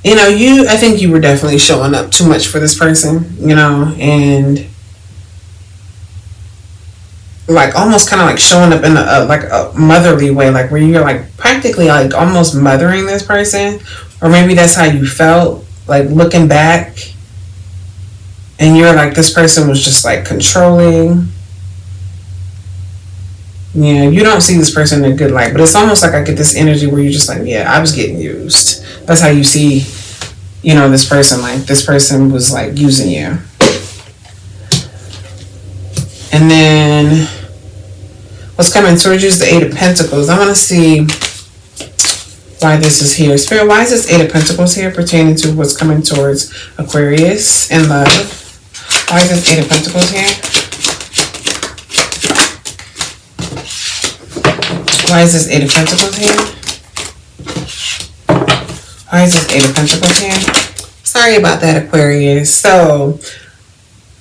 you know, I think you were definitely showing up too much for this person, you know, and like almost kind of like showing up in a motherly way, like where you're like practically like almost mothering this person, or maybe that's how you felt, like looking back, and you're like, this person was just like controlling. Yeah, you don't see this person in a good light, but it's almost like I get this energy where you're just like, yeah, I was getting used. That's how you see, you know, this person. Like, this person was like using you. And then what's coming towards you is the Eight of Pentacles. I want to see why this is here. Spirit, why is this Eight of Pentacles here pertaining to what's coming towards Aquarius in love? Why is this Eight of Pentacles here? Why is this Eight of Pentacles here? Why is this Eight of Pentacles here? Sorry about that, Aquarius. So,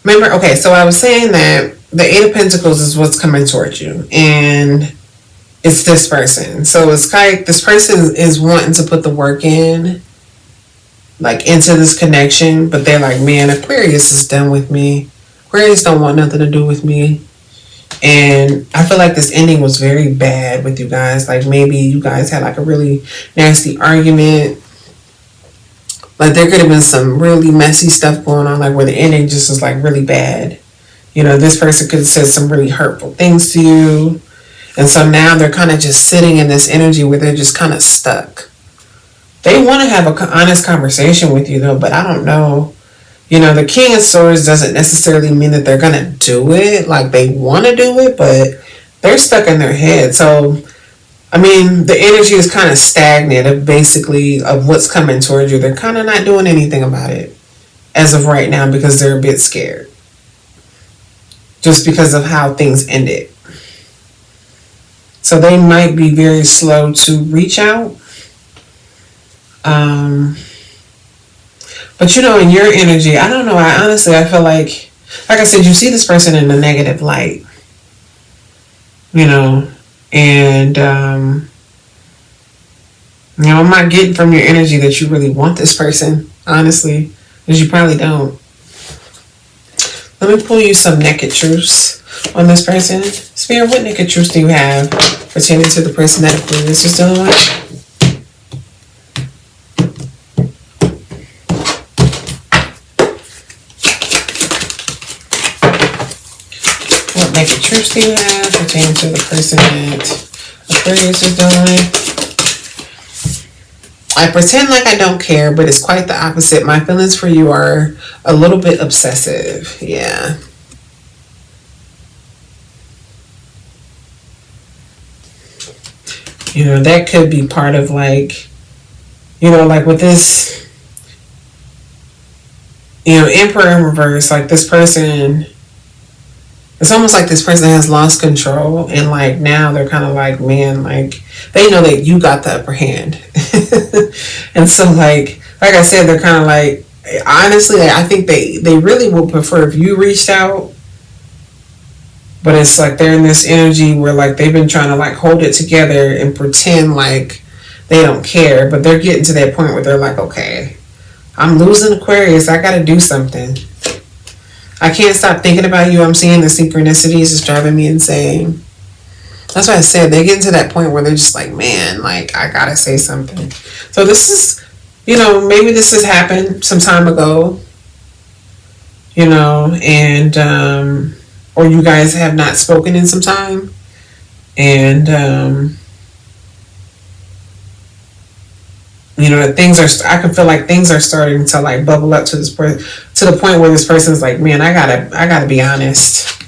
remember, okay, so I was saying that the Eight of Pentacles is what's coming towards you. And it's this person. So it's like this person is wanting to put the work in, like into this connection. But they're like, man, Aquarius is done with me. Aquarius don't want nothing to do with me. And I feel like this ending was very bad with you guys. Like, maybe you guys had like a really nasty argument. Like, there could have been some really messy stuff going on, like where the ending just was like really bad. You know, this person could have said some really hurtful things to you. And so now they're kind of just sitting in this energy where they're just kind of stuck. They want to have an honest conversation with you though, but I don't know. You know, the King of Swords doesn't necessarily mean that they're going to do it. Like, they want to do it, but they're stuck in their head. So, I mean, the energy is kind of stagnant of basically of what's coming towards you. They're kind of not doing anything about it as of right now because they're a bit scared. Just because of how things ended. So they might be very slow to reach out. But you know, in your energy, I don't know. I feel like I said, you see this person in a negative light. You know, and you know, I'm not getting from your energy that you really want this person, honestly, because you probably don't. Let me pull you some naked truths on this person. Spirit, what naked truths do you have pertaining to the person that Aquarius is dealing with? psychic truths do you have pertaining to the person that Aquarius is dealing with? I pretend like I don't care, but it's quite the opposite. My feelings for you are a little bit obsessive. Yeah. You know, that could be part of like, you know, like with this, you know, Emperor in reverse, like this person, it's almost like this person has lost control, and like now they're kind of like, man, like they know that you got the upper hand. And so like I said, they're kind of like, honestly, I think they really would prefer if you reached out. But it's like they're in this energy where like they've been trying to like hold it together and pretend like they don't care. But they're getting to that point where they're like, okay, I'm losing Aquarius. I got to do something. I can't stop thinking about you. I'm seeing the synchronicities. It's driving me insane. That's why I said they're getting to that point where they're just like, man, like I got to say something. So this is, you know, maybe this has happened some time ago, you know, and, or you guys have not spoken in some time, and you know, things are, I can feel like things are starting to like bubble up to this point, to the point where this person's like, man, I gotta be honest.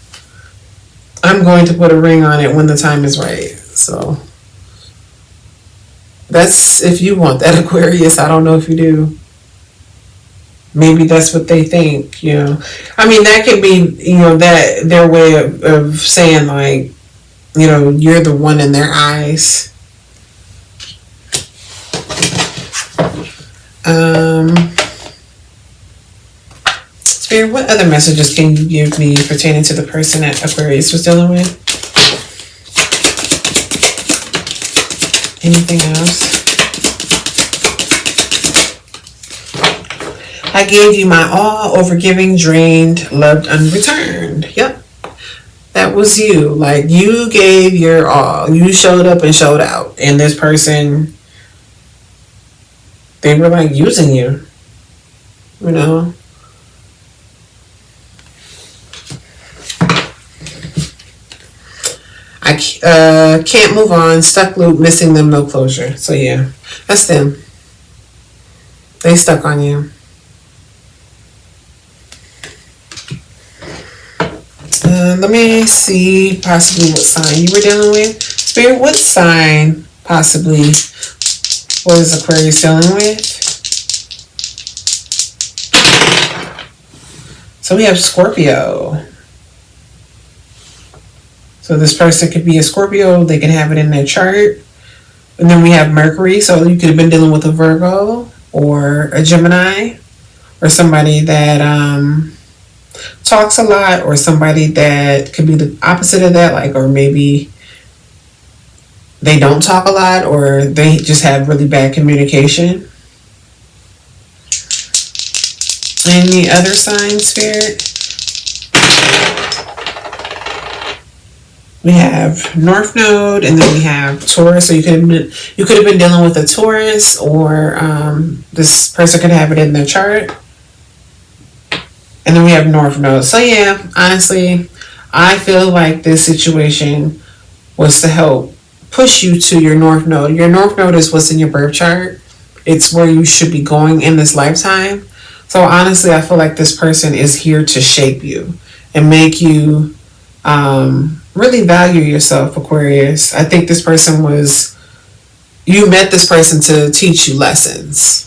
I'm going to put a ring on it when the time is right. So that's if you want that, Aquarius. I don't know if you do. Maybe that's what they think, you know. I mean, that could be, you know, that their way of saying like, you know, you're the one in their eyes. Spirit, what other messages can you give me pertaining to the person that Aquarius was dealing with? Anything else? I gave you my all, overgiving, drained, loved, unreturned. Yep. That was you. Like, you gave your all. You showed up and showed out. And this person, they were like using you. You know? I can't move on. Stuck loop, missing them, no closure. So yeah, that's them. They stuck on you. Let me see possibly what sign you were dealing with. Spirit, what sign possibly was Aquarius dealing with? So we have Scorpio. So this person could be a Scorpio. They can have it in their chart. And then we have Mercury. So you could have been dealing with a Virgo or a Gemini or somebody that talks a lot, or somebody that could be the opposite of that, like, or maybe they don't talk a lot, or they just have really bad communication. Any other signs, Spirit? We have North Node, and then we have Taurus. So you could have been dealing with a Taurus, or this person could have it in their chart. And then we have North Node. So yeah, honestly, I feel like this situation was to help push you to your North Node. Your North Node is what's in your birth chart. It's where you should be going in this lifetime. So honestly, I feel like this person is here to shape you and make you really value yourself, Aquarius. I think this person you met this person to teach you lessons.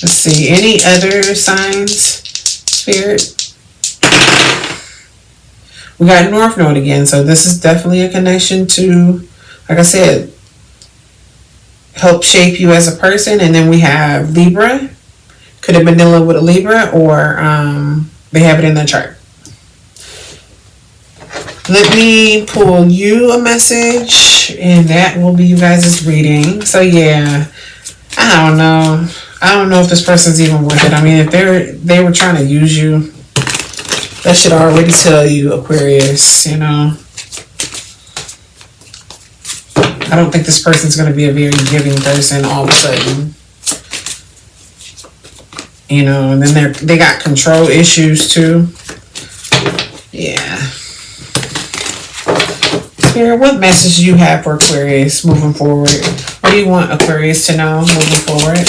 Let's see, any other signs, Spirit? We got North Node again, so this is definitely a connection to, like I said, help shape you as a person. And then we have Libra. Could have been dealing with a Libra, or they have it in their chart. Let me pull you a message, and that will be you guys' reading. So yeah, I don't know. I don't know if this person's even worth it. I mean, if they were trying to use you, that should already tell you, Aquarius, you know. I don't think this person's going to be a very giving person all of a sudden. You know, and then they got control issues too. Yeah. Spirit, what message do you have for Aquarius moving forward? What do you want Aquarius to know moving forward?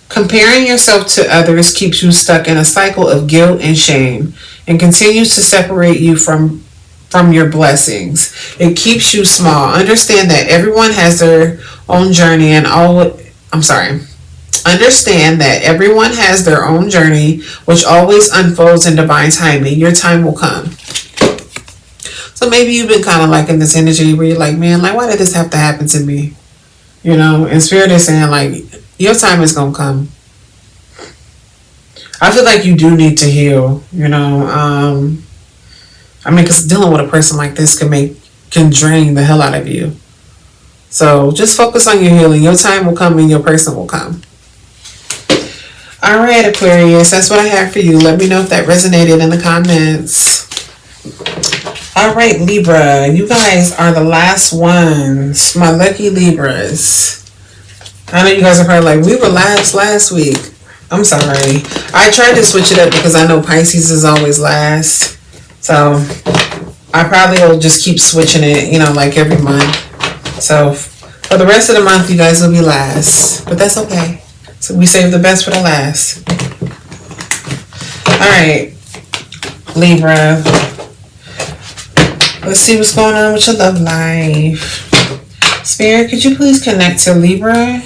Comparing yourself to others keeps you stuck in a cycle of guilt and shame and continues to separate you from your blessings. It keeps you small. Understand that everyone has their own journey Understand that everyone has their own journey, which always unfolds in divine timing. Your time will come. So maybe you've been kind of like in this energy where you're like, man, like, why did this have to happen to me? You know, and Spirit is saying, like, your time is going to come. I feel like you do need to heal, you know. I mean, because dealing with a person like this can drain the hell out of you. So just focus on your healing. Your time will come and your person will come. All right, Aquarius, that's what I have for you. Let me know if that resonated in the comments. All right, Libra, you guys are the last ones. My lucky Libras. I know you guys are probably like, we were last week. I'm sorry. I tried to switch it up because I know Pisces is always last. So I probably will just keep switching it, you know, like every month. So for the rest of the month, you guys will be last. But that's okay. So we save the best for the last. All right, Libra. Let's see what's going on with your love life. Spirit, could you please connect to Libra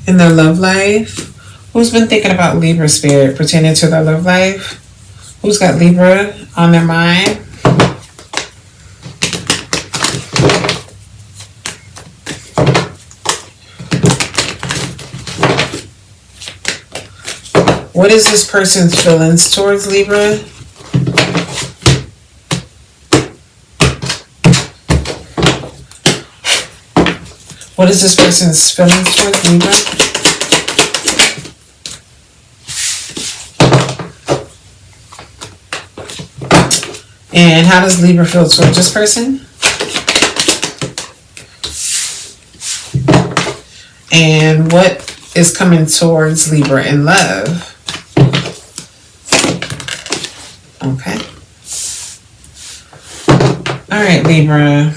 in their love life? Who's been thinking about Libra, Spirit, pertaining to their love life? Who's got Libra on their mind? What is this person's feelings towards Libra? What is this person's feelings towards Libra? And how does Libra feel towards this person? And what is coming towards Libra in love? Okay. All right, Libra.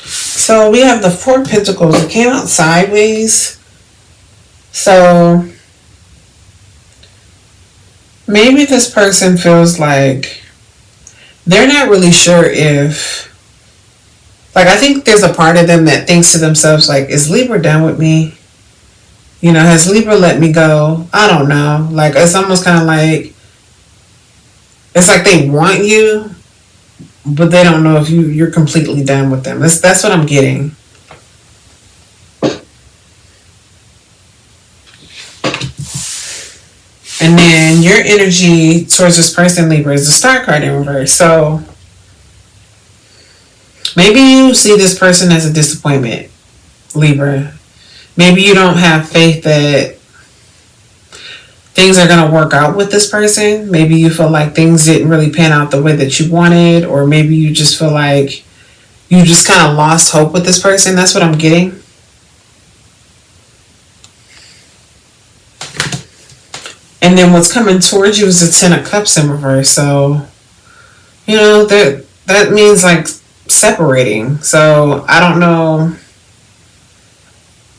So we have the Four of Pentacles. It came out sideways. So maybe this person feels like they're not really sure if, like, I think there's a part of them that thinks to themselves, like, is Libra done with me? You know, has Libra let me go? I don't know. Like, it's almost kind of like, it's like they want you, but they don't know if you're completely done with them. That's what I'm getting. And then your energy towards this person, Libra, is the Star card in reverse. So maybe you see this person as a disappointment, Libra. Maybe you don't have faith that things are going to work out with this person. Maybe you feel like things didn't really pan out the way that you wanted, or maybe you just feel like you just kind of lost hope with this person. That's what I'm getting. And then what's coming towards you is the Ten of Cups in reverse. So, you know, that means like separating. So I don't know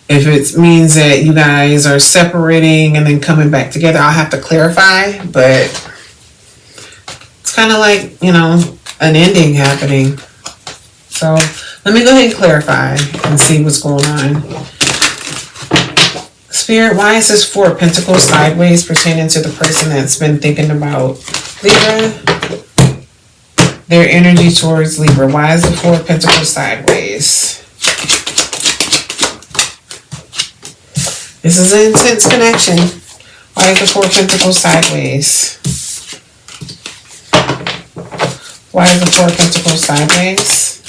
if it means that you guys are separating and then coming back together. I'll have to clarify, but it's kind of like, you know, an ending happening. So let me go ahead and clarify and see what's going on. Spirit, why is this Four of Pentacles sideways pertaining to the person that's been thinking about Libra? Their energy towards Libra. Why is the Four of Pentacles sideways? This is an intense connection. Why is the Four of Pentacles sideways? Why is the Four of Pentacles sideways?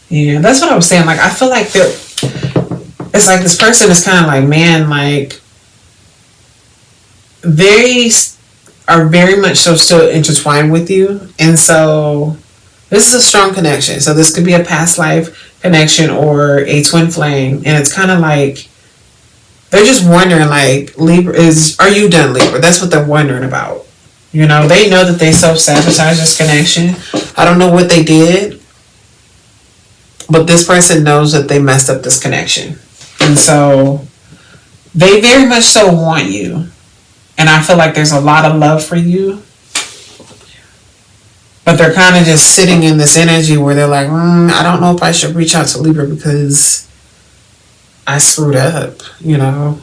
Yeah, that's what I was saying. Like, I feel like it's like this person is kind of like, man, like, they are very much so still intertwined with you. And so this is a strong connection. So this could be a past life connection or a twin flame. And it's kind of like they're just wondering, like, are you done, Libra? That's what they're wondering about. You know, they know that they self-sabotage this connection. I don't know what they did, but this person knows that they messed up this connection. And so they very much so want you. And I feel like there's a lot of love for you. But they're kind of just sitting in this energy where they're like, I don't know if I should reach out to Libra because I screwed up, you know.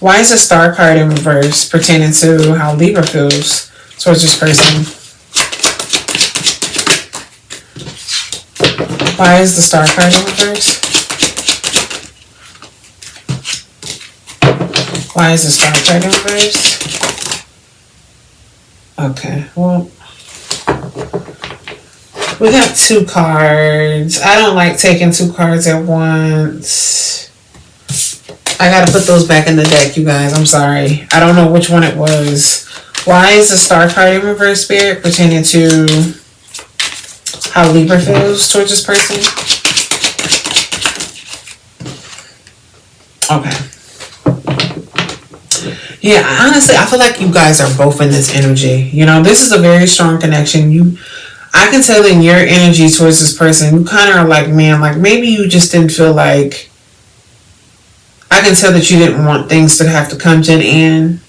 Why is the Star card in reverse pertaining to how Libra feels towards this person? Why is the Star card in reverse? Why is the Star card in reverse? Okay, well, we got 2 cards. I don't like taking 2 cards at once. I gotta put those back in the deck, you guys. I'm sorry. I don't know which one it was. Why is the Star card in reverse, Spirit, pertaining to how Libra feels towards this person? Okay. Yeah, honestly, I feel like you guys are both in this energy. You know, this is a very strong connection. I can tell in your energy towards this person, you kind of are like, man, like maybe you just didn't feel like, I can tell that you didn't want things to have to come to an end.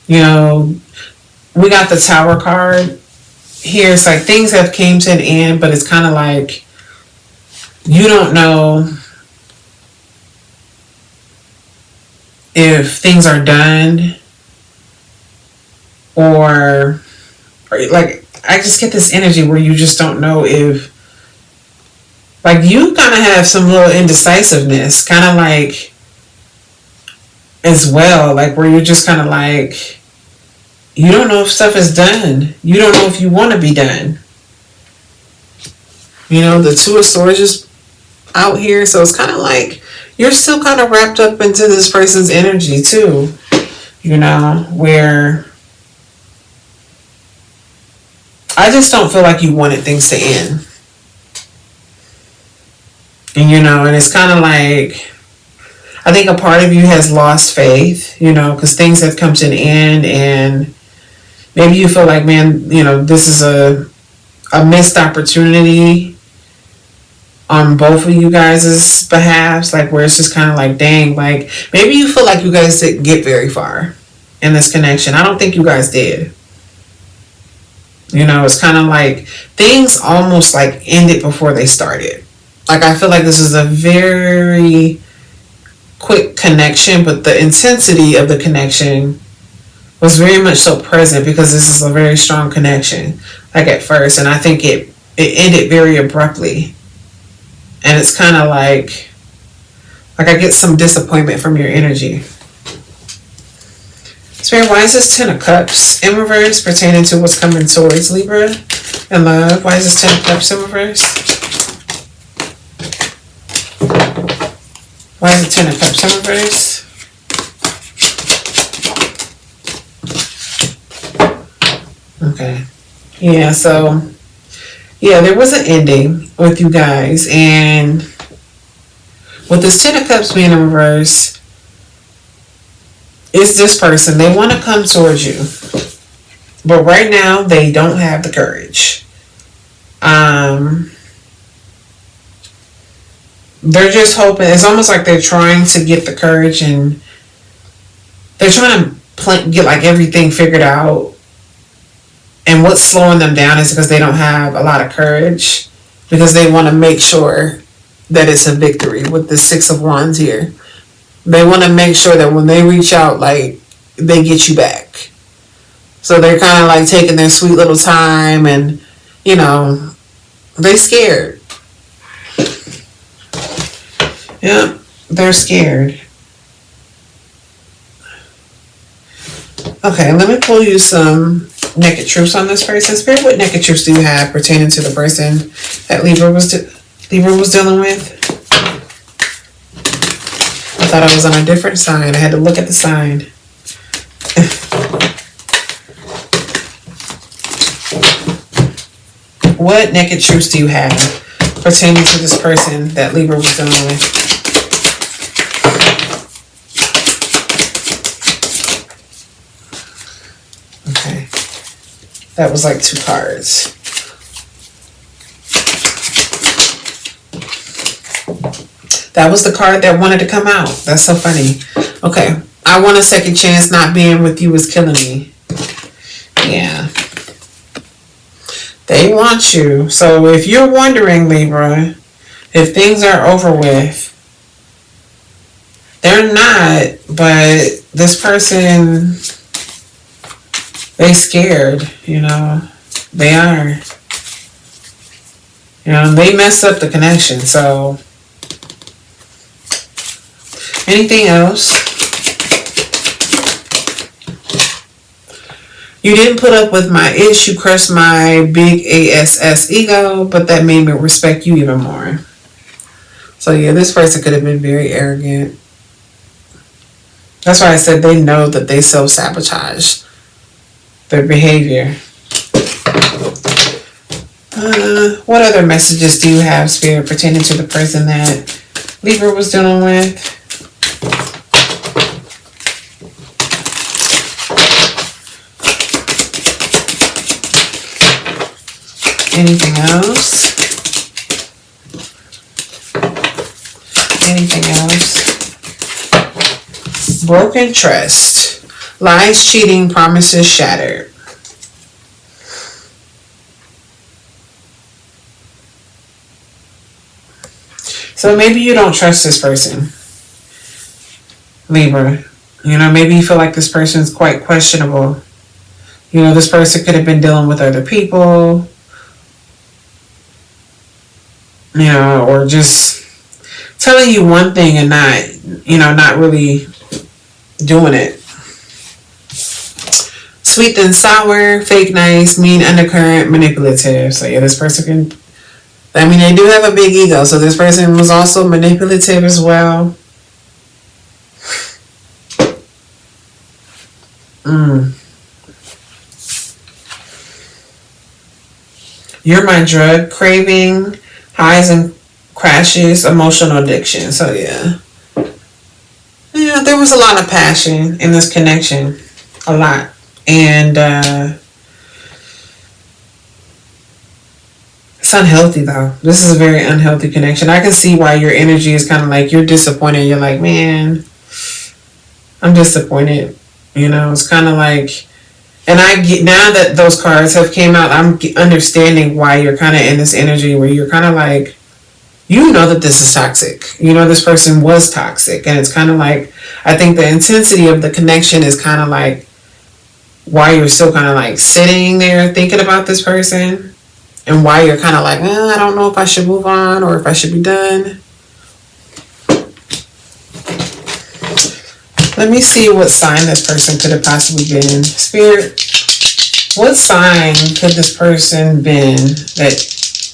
You know, we got the Tower card here. It's like things have came to an end, but it's kind of like you don't know if things are done or like, I just get this energy where you just don't know if, like, you kind of have some little indecisiveness, kind of like, as well, like, where you're just kind of like, you don't know if stuff is done. You don't know if you want to be done. You know, the 2 of Swords is out here, so it's kind of like, you're still kind of wrapped up into this person's energy, too. You know, where I just don't feel like you wanted things to end. And, you know, and it's kind of like, I think a part of you has lost faith, you know, because things have come to an end and maybe you feel like, man, you know, this is a missed opportunity on both of you guys' behalves, like where it's just kind of like, dang, like maybe you feel like you guys didn't get very far in this connection. I don't think you guys did. You know, it's kind of like things almost like ended before they started. Like, I feel like this is a very quick connection, but the intensity of the connection was very much so present because this is a very strong connection, like at first. And I think it ended very abruptly. And it's kind of like I get some disappointment from your energy. Spirit, why is this 10 of Cups in reverse pertaining to what's coming towards Libra and love? Why is this 10 of Cups in reverse? Why is it 10 of Cups in reverse? Okay. Yeah, so, yeah, there was an ending with you guys. And with this 10 of Cups being in reverse, it's this person. They want to come towards you. But right now, they don't have the courage. They're just hoping. It's almost like they're trying to get the courage and they're trying to get like everything figured out. And what's slowing them down is because they don't have a lot of courage, because they want to make sure that it's a victory with the 6 of Wands here. They want to make sure that when they reach out, like, they get you back. So they're kind of like taking their sweet little time and, you know, they scared. Yeah, they're scared. Okay, let me pull you some naked truths on this person. Spirit, what naked truths do you have pertaining to the person that Libra was dealing with? I thought I was on a different sign. I had to look at the sign. What naked truths do you have pertaining to this person that Libra was dealing with? That was like 2 cards. That was the card that wanted to come out. That's so funny. Okay. I want a second chance. Not being with you is killing me. Yeah. They want you. So if you're wondering, Libra, if things are over with, they're not, but this person, they scared, you know. They are. You know, they messed up the connection, so. Anything else? You didn't put up with my ish. You crushed my big ASS ego, but that made me respect you even more. So yeah, this person could have been very arrogant. That's why I said they know that they self-sabotage their behavior. What other messages do you have, Spirit, pertaining to the person that Libra was dealing with? Anything else? Anything else? Broken trust. Lies, cheating, promises shattered. So maybe you don't trust this person, Libra. You know, maybe you feel like this person's quite questionable. You know, this person could have been dealing with other people. You know, or just telling you one thing and not, you know, not really doing it. Sweet and sour, fake nice, mean undercurrent, manipulative. So yeah, this person can, I mean, they do have a big ego, so this person was also manipulative as well. You're my drug, craving, highs and crashes, emotional addiction. So yeah. Yeah, there was a lot of passion in this connection. A lot. And it's unhealthy though. This is a very unhealthy connection. I can see why your energy is kind of like you're disappointed. You're like, man, I'm disappointed. You know, it's kind of like, and I get, now that those cards have came out, I'm understanding why you're kind of in this energy where you're kind of like, you know that this is toxic. You know this person was toxic. And it's kind of like, I think the intensity of the connection is kind of like why you're still kind of like sitting there thinking about this person. And why you're kind of like, I don't know if I should move on or if I should be done. Let me see what sign this person could have possibly been. Spirit, what sign could this person been that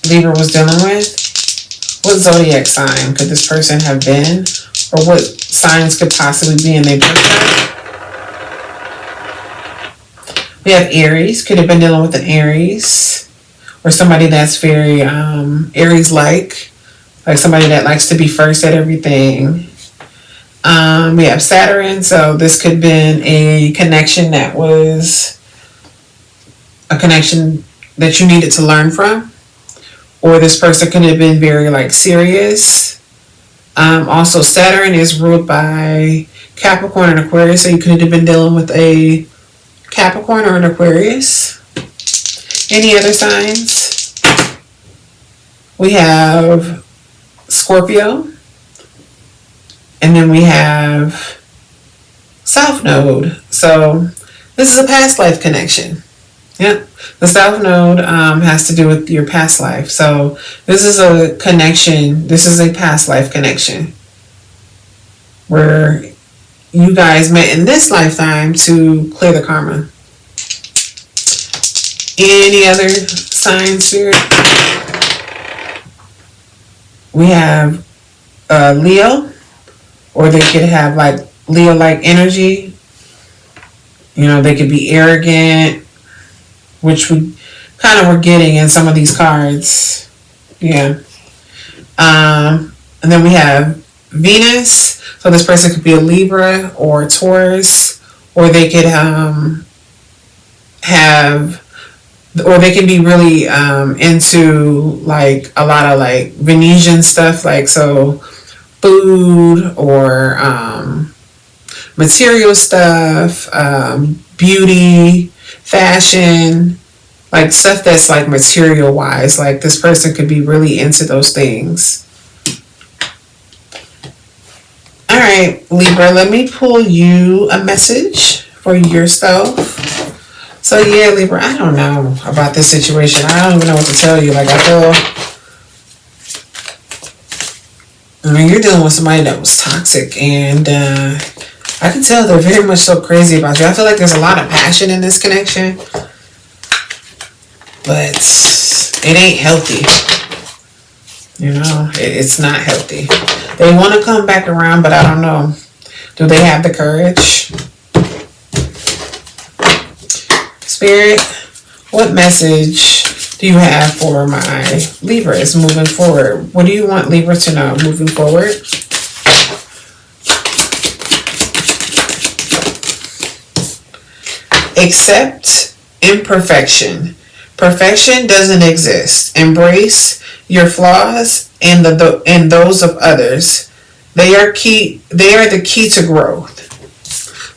Libra was dealing with? What zodiac sign could this person have been? Or what signs could possibly be in their birthday? We have Aries. Could have been dealing with an Aries. Or somebody that's very Aries-like. Like somebody that likes to be first at everything. We have Saturn. So this could have been a connection that was a connection that you needed to learn from. Or this person could have been very like serious. Also, Saturn is ruled by Capricorn and Aquarius. So you could have been dealing with a Capricorn or an Aquarius. Any other signs? We have Scorpio. And then we have South Node. So this is a past life connection. Yep. The South Node has to do with your past life. So this is a connection. This is a past life connection where you guys met in this lifetime to clear the karma. Any other signs here? We have Leo, or they could have like Leo-like energy. You know, they could be arrogant, which we kind of were getting in some of these cards. Yeah. And then we have Venus. So this person could be a Libra or a Taurus, or they could have or they can be really into like a lot of like Venetian stuff, like so food or material stuff, beauty, fashion, like stuff that's like material wise. Like this person could be really into those things. All right, Libra, let me pull you a message for yourself. So yeah, Libra, I don't know about this situation. I don't even know what to tell you. Like I mean, you're dealing with somebody that was toxic, and I can tell they're very much so crazy about you. I feel like there's a lot of passion in this connection, but it ain't healthy. You know, it's not healthy. They want to come back around, but I don't know. Do they have the courage? Spirit, what message do you have for my Libras moving forward? What do you want Libra to know moving forward? Accept imperfection. Perfection doesn't exist. Embrace your flaws and those of others. They are the key to growth.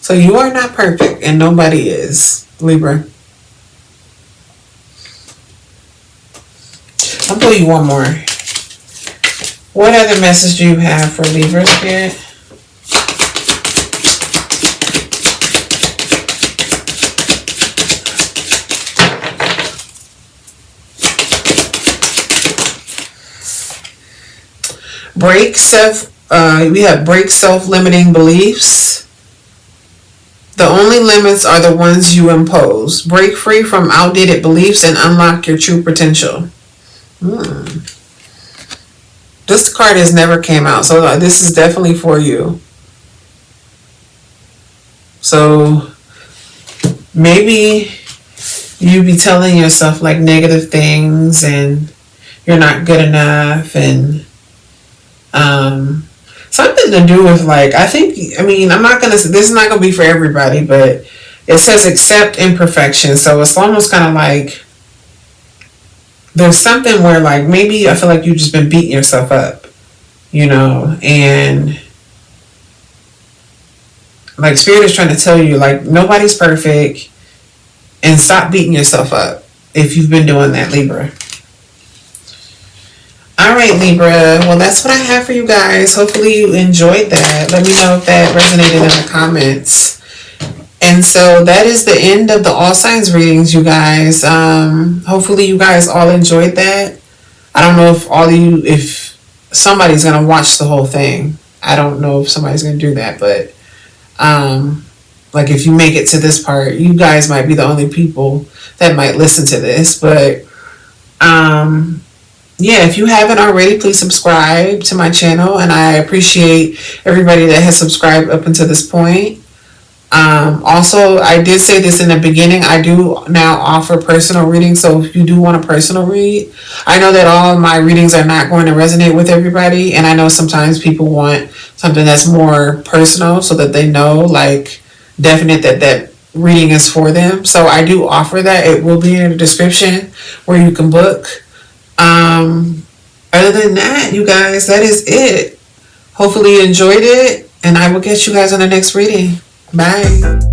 So you are not perfect, and nobody is, Libra. I'll pull you one more. What other message do you have for Libra, Spirit? We have break self-limiting beliefs. The only limits are the ones you impose. Break free from outdated beliefs and unlock your true potential. This card has never came out, so this is definitely for you. So maybe you be telling yourself like negative things and you're not good enough, and something to do with like, I'm not gonna say, this is not gonna be for everybody, but it says accept imperfection. So it's almost kind of like there's something where like maybe I feel like you've just been beating yourself up, you know, and like Spirit is trying to tell you like nobody's perfect, and stop beating yourself up if you've been doing that, Libra. All right, Libra. Well, that's what I have for you guys. Hopefully you enjoyed that. Let me know if that resonated in the comments. And so that is the end of the all signs readings, you guys. Hopefully you guys all enjoyed that. I don't know if somebody's going to watch the whole thing. I don't know if somebody's going to do that, but like if you make it to this part, you guys might be the only people that might listen to this. But yeah, if you haven't already, please subscribe to my channel, and I appreciate everybody that has subscribed up until this point. Also, I did say this in the beginning, I do now offer personal readings, so if you do want a personal read, I know that all of my readings are not going to resonate with everybody, and I know sometimes people want something that's more personal so that they know, like, definite that reading is for them. So I do offer that. It will be in the description where you can book. Other than that, you guys, that is it. Hopefully you enjoyed it, and I will catch you guys on the next reading. Bye.